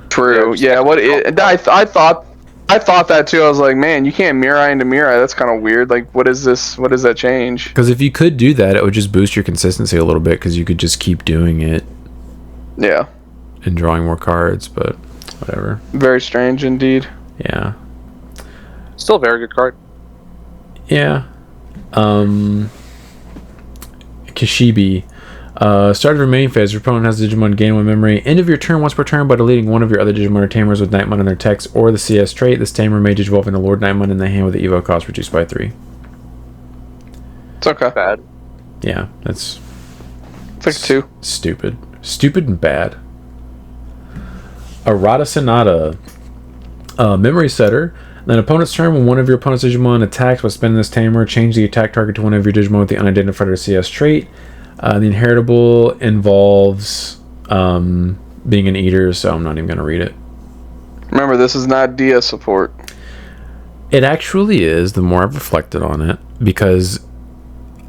[SPEAKER 3] True. Yeah. I thought that too. I was like, man, you can't Mirai into Mirai. That's kind of weird. Like, what is this? What does that change?
[SPEAKER 1] Because if you could do that, it would just boost your consistency a little bit. Because you could just keep doing it.
[SPEAKER 3] Yeah.
[SPEAKER 1] And drawing more cards, but whatever.
[SPEAKER 3] Very strange indeed.
[SPEAKER 1] Yeah.
[SPEAKER 2] Still a very good card.
[SPEAKER 1] Yeah. Kishibe. Start of your main phase, your opponent has Digimon gain 1 memory. End of your turn once per turn by deleting one of your other Digimon or Tamers with Nightmon in their text or the CS trait. This Tamer may digivolve into Lord Nightmon in the hand with the Evo cost reduced by 3.
[SPEAKER 3] It's okay.
[SPEAKER 2] Bad.
[SPEAKER 1] Yeah, that's...
[SPEAKER 3] It's like 2.
[SPEAKER 1] Stupid. Stupid and bad. Arata Sonata. Memory setter. Then opponent's turn, when one of your opponent's Digimon attacks by spending this Tamer, change the attack target to one of your Digimon with the unidentified or CS trait. The inheritable involves being an eater, so I'm not even going to read it.
[SPEAKER 3] Remember, this is not Dia support.
[SPEAKER 1] It actually is, the more I've reflected on it, because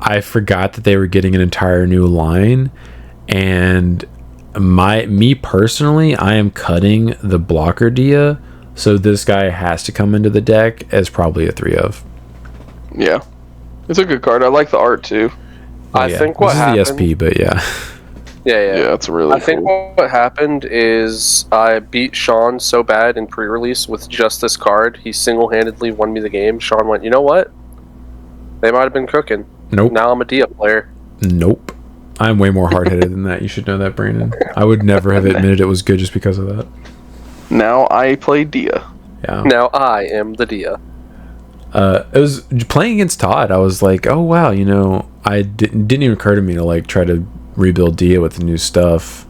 [SPEAKER 1] I forgot that they were getting an entire new line, and me personally, I am cutting the blocker Dia, so this guy has to come into the deck as probably a 3 of.
[SPEAKER 3] Yeah. It's a good card. I like the art too.
[SPEAKER 2] I think what happened...
[SPEAKER 1] This is the SP, but yeah.
[SPEAKER 3] Yeah, it's really cool.
[SPEAKER 2] I think what happened is I beat Sean so bad in pre-release with just this card, he single-handedly won me the game. Sean went, you know what? They might have been cooking.
[SPEAKER 1] Nope.
[SPEAKER 2] Now I'm a Dia player.
[SPEAKER 1] Nope. I'm way more hard-headed than that. You should know that, Brandon. I would never have admitted it was good just because of that.
[SPEAKER 3] Now I play Dia.
[SPEAKER 1] Yeah.
[SPEAKER 2] Now I am the Dia.
[SPEAKER 1] It was playing against Todd. I was like, oh wow, you know, I didn't even occur to me to like try to rebuild Dia with the new stuff.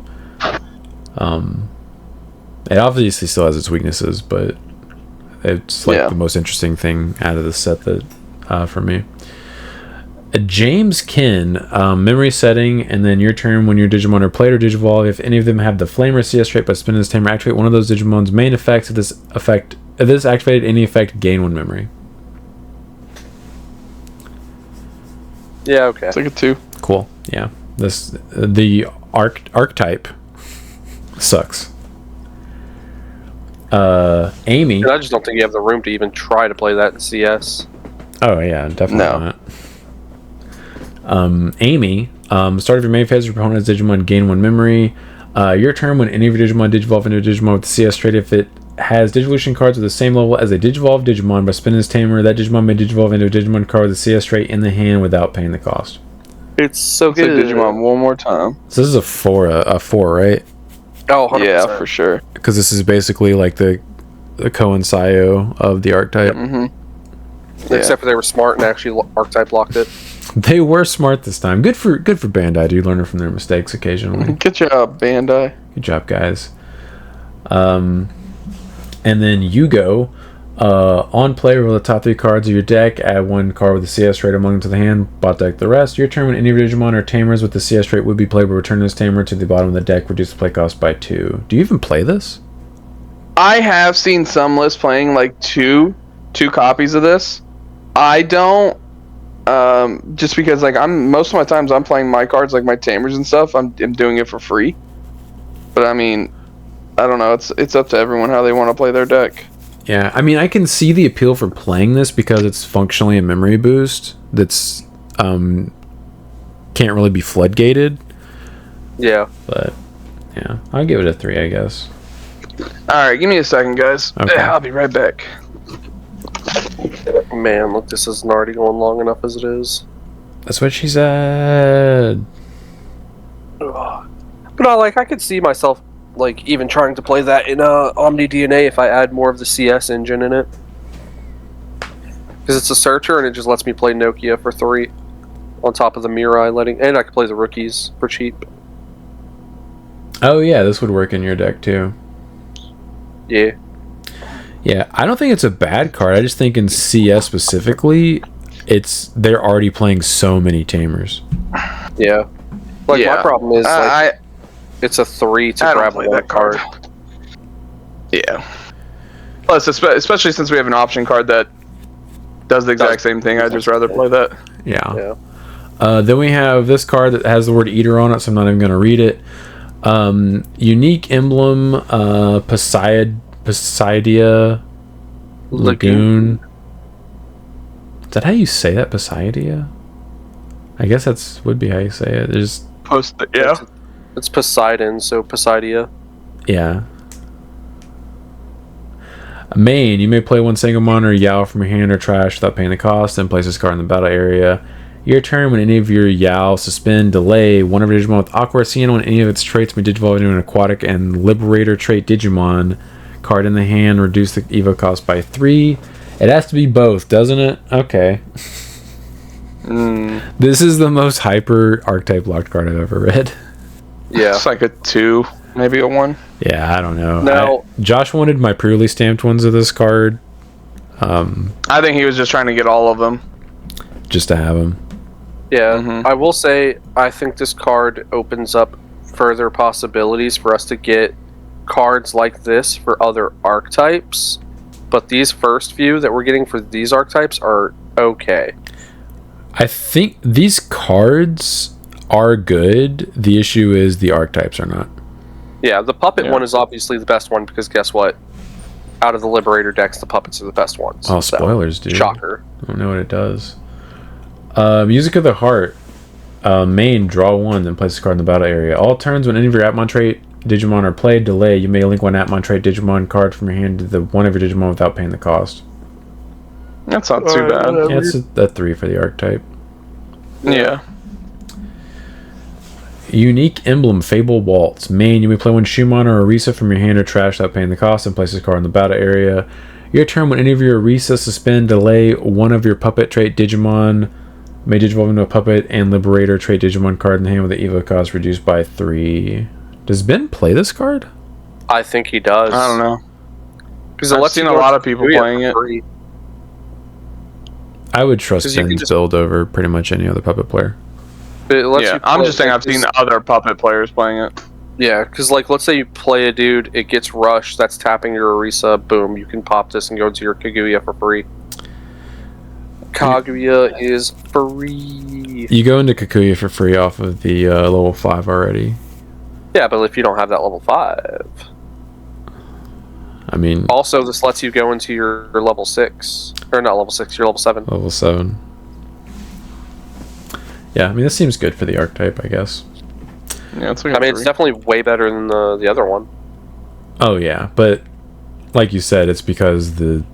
[SPEAKER 1] It obviously still has its weaknesses, but it's like the most interesting thing out of the set that for me. James Kin, memory setting, and then your turn when your Digimon are played or Digivolve. If any of them have the Flame or CS trait by spinning this Tamer, activate one of those Digimon's main effects. If this activated, any effect, gain 1 memory.
[SPEAKER 2] Yeah, okay.
[SPEAKER 3] It's like a 2.
[SPEAKER 1] Cool. Yeah. The archetype sucks. Amy.
[SPEAKER 2] And I just don't think you have the room to even try to play that in CS.
[SPEAKER 1] Oh yeah, definitely not. Amy, start of your main phase, your opponent has Digimon gain 1 memory. Your turn, when any of your Digimon digivolve into a Digimon with the CS trait, if it has Digivolution cards with the same level as a Digivolve Digimon by spinning this Tamer, that Digimon may digivolve into a Digimon card with the CS trait in the hand without paying the cost.
[SPEAKER 2] It's so
[SPEAKER 3] Say
[SPEAKER 2] good.
[SPEAKER 3] Digimon one more time.
[SPEAKER 1] So this is a 4, right?
[SPEAKER 2] Oh, 100%.
[SPEAKER 3] Yeah, for sure.
[SPEAKER 1] Because this is basically like the Koensaiyo of the archetype.
[SPEAKER 3] Mm-hmm.
[SPEAKER 2] Except for they were smart and actually archetype locked it.
[SPEAKER 1] They were smart this time. Good for Bandai. Do learn from their mistakes occasionally.
[SPEAKER 3] Good job, Bandai.
[SPEAKER 1] Good job, guys. And then Yugo, on play, roll the top 3 cards of your deck, add 1 card with the CS trait among them to the hand, bot deck the rest. Your turn, when any of your Digimon or Tamers with the CS trait would be played, but return this Tamer to the bottom of the deck, reduce the play cost by 2. Do you even play this?
[SPEAKER 3] I have seen some lists playing like two copies of this. I don't, just because like most of my times I'm playing my cards, like my Tamers and stuff. I'm doing it for free. But I mean, I don't know. It's up to everyone how they want to play their deck.
[SPEAKER 1] Yeah, I mean, I can see the appeal for playing this because it's functionally a memory boost that's can't really be floodgated.
[SPEAKER 2] Yeah.
[SPEAKER 1] But yeah, I'll give it a 3, I guess.
[SPEAKER 3] Alright, give me a second, guys.
[SPEAKER 1] Okay.
[SPEAKER 3] I'll be right back.
[SPEAKER 2] Man, look, this isn't already going long enough as it is.
[SPEAKER 1] That's what she said.
[SPEAKER 2] Ugh. But I could see myself like even trying to play that in Omni DNA if I add more of the CS engine in it. Because it's a searcher and it just lets me play Nokia for 3 on top of the Mirai and I can play the rookies for cheap.
[SPEAKER 1] Oh yeah, this would work in your deck too.
[SPEAKER 2] Yeah.
[SPEAKER 1] Yeah, I don't think it's a bad card. I just think in CS specifically, they're already playing so many Tamers.
[SPEAKER 2] Yeah. Like my problem is it's a 3 to grab one card.
[SPEAKER 3] Yeah. Plus, especially since we have an option card that does the exact same thing, I'd just rather play that.
[SPEAKER 1] Yeah. Then we have this card that has the word Eater on it, so I'm not even going to read it. Unique emblem, Poseidia Lagoon. Is that how you say that, Poseidia? I guess would be how you say it. There's
[SPEAKER 2] It's Poseidon, so Poseidia.
[SPEAKER 1] Yeah. Main, you may play one single mon or Yao from your hand or trash without paying the cost, then place this card in the battle area. Your turn. When any of your Yao suspend, delay one of your Digimon with Aqua Sienna when any of its traits may digivolve into an aquatic and Liberator trait Digimon card in the hand. Reduce the Evo cost by 3. It has to be both, doesn't it? Okay. This is the most hyper archetype locked card I've ever read.
[SPEAKER 3] Yeah. It's like a 2, maybe a 1.
[SPEAKER 1] Yeah, I don't know.
[SPEAKER 2] Now,
[SPEAKER 1] Josh wanted my pre-release stamped ones of this card.
[SPEAKER 3] I think he was just trying to get all of them.
[SPEAKER 1] Just to have them.
[SPEAKER 2] Yeah, I will say I think this card opens up further possibilities for us to get cards like this for other archetypes, but these first few that we're getting for these archetypes are okay.
[SPEAKER 1] I think these cards are good. The issue is the archetypes are not.
[SPEAKER 2] Yeah, the puppet one is obviously the best one because guess what? Out of the Liberator decks, the puppets are the best ones.
[SPEAKER 1] Oh, spoilers, dude.
[SPEAKER 2] Shocker.
[SPEAKER 1] I don't know what it does. Music of the Heart. Main, draw 1, then place a card in the battle area. All turns when any of your Atmon trait Digimon are played, delay, you may link one Atmon trait Digimon card from your hand to the one of your Digimon without paying the cost.
[SPEAKER 3] That's not too bad.
[SPEAKER 1] Yeah, it's a 3 for the archetype.
[SPEAKER 3] Yeah.
[SPEAKER 1] Unique Emblem, Fable Waltz. Main, you may play one Shumon or Orisa from your hand or trash without paying the cost and place a card in the battle area. Your turn, when any of your Orisa suspend, delay one of your puppet trait Digimon may digivolve into a puppet and Liberator trait Digimon card in the hand with the Evo cost reduced by 3. Does Ben play this card?
[SPEAKER 2] I think he does.
[SPEAKER 3] I don't know.
[SPEAKER 2] Because
[SPEAKER 3] I've seen a lot of people playing it.
[SPEAKER 1] I would trust Ben's build over pretty much any other puppet player.
[SPEAKER 3] Yeah, I'm just saying I've seen other puppet players playing it.
[SPEAKER 2] Yeah, because like let's say you play a dude, it gets rushed, that's tapping your Orisa, boom, you can pop this and go into your Kaguya for free. Kaguya is free.
[SPEAKER 1] You go into Kakuya for free off of the level 5 already.
[SPEAKER 2] Yeah, but if you don't have that level 5.
[SPEAKER 1] I mean...
[SPEAKER 2] Also, this lets you go into your level 6. Or not level 6, your level 7.
[SPEAKER 1] Level 7. Yeah, I mean, this seems good for the archetype, I guess.
[SPEAKER 3] Yeah, it's like
[SPEAKER 2] I mean, it's definitely way better than the other one.
[SPEAKER 1] Oh, yeah, but like you said, it's because the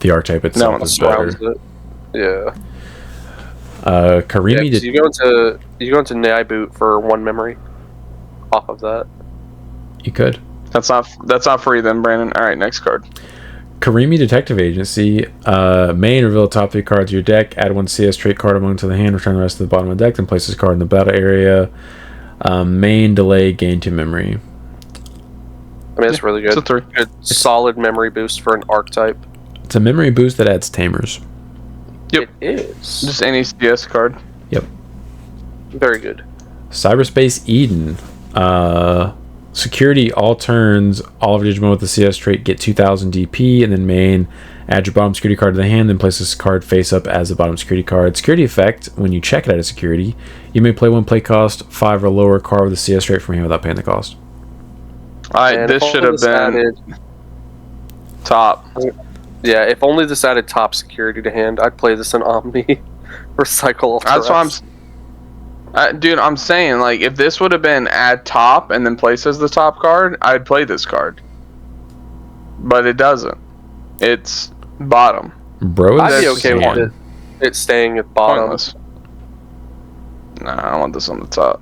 [SPEAKER 1] archetype itself is better.
[SPEAKER 2] Yeah.
[SPEAKER 1] Karimi
[SPEAKER 2] you go into Naiboot for 1 memory off of that.
[SPEAKER 1] You could.
[SPEAKER 3] That's not free then, Brandon. All right, next card.
[SPEAKER 1] Karimi Detective Agency. Main, reveal the top 3 cards of your deck. Add 1 CS trait card among to the hand. Return the rest to the bottom of the deck. Then place this card in the battle area. Main, delay, gain 2 memory.
[SPEAKER 2] I mean, it's really good.
[SPEAKER 3] It's a 3.
[SPEAKER 2] Good, solid memory boost for an archetype.
[SPEAKER 1] It's a memory boost that adds Tamers.
[SPEAKER 3] Yep.
[SPEAKER 2] It is.
[SPEAKER 3] Just any CS card.
[SPEAKER 1] Yep.
[SPEAKER 2] Very good.
[SPEAKER 1] Cyberspace Eden. Security, all turns, all of your Digimon with the CS trait get 2000 DP, and then main, add your bottom security card to the hand, then place this card face up as the bottom security card. Security effect, when you check it out of security, you may play one play cost 5 or lower card with the CS trait from hand without paying the cost.
[SPEAKER 3] Alright, this should have been top.
[SPEAKER 2] Yeah, if only this added top security to hand, I'd play this in Omni. Recycle.
[SPEAKER 3] That's what dude, I'm saying, like, if this would have been add top and then place as the top card, I'd play this card. But it doesn't. It's bottom.
[SPEAKER 1] Bro,
[SPEAKER 2] I'd be okay with it staying at bottom.
[SPEAKER 3] Pointless. Nah, I want this on the top.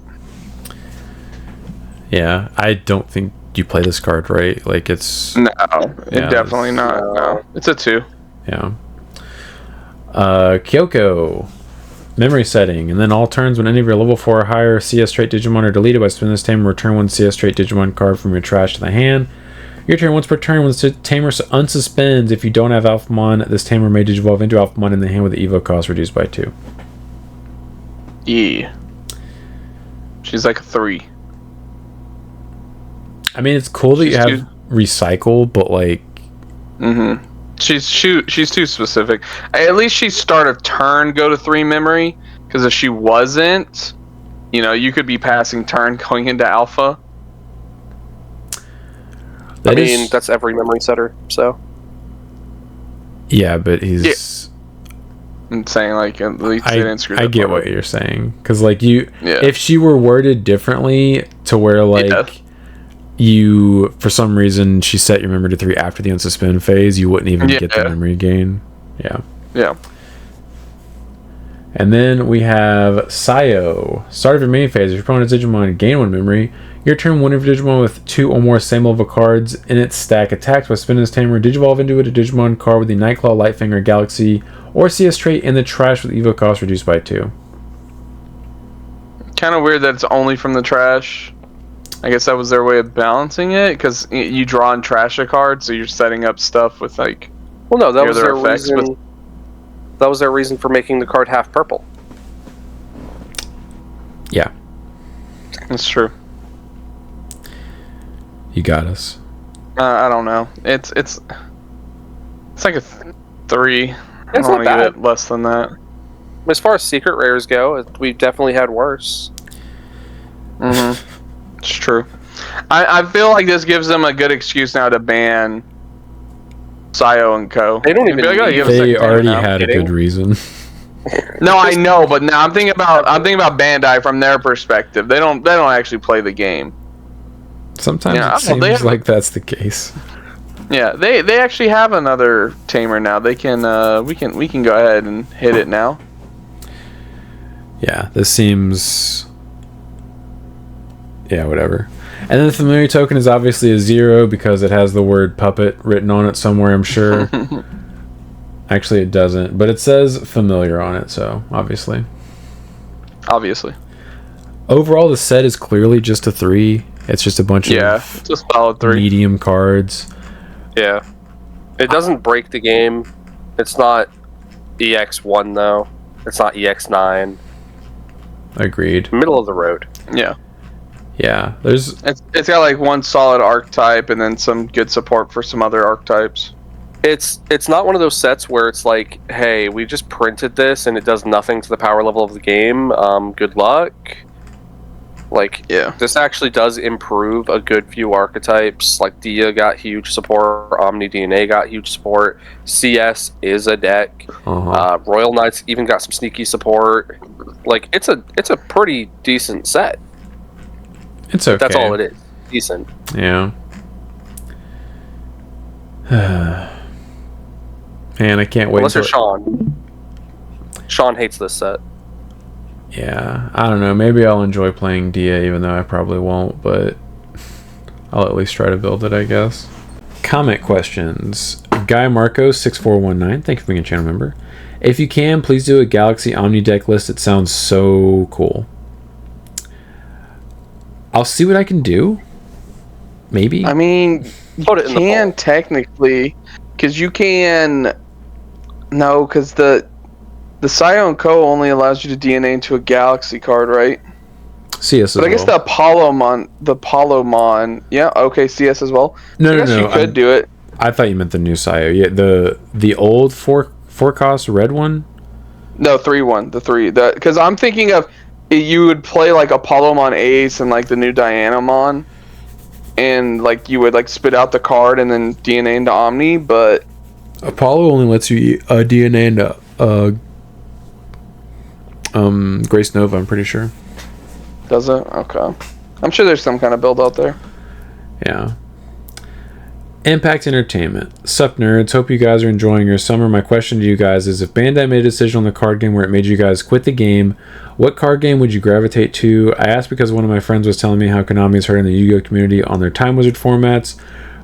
[SPEAKER 1] Yeah, I don't think you play this card right. Like, it's...
[SPEAKER 3] No, definitely not. No. It's a 2.
[SPEAKER 1] Yeah. Kyoko. Memory setting, and then all turns when any of your level 4 or higher CS trait Digimon are deleted by spending this tamer, return 1 CS trait Digimon card from your trash to the hand. Your turn once per turn when the tamer unsuspends. If you don't have Alphamon, this tamer may digivolve into Alphamon in the hand with the Evo cost reduced by 2.
[SPEAKER 3] Yeah. She's like a 3.
[SPEAKER 1] I mean, it's cool that you have recycle, but like...
[SPEAKER 3] Mm-hmm. She's too specific. At least she start a turn, go to 3 memory. Because if she wasn't, you could be passing turn going into alpha.
[SPEAKER 2] I mean, that's every memory setter, so.
[SPEAKER 1] Yeah, but he's...
[SPEAKER 3] Yeah. I'm saying, like, at least they didn't screw that
[SPEAKER 1] I get what you're saying. Because, like, if she were worded differently to where, like... You, for some reason, she set your memory to 3 after the unsuspend phase, you wouldn't even get the memory gain. Yeah.
[SPEAKER 3] Yeah.
[SPEAKER 1] And then we have Sayo. Start of your main phase. If your opponent's Digimon gain 1 memory, your turn, one of your Digimon with 2 or more same level cards in its stack attacks by spinning this tamer. Digivolve into it a Digimon card with the Nightclaw, Lightfinger, Galaxy, or CS trait in the trash with Evo cost reduced by 2.
[SPEAKER 3] Kind of weird that it's only from the trash. I guess that was their way of balancing it, because you draw and trash a card, so you're setting up stuff with like.
[SPEAKER 2] Well, no, that was their reason. That was their reason for making the card half purple.
[SPEAKER 1] Yeah,
[SPEAKER 3] that's true.
[SPEAKER 1] You got us.
[SPEAKER 3] I don't know. It's like a 3. I don't want to give it less than that.
[SPEAKER 2] As far as secret rares go, we've definitely had worse.
[SPEAKER 3] It's true. I feel like this gives them a good excuse now to ban Sayo and Co.
[SPEAKER 2] They don't even.
[SPEAKER 1] They already had a good reason.
[SPEAKER 3] No, I know, but now I'm thinking about Bandai from their perspective. They don't actually play the game.
[SPEAKER 1] Sometimes it seems like that's the case.
[SPEAKER 3] Yeah, they actually have another tamer now. They can we can go ahead and hit it now.
[SPEAKER 1] Yeah, this seems. Yeah, whatever. And then the familiar token is obviously a 0 because it has the word puppet written on it somewhere, I'm sure. Actually, it doesn't, but it says familiar on it, so obviously. Overall, the set is clearly just a 3. It's just a bunch of
[SPEAKER 3] it's a solid 3.
[SPEAKER 1] Medium cards.
[SPEAKER 2] Yeah. It doesn't break the game. It's not EX1, though. It's not EX9.
[SPEAKER 1] Agreed.
[SPEAKER 2] Middle of the road.
[SPEAKER 3] Yeah.
[SPEAKER 1] Yeah,
[SPEAKER 3] it's got like one solid archetype and then some good support for some other archetypes.
[SPEAKER 2] It's not one of those sets where it's like, hey, we just printed this and it does nothing to the power level of the game. Good luck. Like, this actually does improve a good few archetypes. Like, Dia got huge support, Omni DNA got huge support, CS is a deck, Royal Knights even got some sneaky support. Like, it's a pretty decent set.
[SPEAKER 1] It's okay.
[SPEAKER 2] That's all it is. Decent.
[SPEAKER 1] Yeah. Man, I can't wait.
[SPEAKER 2] Unless you're Sean. Sean hates this set.
[SPEAKER 1] Yeah, I don't know. Maybe I'll enjoy playing Dia, even though I probably won't, but I'll at least try to build it, I guess. Comment questions. Guy Marcos 6419, thank you for being a channel member. If you can, please do a Galaxy Omni deck list. It sounds so cool. I'll see what I can do. Maybe.
[SPEAKER 3] I mean, you can technically, because you can. No, because the Sayo & Co only allows you to DNA into a Galaxy card, right?
[SPEAKER 1] CS as well.
[SPEAKER 3] But I guess the Apollomon. Yeah, okay, CS as well.
[SPEAKER 1] No,
[SPEAKER 3] I guess you could do it.
[SPEAKER 1] I thought you meant the new Sayo. Yeah, the old four cost red one.
[SPEAKER 3] No, 3-1. The 3. Because I'm thinking of. You would play like Apollomon Ace and like the new Dianamon, and like you would like spit out the card and then DNA into Omni, but
[SPEAKER 1] Apollo only lets you DNA into Grace Nova, I'm pretty sure.
[SPEAKER 3] Does it? Okay. I'm sure there's some kind of build out there.
[SPEAKER 1] Yeah. Impact Entertainment. Sup nerds, hope you guys are enjoying your summer. My question to you guys is, if Bandai made a decision on the card game where it made you guys quit the game, what card game would you gravitate to? I asked because one of my friends was telling me how Konami is hurting the Yu-Gi-Oh community on their Time Wizard formats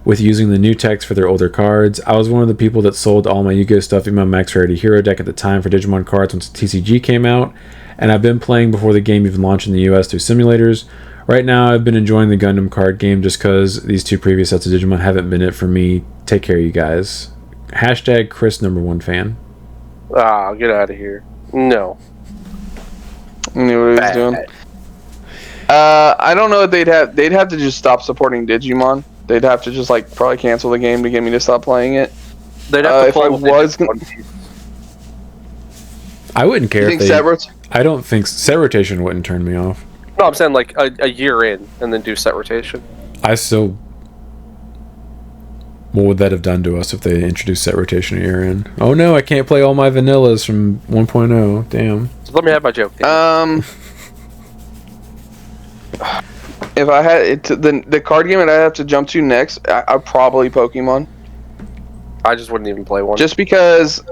[SPEAKER 1] with using the new text for their older cards. I was one of the people that sold all my Yu-Gi-Oh stuff in my Max Rarity Hero deck at the time for Digimon cards once TCG came out, and I've been playing before the game even launched in the US through simulators. Right now, I've been enjoying the Gundam card game just because these 2 previous sets of Digimon haven't been it for me. Take care, you guys. Hashtag Chris #1 fan.
[SPEAKER 2] Ah, get out of here. No.
[SPEAKER 3] I knew what he was doing. I don't know if they'd have to just stop supporting Digimon. They'd have to just like probably cancel the game to get me to stop playing it.
[SPEAKER 2] They'd have to
[SPEAKER 3] if I was
[SPEAKER 1] I wouldn't care if
[SPEAKER 3] they...
[SPEAKER 1] I don't think set rotation wouldn't turn me off.
[SPEAKER 2] No, I'm saying like a year in and then do set rotation.
[SPEAKER 1] I still... What would that have done to us if they introduced set rotation a year in? Oh no, I can't play all my vanillas from 1.0. Damn.
[SPEAKER 2] So let me have my joke.
[SPEAKER 3] If I had it, the card game that I'd have to jump to next, I'd probably Pokemon.
[SPEAKER 2] I just wouldn't even play one.
[SPEAKER 3] Just because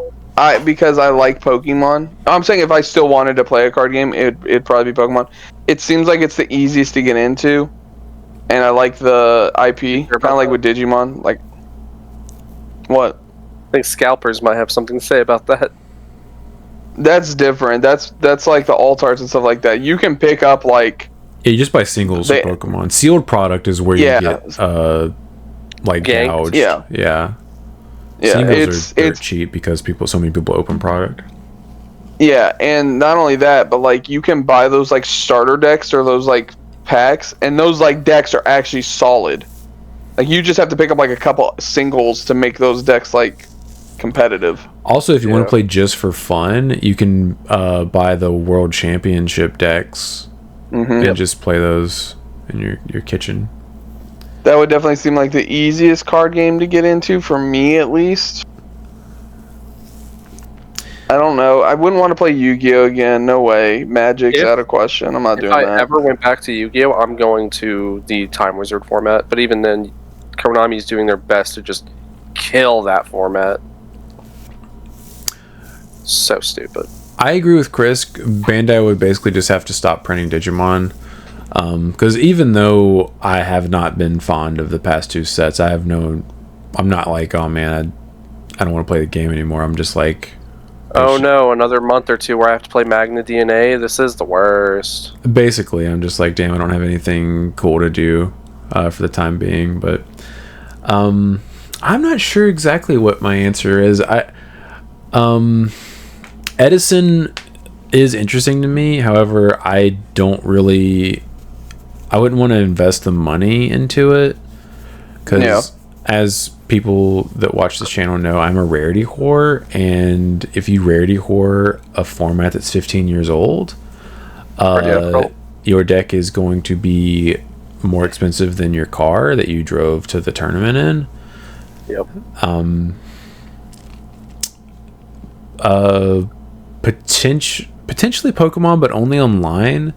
[SPEAKER 3] because I like Pokemon. I'm saying if I still wanted to play a card game, it'd probably be Pokemon. It seems like it's the easiest to get into, and I like the IP, kind of like with Digimon. Like, what?
[SPEAKER 2] I think scalpers might have something to say about that.
[SPEAKER 3] That's different. That's like the alt-arts and stuff like that. You can pick up like...
[SPEAKER 1] Yeah, you just buy singles of Pokemon. Sealed product is where you get like gouged. Yeah. Singles are cheap because so many people open product.
[SPEAKER 3] Yeah, and not only that, but like you can buy those like starter decks or those like packs, and those like decks are actually solid. Like you just have to pick up like a couple singles to make those decks like competitive.
[SPEAKER 1] Also, if you want to play just for fun, you can buy the World Championship decks and just play those in your kitchen.
[SPEAKER 3] That would definitely seem like the easiest card game to get into, for me at least. I don't know. I wouldn't want to play Yu-Gi-Oh! Again. No way. Magic's out of question. I'm not doing that.
[SPEAKER 2] If I ever went back to Yu-Gi-Oh!, I'm going to the Time Wizard format. But even then, Konami's doing their best to just kill that format. So stupid.
[SPEAKER 1] I agree with Chris. Bandai would basically just have to stop printing Digimon. Because even though I have not been fond of the past two sets, I'm not like, oh man, I don't want to play the game anymore. I'm just like,
[SPEAKER 2] oh no, another month or two where I have to play Magna DNA. This is the worst.
[SPEAKER 1] Basically, I'm just like, damn, I don't have anything cool to do for the time being. But I'm not sure exactly what my answer is. Edison is interesting to me. However, I wouldn't want to invest the money into it because as people that watch this channel know, I'm a rarity whore, and if you rarity whore a format that's 15 years old, your deck is going to be more expensive than your car that you drove to the tournament in.
[SPEAKER 2] Yep.
[SPEAKER 1] Potentially Pokemon, but only online.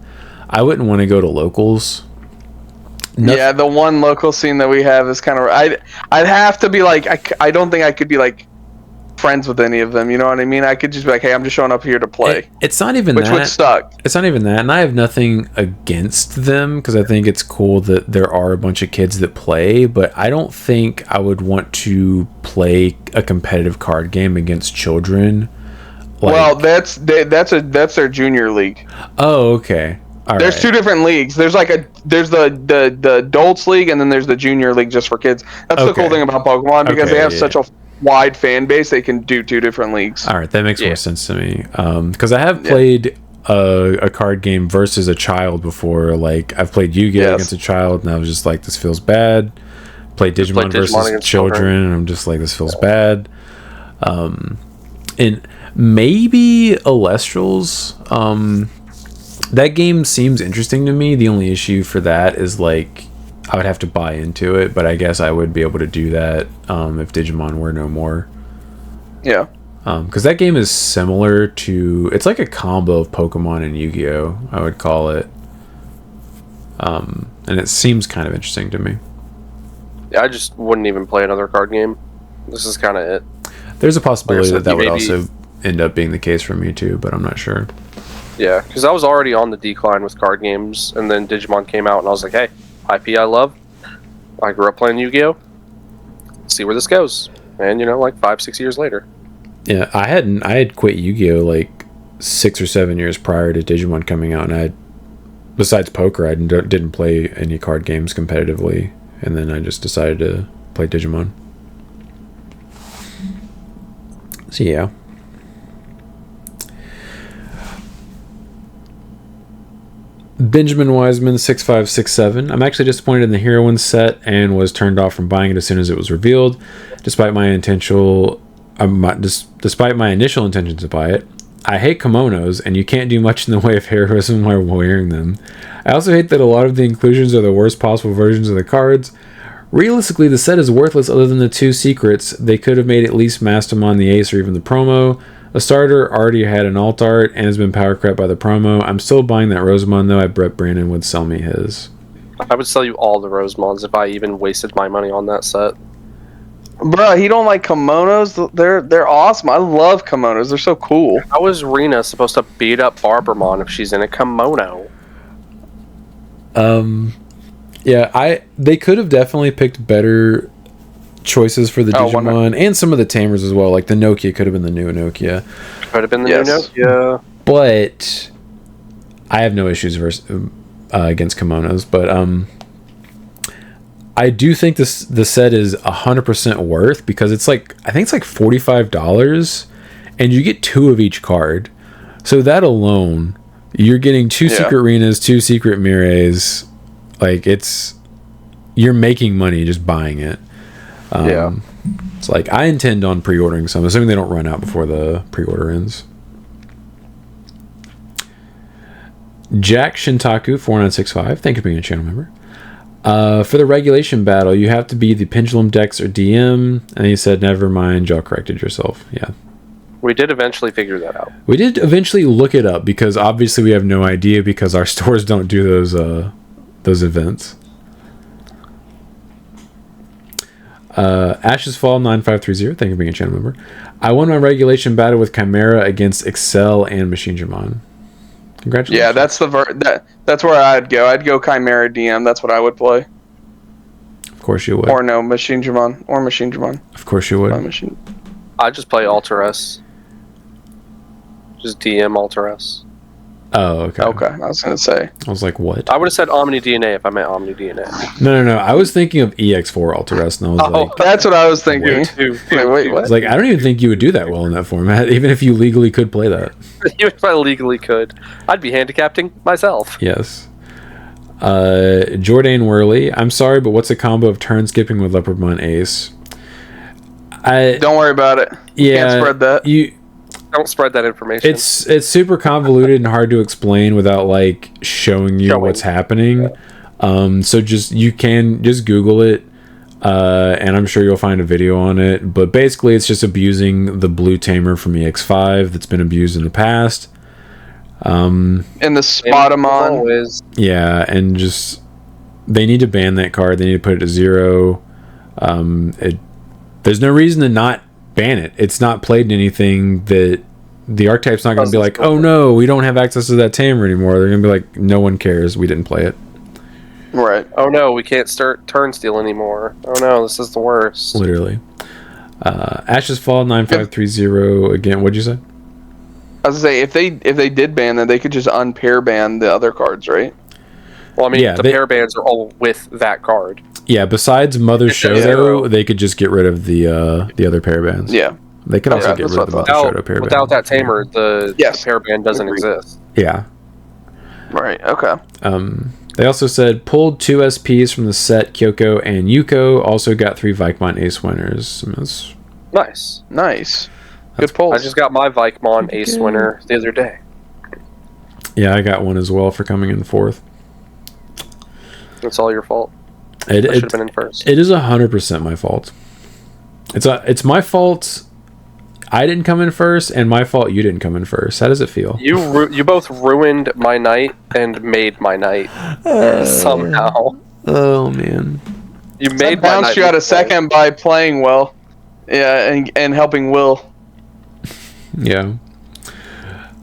[SPEAKER 1] I wouldn't want to go to locals.
[SPEAKER 3] Yeah, the one local scene that we have is kind of... I'd have to be like... I don't think I could be like friends with any of them, you know what I mean? I could just be like, hey, I'm just showing up here to play.
[SPEAKER 1] It's not even
[SPEAKER 3] that. Which would suck.
[SPEAKER 1] It's not even that, and I have nothing against them, because I think it's cool that there are a bunch of kids that play, but I don't think I would want to play a competitive card game against children.
[SPEAKER 3] Well, that's their junior league.
[SPEAKER 1] Oh, okay.
[SPEAKER 3] There's two different leagues. There's the adults league, and then there's the junior league just for kids. That's the cool thing about Pokemon, because they have such a wide fan base. They can do two different leagues.
[SPEAKER 1] All right, that makes more sense to me. Because I have played a card game versus a child before. Like I've played Yu-Gi-Oh against a child, and I was just like, this feels bad. Played Digimon versus children, and I'm just like, this feels bad. And maybe Alestrals. That game seems interesting to me. The only issue for that is like I would have to buy into it, but I guess I would be able to do that if Digimon were no more.
[SPEAKER 3] Yeah.
[SPEAKER 1] Because that game is similar to... It's like a combo of Pokemon and Yu-Gi-Oh! I would call it. And it seems kind of interesting to me.
[SPEAKER 2] Yeah, I just wouldn't even play another card game. This is kind of it.
[SPEAKER 1] There's a possibility that would also end up being the case for me too, but I'm not sure.
[SPEAKER 2] Yeah, because I was already on the decline with card games, and then Digimon came out, and I was like, hey, IP I love. I grew up playing Yu-Gi-Oh! Let's see where this goes. And, like 5-6 years later.
[SPEAKER 1] Yeah, I had quit Yu-Gi-Oh! Like 6 or 7 years prior to Digimon coming out, and besides poker, I didn't play any card games competitively, and then I just decided to play Digimon. So, yeah. Benjamin Wiseman 6567. I'm actually disappointed in the Heroine set and was turned off from buying it as soon as it was revealed, despite my initial intention to buy it. I hate kimonos, and you can't do much in the way of heroism while wearing them. I also hate that a lot of the inclusions are the worst possible versions of the cards. Realistically, the set is worthless other than the two secrets. They could have made at least Mastamon the Ace or even the promo. A starter already had an alt art and has been power crept by the promo. I'm still buying that Rosamond, though. I bet Brandon would sell me his.
[SPEAKER 2] I would sell you all the Rosamonds if I even wasted my money on that set.
[SPEAKER 3] Bro, he don't like kimonos. They're awesome. I love kimonos. They're so cool.
[SPEAKER 2] How is Rena supposed to beat up Barbermon if she's in a kimono?
[SPEAKER 1] Yeah, they could have definitely picked better choices for the Digimon and some of the tamers as well. Like the Nokia could have been the new Nokia.
[SPEAKER 2] Could have been the new Nokia.
[SPEAKER 1] But I have no issues against kimonos. But I do think the set is 100% worth, because it's like, I think it's like $45 and you get 2 of each card. So that alone, you're getting 2 secret Renas, 2 secret Mires. Like, you're making money just buying it. It's like, I intend on pre-ordering some, assuming they don't run out before the pre-order ends. Jack Shintaku 4965, thank you for being a channel member. For the regulation battle, you have to be the Pendulum Dex or DM, and he said, never mind, y'all corrected yourself. Yeah.
[SPEAKER 2] We did eventually figure that out.
[SPEAKER 1] We did eventually look it up, because obviously we have no idea, because our stores don't do those events. Ashes Fall 9530, thank you for being a channel member. I won my regulation battle with Chimera against Excel and Machine Dramon. Congratulations.
[SPEAKER 3] Yeah, that's where I'd go. I'd go Chimera DM. That's what I would play.
[SPEAKER 1] Of course you would.
[SPEAKER 3] Or no, Machine Dramon. Or Machine Dramon.
[SPEAKER 1] Of course you would.
[SPEAKER 2] I just play Alter S. Just DM Alter S.
[SPEAKER 1] Oh, okay.
[SPEAKER 3] Okay, I was going to say.
[SPEAKER 1] I was like, what?
[SPEAKER 2] I would have said Omni DNA if I meant Omni DNA.
[SPEAKER 1] No. I was thinking of EX4 Alter S, and I was like...
[SPEAKER 3] That's what I was thinking.
[SPEAKER 2] Wait, what?
[SPEAKER 1] I was like, I don't even think you would do that well in that format, even if you legally could play that.
[SPEAKER 2] Even if I legally could. I'd be handicapping myself.
[SPEAKER 1] Yes. Jordan Worley, I'm sorry, but what's a combo of turn skipping with Leopardmon Ace?
[SPEAKER 3] Don't worry about it.
[SPEAKER 1] Yeah,
[SPEAKER 3] can't spread that.
[SPEAKER 2] Don't spread that information.
[SPEAKER 1] It's super convoluted and hard to explain without like showing you what's happening. So you can just Google it, and I'm sure you'll find a video on it. But basically, it's just abusing the blue tamer from EX5 that's been abused in the past.
[SPEAKER 3] And the Spotamon.
[SPEAKER 1] Yeah, and just they need to ban that card. They need to put it to 0. There's no reason to not ban it. It's not played in anything that the archetype's not going to be like, oh no, we don't have access to that tamer anymore. They're going to be like, no one cares. We didn't play it.
[SPEAKER 3] Right.
[SPEAKER 2] Oh no, we can't start Turnstile anymore. Oh no, this is the worst.
[SPEAKER 1] Literally. Ashes Fall 9530 again. What'd you say?
[SPEAKER 3] I was gonna say if they did ban that, they could just unpair ban the other cards, right?
[SPEAKER 2] Well, I mean, the pair bans are all with that card.
[SPEAKER 1] Yeah, besides Mother Shoto, they could just get rid of the other pair bands.
[SPEAKER 3] Yeah.
[SPEAKER 1] They could also get rid of the Mother Shoto pair band.
[SPEAKER 2] Without that tamer, the pair band doesn't exist.
[SPEAKER 1] Yeah.
[SPEAKER 3] Right, okay.
[SPEAKER 1] They also said pulled 2 SPs from the set. Kyoko and Yuko also got 3 Vikemon Ace winners.
[SPEAKER 2] Nice.
[SPEAKER 3] Good pull.
[SPEAKER 2] I just got my Vikemon Ace winner the other day.
[SPEAKER 1] Yeah, I got one as well for coming in 4th.
[SPEAKER 2] It's all your fault.
[SPEAKER 1] I should
[SPEAKER 2] have been in first.
[SPEAKER 1] It is 100% my fault. It's my fault I didn't come in first, and my fault you didn't come in first. How does it feel?
[SPEAKER 2] You both ruined my night and made my night somehow.
[SPEAKER 1] Oh man!
[SPEAKER 2] You made
[SPEAKER 3] my night. You out a second by playing well, yeah, and helping Will.
[SPEAKER 1] Yeah.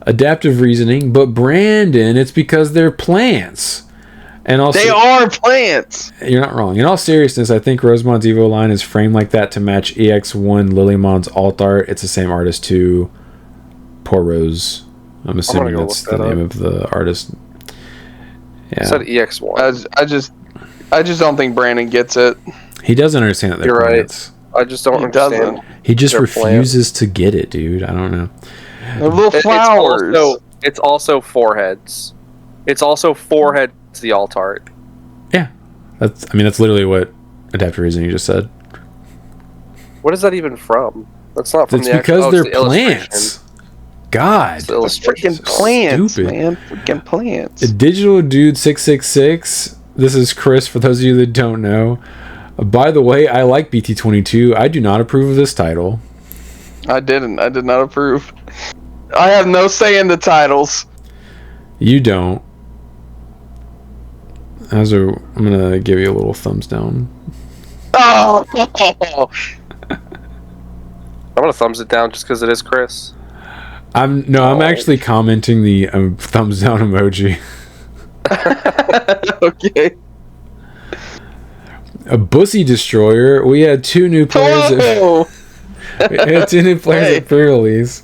[SPEAKER 1] Adaptive reasoning, but Brandon, it's because they're plants. And also,
[SPEAKER 3] they are plants.
[SPEAKER 1] You're not wrong. In all seriousness, I think Rosemon's Evo line is framed like that to match EX1 Lilymon's alt art. It's the same artist too. Poor Rose. I'm assuming that's the name of the artist. Yeah.
[SPEAKER 2] I said EX1.
[SPEAKER 3] I just don't think Brandon gets it.
[SPEAKER 1] He doesn't understand that they're plants.
[SPEAKER 2] Right. I just don't understand.
[SPEAKER 1] He just refuses to get it, dude. I don't know.
[SPEAKER 3] They're little flowers.
[SPEAKER 2] It's also foreheads. It's also forehead. The alt art.
[SPEAKER 1] Yeah, that's literally what adaptive reasoning just said.
[SPEAKER 2] What is that even from? That's not from
[SPEAKER 1] because they're plants. God,
[SPEAKER 3] it's freaking plants, stupid. Man, freaking plants.
[SPEAKER 1] A Digital Dude 666. This is Chris. For those of you that don't know, by the way, I like BT22. I do not approve of this title.
[SPEAKER 3] I did not approve. I have no say in the titles.
[SPEAKER 1] You don't. I'm gonna give you a little thumbs down.
[SPEAKER 3] Oh,
[SPEAKER 2] I'm gonna thumbs it down just because it is Chris.
[SPEAKER 1] I'm actually commenting the thumbs down emoji.
[SPEAKER 3] Okay.
[SPEAKER 1] A Bussy Destroyer. We had 2 new players. We had 2 new players at pre-release.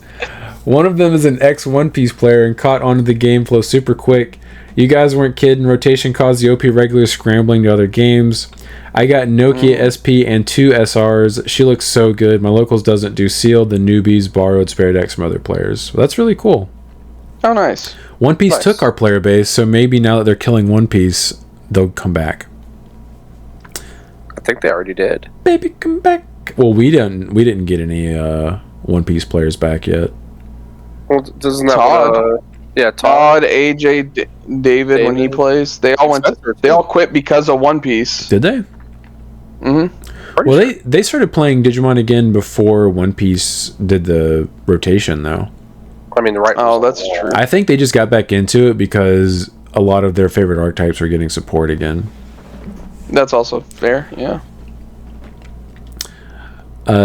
[SPEAKER 1] One of them is an ex-One Piece player and caught onto the game flow super quick. You guys weren't kidding. Rotation caused the OP regular scrambling to other games. I got Nokia SP and 2 SRs. She looks so good. My locals doesn't do sealed. The newbies borrowed spare decks from other players. Well, that's really cool.
[SPEAKER 3] Oh, nice.
[SPEAKER 1] One Piece took our player base, so maybe now that they're killing One Piece, they'll come back.
[SPEAKER 2] I think they already did.
[SPEAKER 1] Baby, come back. Well, we didn't get any One Piece players back yet.
[SPEAKER 2] Well, doesn't that
[SPEAKER 3] Todd? Todd, AJ, David, when he plays, they all They all quit because of One Piece.
[SPEAKER 1] Did they?
[SPEAKER 3] Mm-hmm.
[SPEAKER 1] Well, they started playing Digimon again before One Piece did the rotation, though.
[SPEAKER 2] I mean,
[SPEAKER 3] that's true.
[SPEAKER 1] I think they just got back into it because a lot of their favorite archetypes are getting support again.
[SPEAKER 3] That's also fair, yeah.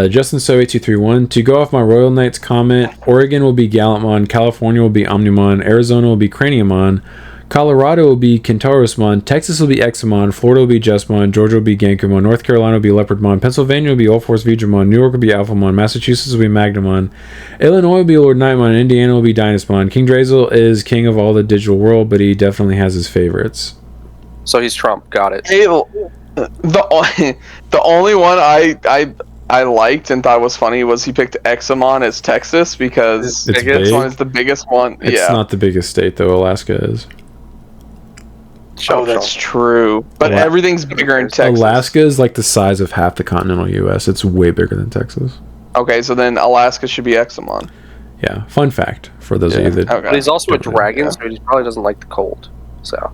[SPEAKER 1] Justin So 8231, to go off my Royal Knights comment, Oregon will be Gallantmon, California will be Omnimon, Arizona will be Craniumon, Colorado will be Kentarosmon, Texas will be Examon, Florida will be Justmon, Georgia will be Gankumon, North Carolina will be Leopardmon, Pennsylvania will be All Force Vidramon, New York will be Alphamon, Massachusetts will be Magnamon, Illinois will be Lord Nightmon, Indiana will be Dynasmon. King Drazel is king of all the digital world, but he definitely has his favorites.
[SPEAKER 2] So he's Trump. Got it.
[SPEAKER 3] Hey, the only one I liked and thought was funny was he picked Examon as Texas because Examon is the biggest one.
[SPEAKER 1] It's not the biggest state though. Alaska is.
[SPEAKER 3] Oh, that's true. But everything's bigger in Texas.
[SPEAKER 1] Alaska is like the size of half the continental U.S. It's way bigger than Texas.
[SPEAKER 3] Okay, so then Alaska should be Examon.
[SPEAKER 1] Yeah, fun fact for those of you that.
[SPEAKER 2] Okay. But he's also a dragon, so he probably doesn't like the cold. So.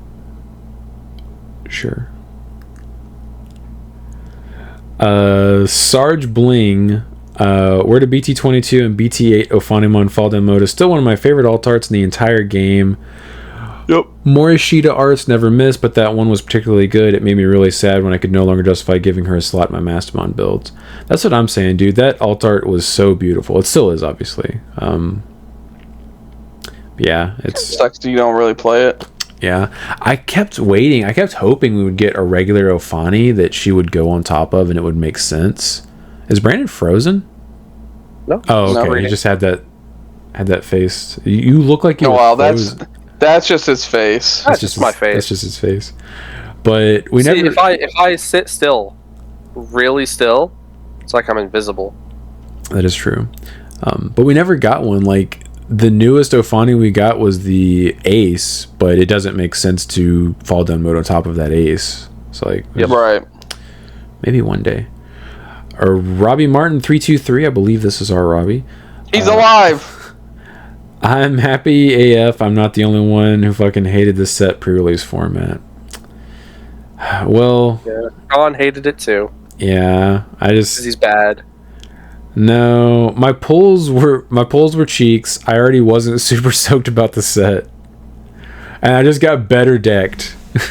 [SPEAKER 1] Sure. Sarge Bling, where do BT22 and BT8 Ophanimon fall down mode is still one of my favorite alt arts in the entire game.
[SPEAKER 3] Yep.
[SPEAKER 1] Morishita arts never miss, but that one was particularly good. It made me really sad when I could no longer justify giving her a slot in my Mastamon builds. That's what I'm saying, dude. That alt art was so beautiful. It still is, obviously. Yeah, it
[SPEAKER 3] sucks you don't really play it.
[SPEAKER 1] Yeah, I kept waiting. I kept hoping we would get a regular Ophani that she would go on top of, and it would make sense. Is Brandon frozen?
[SPEAKER 2] No.
[SPEAKER 1] Oh, okay. He just had that face. You look like you.
[SPEAKER 3] Oh, well, that's just his face.
[SPEAKER 2] That's just my face.
[SPEAKER 1] That's just his face. But we never.
[SPEAKER 2] If I sit still, really still, it's like I'm invisible.
[SPEAKER 1] That is true. But we never got one. Like the newest Ophani we got was the Ace, but it doesn't make sense to fall down mode on top of that Ace. So like,
[SPEAKER 3] right.
[SPEAKER 1] Maybe one day. Or Robbie Martin 323. I believe this is our Robbie.
[SPEAKER 3] He's alive.
[SPEAKER 1] I'm happy AF. I'm not the only one who fucking hated the set pre-release format. Well,
[SPEAKER 2] yeah, John hated it too.
[SPEAKER 1] Yeah, because
[SPEAKER 2] he's bad.
[SPEAKER 1] No, my polls were cheeks. I already wasn't super stoked about the set, and I just got better decked. It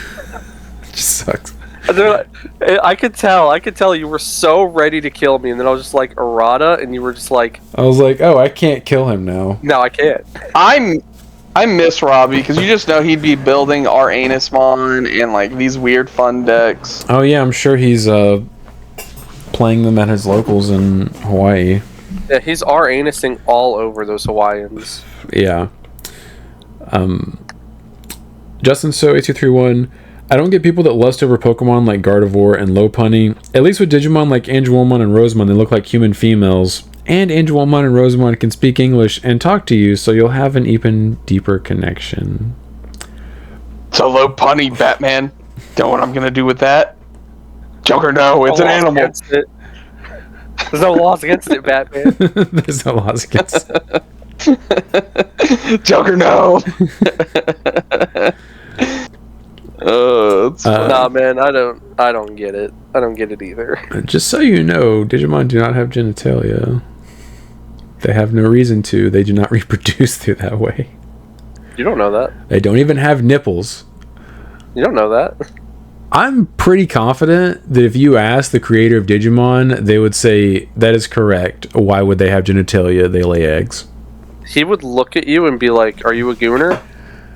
[SPEAKER 1] just sucks.
[SPEAKER 2] I could tell you were so ready to kill me, and then I was just like errata, and you were just like,
[SPEAKER 1] I was like, oh, I can't kill him now.
[SPEAKER 2] No, I can't.
[SPEAKER 3] I miss Robbie because you just know he'd be building our Anusmon and like these weird fun decks.
[SPEAKER 1] Oh yeah, I'm sure he's playing them at his locals in Hawaii.
[SPEAKER 2] Yeah, he's our anusing all over those Hawaiians.
[SPEAKER 1] Yeah. Justin So 8231. I don't get people that lust over Pokemon like Gardevoir and Lopunny. At least with Digimon like Angelomon and Rosemon, they look like human females. And Angelomon and Rosemon can speak English and talk to you, so you'll have an even deeper connection.
[SPEAKER 3] So Lopunny, Batman. Know what I'm gonna do with that? Joker, no, it's an animal.
[SPEAKER 2] There's no laws against it, Batman.
[SPEAKER 1] There's no laws against
[SPEAKER 3] it. Joker, no.
[SPEAKER 2] Nah, man, I don't get it. I don't get it either.
[SPEAKER 1] Just so you know, Digimon do not have genitalia. They have no reason to. They do not reproduce through that way.
[SPEAKER 2] You don't know that.
[SPEAKER 1] They don't even have nipples.
[SPEAKER 2] You don't know that.
[SPEAKER 1] I'm pretty confident that if you ask the creator of Digimon, they would say that is correct. Why would they have genitalia? They lay eggs.
[SPEAKER 2] He would look at you and be like, "Are you a gooner?"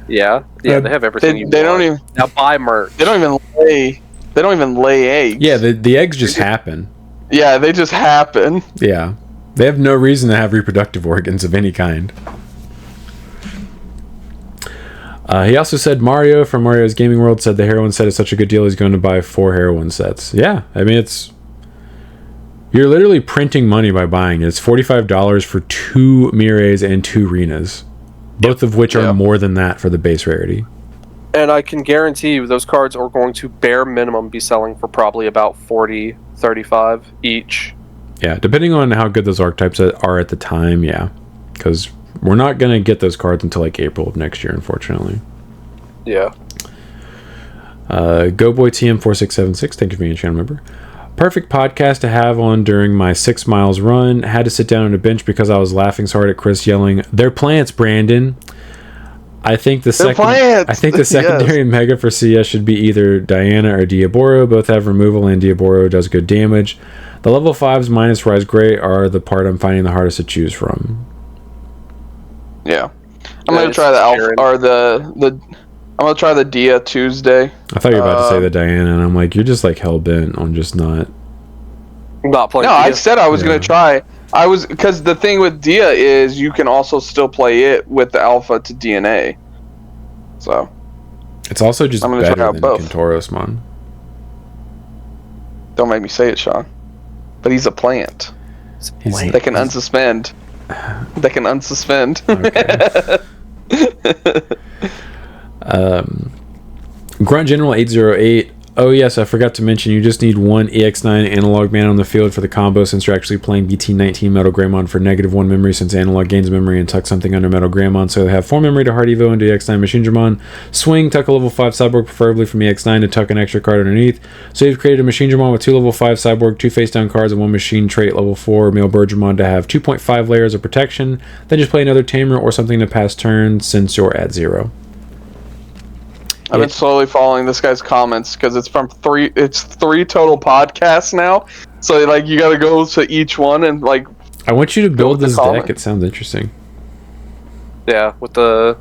[SPEAKER 2] Yeah. They have everything.
[SPEAKER 3] They don't even
[SPEAKER 2] now buy merch.
[SPEAKER 3] They don't even lay eggs.
[SPEAKER 1] Yeah, the eggs just happen.
[SPEAKER 3] Yeah, they just happen.
[SPEAKER 1] Yeah, they have no reason to have reproductive organs of any kind. He also said Mario from Mario's Gaming World said the heroin set is such a good deal he's going to buy 4 heroin sets. Yeah, I mean you're literally printing money by buying it. It's $45 for 2 Mireis and 2 Rinas, both of which are more than that for the base rarity.
[SPEAKER 2] And I can guarantee you those cards are going to bare minimum be selling for probably about 40, 35 each.
[SPEAKER 1] Yeah, depending on how good those archetypes are at the time, yeah. Because we're not going to get those cards until like April of next year, unfortunately.
[SPEAKER 2] Yeah.
[SPEAKER 1] GoBoyTM4676, thank you for being a channel member. Perfect podcast to have on during my 6 miles run. Had to sit down on a bench because I was laughing so hard at Chris yelling, "They're plants, Brandon." I think the secondary mega for CS should be either Diana or Diaboro. Both have removal and Diaboro does good damage. The level 5s minus Rise Gray are the part I'm finding the hardest to choose from.
[SPEAKER 3] Yeah. I'm gonna try the Alpha or I'm gonna try the Dia Tuesday.
[SPEAKER 1] I thought you were about to say the Diana, and I'm like, you're just like hell bent on just not
[SPEAKER 2] playing.
[SPEAKER 3] No, I said I was gonna try. Because the thing with Dia is you can also still play it with the Alpha to DNA. So
[SPEAKER 1] it's also just better than Kentorosmon.
[SPEAKER 3] Don't make me say it, Sean. But he's a plant. That can unsuspend. That can unsuspend.
[SPEAKER 1] Okay. Grunt General 808. Oh yes, I forgot to mention you just need 1 EX9 analog man on the field for the combo since you're actually playing BT19 Metal Greymon for -1 memory since analog gains memory and tuck something under Metal Greymon, so they have 4 memory to Hard Evo into EX9 Machine Dramon. Swing, tuck a level 5 Cyborg preferably from EX9 to tuck an extra card underneath. So you've created a Machine Dramon with 2 level 5 Cyborg, 2 face down cards, and 1 machine trait level 4 Male Birdramon to have 2.5 layers of protection. Then just play another Tamer or something to pass turn since you're at 0.
[SPEAKER 3] I've been slowly following this guy's comments because it's from 3 total podcasts now. So like you got to go to each one and like.
[SPEAKER 1] I want you to build this deck. It sounds interesting.
[SPEAKER 2] Yeah, with the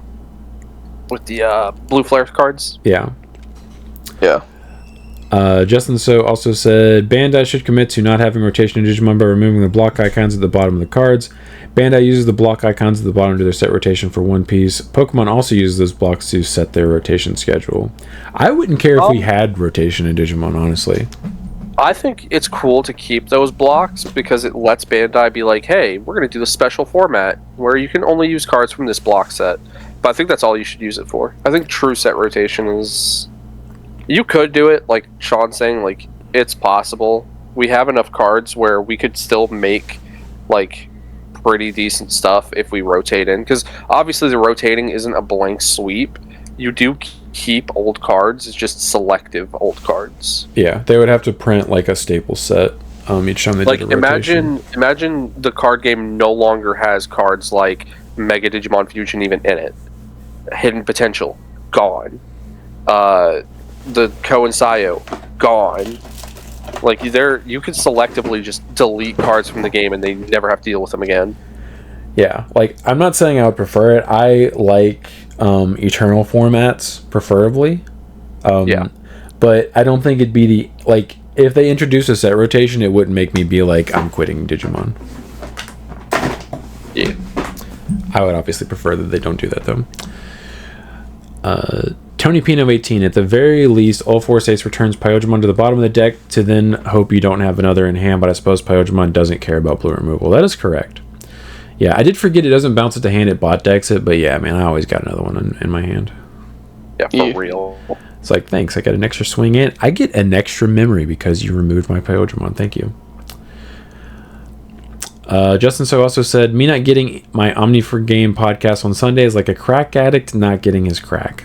[SPEAKER 2] blue flare cards.
[SPEAKER 1] Yeah.
[SPEAKER 3] Yeah.
[SPEAKER 1] Justin So also said Bandai should commit to not having rotation in Digimon by removing the block icons at the bottom of the cards. Bandai uses the block icons at the bottom to their set rotation for one piece. Pokemon also uses those blocks to set their rotation schedule. I wouldn't care if we had rotation in Digimon, honestly.
[SPEAKER 2] I think it's cool to keep those blocks because it lets Bandai be like, hey, we're going to do the special format where you can only use cards from this block set. But I think that's all you should use it for. I think true set rotation is... You could do it, like Sean's saying, like, it's possible. We have enough cards where we could still make, like, pretty decent stuff if we rotate in. Because obviously the rotating isn't a blank sweep. You do keep old cards, it's just selective old cards.
[SPEAKER 1] Yeah, they would have to print, like, a staple set each time they did a rotation.
[SPEAKER 2] Imagine the card game no longer has cards like Mega Digimon Fusion even in it. Hidden Potential, gone. The Koensaiyo, gone. Like, you could selectively just delete cards from the game and they never have to deal with them again.
[SPEAKER 1] Yeah, like, I'm not saying I would prefer it. I like eternal formats, preferably.
[SPEAKER 2] Yeah.
[SPEAKER 1] But I don't think it'd be the... Like, if they introduce a set rotation, it wouldn't make me be like, I'm quitting Digimon.
[SPEAKER 2] Yeah.
[SPEAKER 1] I would obviously prefer that they don't do that, though. Tony Pino 18. At the very least, all 4 states returns Pyojimon to the bottom of the deck to then hope you don't have another in hand, but I suppose Pyojimon doesn't care about blue removal. That is correct. Yeah, I did forget it doesn't bounce it to hand, it bot decks it, but yeah, man, I always got another one in my hand.
[SPEAKER 2] Yeah, for real.
[SPEAKER 1] It's like, thanks, I got an extra swing in. I get an extra memory because you removed my Pyojimon. Thank you. Justin So also said, me not getting my Omni4Game podcast on Sunday is like a crack addict not getting his crack.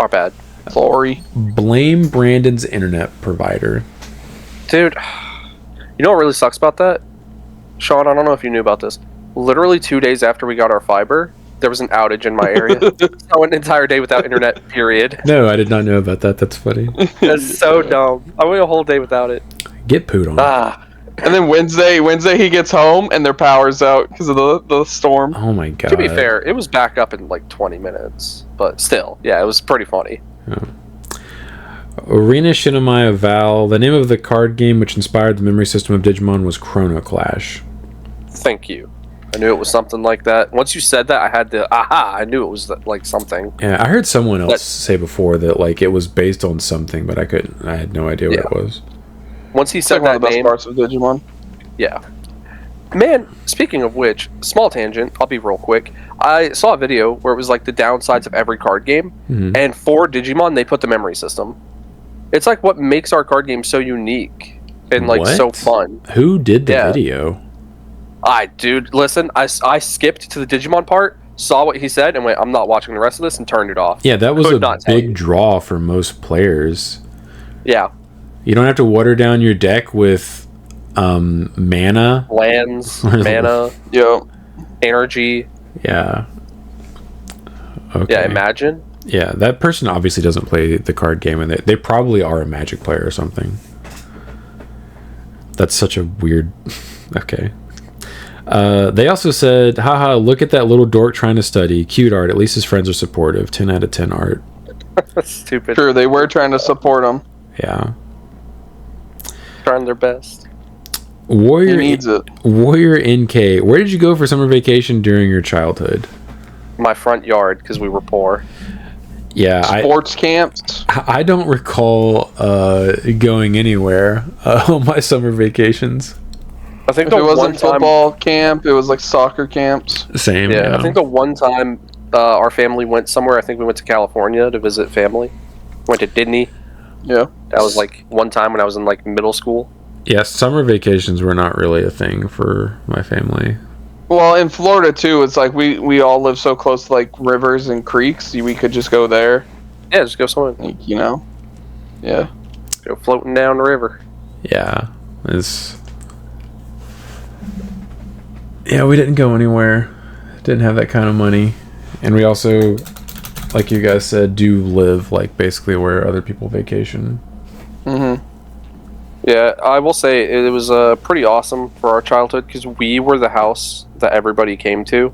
[SPEAKER 2] Our bad.
[SPEAKER 3] Sorry.
[SPEAKER 1] Blame Brandon's internet provider.
[SPEAKER 2] Dude, you know what really sucks about that? Sean, I don't know if you knew about this. Literally 2 days after we got our fiber, there was an outage in my area. I went an entire day without internet, period.
[SPEAKER 1] No, I did not know about that. That's funny.
[SPEAKER 2] That's so dumb. I went a whole day without it.
[SPEAKER 1] Get pooed on.
[SPEAKER 3] And then Wednesday he gets home and their power's out because of the storm.
[SPEAKER 1] Oh my god.
[SPEAKER 2] To be fair, it was back up in like 20 minutes. But still, yeah, it was pretty funny.
[SPEAKER 1] Oh. Arena Shinamaya Val. The name of the card game which inspired the memory system of Digimon was Chrono Clash.
[SPEAKER 2] Thank you. I knew it was something like that. Once you said that, I had to... I knew it was like something.
[SPEAKER 1] Yeah, I heard someone else say before that like it was based on something, but I had no idea what it was.
[SPEAKER 2] Once he said
[SPEAKER 3] one of the best parts of Digimon.
[SPEAKER 2] Yeah. Man, speaking of which, small tangent, I'll be real quick. I saw a video where it was like the downsides of every card game, and for Digimon, they put the memory system. It's like what makes our card game so unique and like so fun.
[SPEAKER 1] Who did the video?
[SPEAKER 2] Dude, listen, I skipped to the Digimon part, saw what he said, and went, I'm not watching the rest of this, and turned it off.
[SPEAKER 1] Yeah, that was a big draw for most players.
[SPEAKER 2] Yeah.
[SPEAKER 1] You don't have to water down your deck with mana.
[SPEAKER 2] Lands, mana, energy.
[SPEAKER 1] Yeah. Okay.
[SPEAKER 2] Yeah, imagine.
[SPEAKER 1] Yeah, that person obviously doesn't play the card game, and they probably are a Magic player or something. That's such a weird... Okay. They also said, haha, look at that little dork trying to study. Cute art. At least his friends are supportive. 10 out of 10 art.
[SPEAKER 2] Stupid.
[SPEAKER 3] Sure, they were trying to support him.
[SPEAKER 1] Yeah.
[SPEAKER 2] Trying their best.
[SPEAKER 1] Warrior
[SPEAKER 3] he needs it.
[SPEAKER 1] Warrior NK. Where did you go for summer vacation during your childhood?
[SPEAKER 2] My front yard, because we were poor.
[SPEAKER 1] Yeah,
[SPEAKER 3] sports camps.
[SPEAKER 1] I don't recall going anywhere on my summer vacations.
[SPEAKER 2] I think
[SPEAKER 3] if it wasn't football camp, it was like soccer camps.
[SPEAKER 1] Same.
[SPEAKER 2] Yeah, I think the one time our family went somewhere, I think we went to California to visit family. Went to Disney.
[SPEAKER 3] Yeah.
[SPEAKER 2] That was like one time when I was in like middle school.
[SPEAKER 1] Yeah, summer vacations were not really a thing for my family.
[SPEAKER 3] Well, in Florida too, it's like we all live so close to like rivers and creeks. We could just go there.
[SPEAKER 2] Yeah, just go swimming.
[SPEAKER 3] Like, you know. Yeah.
[SPEAKER 2] Go floating down the river.
[SPEAKER 1] Yeah, yeah, we didn't go anywhere. Didn't have that kind of money, and we also, like you guys said, do live like basically where other people vacation.
[SPEAKER 3] Mm-hmm.
[SPEAKER 2] Yeah, I will say it was pretty awesome for our childhood because we were the house that everybody came to,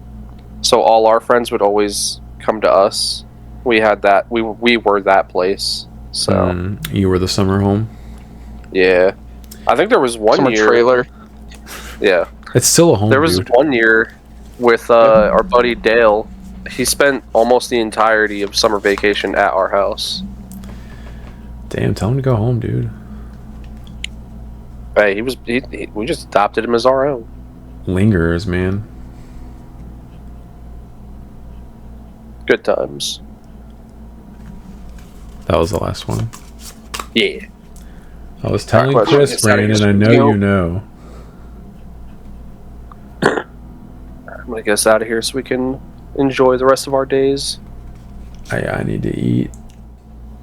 [SPEAKER 2] so all our friends would always come to us. We had that. We were that place. So
[SPEAKER 1] you were the summer home.
[SPEAKER 2] Yeah, I think there was one
[SPEAKER 3] summer
[SPEAKER 2] year.
[SPEAKER 3] Trailer.
[SPEAKER 2] Yeah,
[SPEAKER 1] it's still a home.
[SPEAKER 2] There was one year with our buddy Dale. He spent almost the entirety of summer vacation at our house.
[SPEAKER 1] Damn, tell him to go home, dude.
[SPEAKER 2] Hey, we just adopted him as our own.
[SPEAKER 1] Lingerers, man.
[SPEAKER 2] Good times.
[SPEAKER 1] That was the last one.
[SPEAKER 2] Yeah.
[SPEAKER 1] I was telling Chris, Brandon, I know you know.
[SPEAKER 2] I'm gonna get us out of here so we can enjoy the rest of our days.
[SPEAKER 1] I need to eat.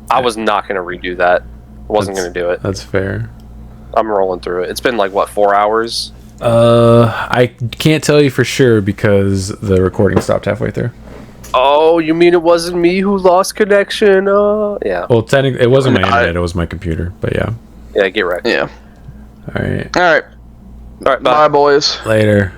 [SPEAKER 2] I was not gonna redo that. I wasn't gonna do it.
[SPEAKER 1] That's fair.
[SPEAKER 2] I'm rolling through it. It's been like what, 4 hours?
[SPEAKER 1] I can't tell you for sure because the recording stopped halfway through.
[SPEAKER 2] Oh, you mean it wasn't me who lost connection? Yeah.
[SPEAKER 1] Well, technically, it wasn't my internet. It was my computer. But yeah.
[SPEAKER 2] Yeah, get wrecked.
[SPEAKER 3] Yeah.
[SPEAKER 1] All right.
[SPEAKER 3] All right.
[SPEAKER 2] All right.
[SPEAKER 3] Bye boys.
[SPEAKER 1] Later.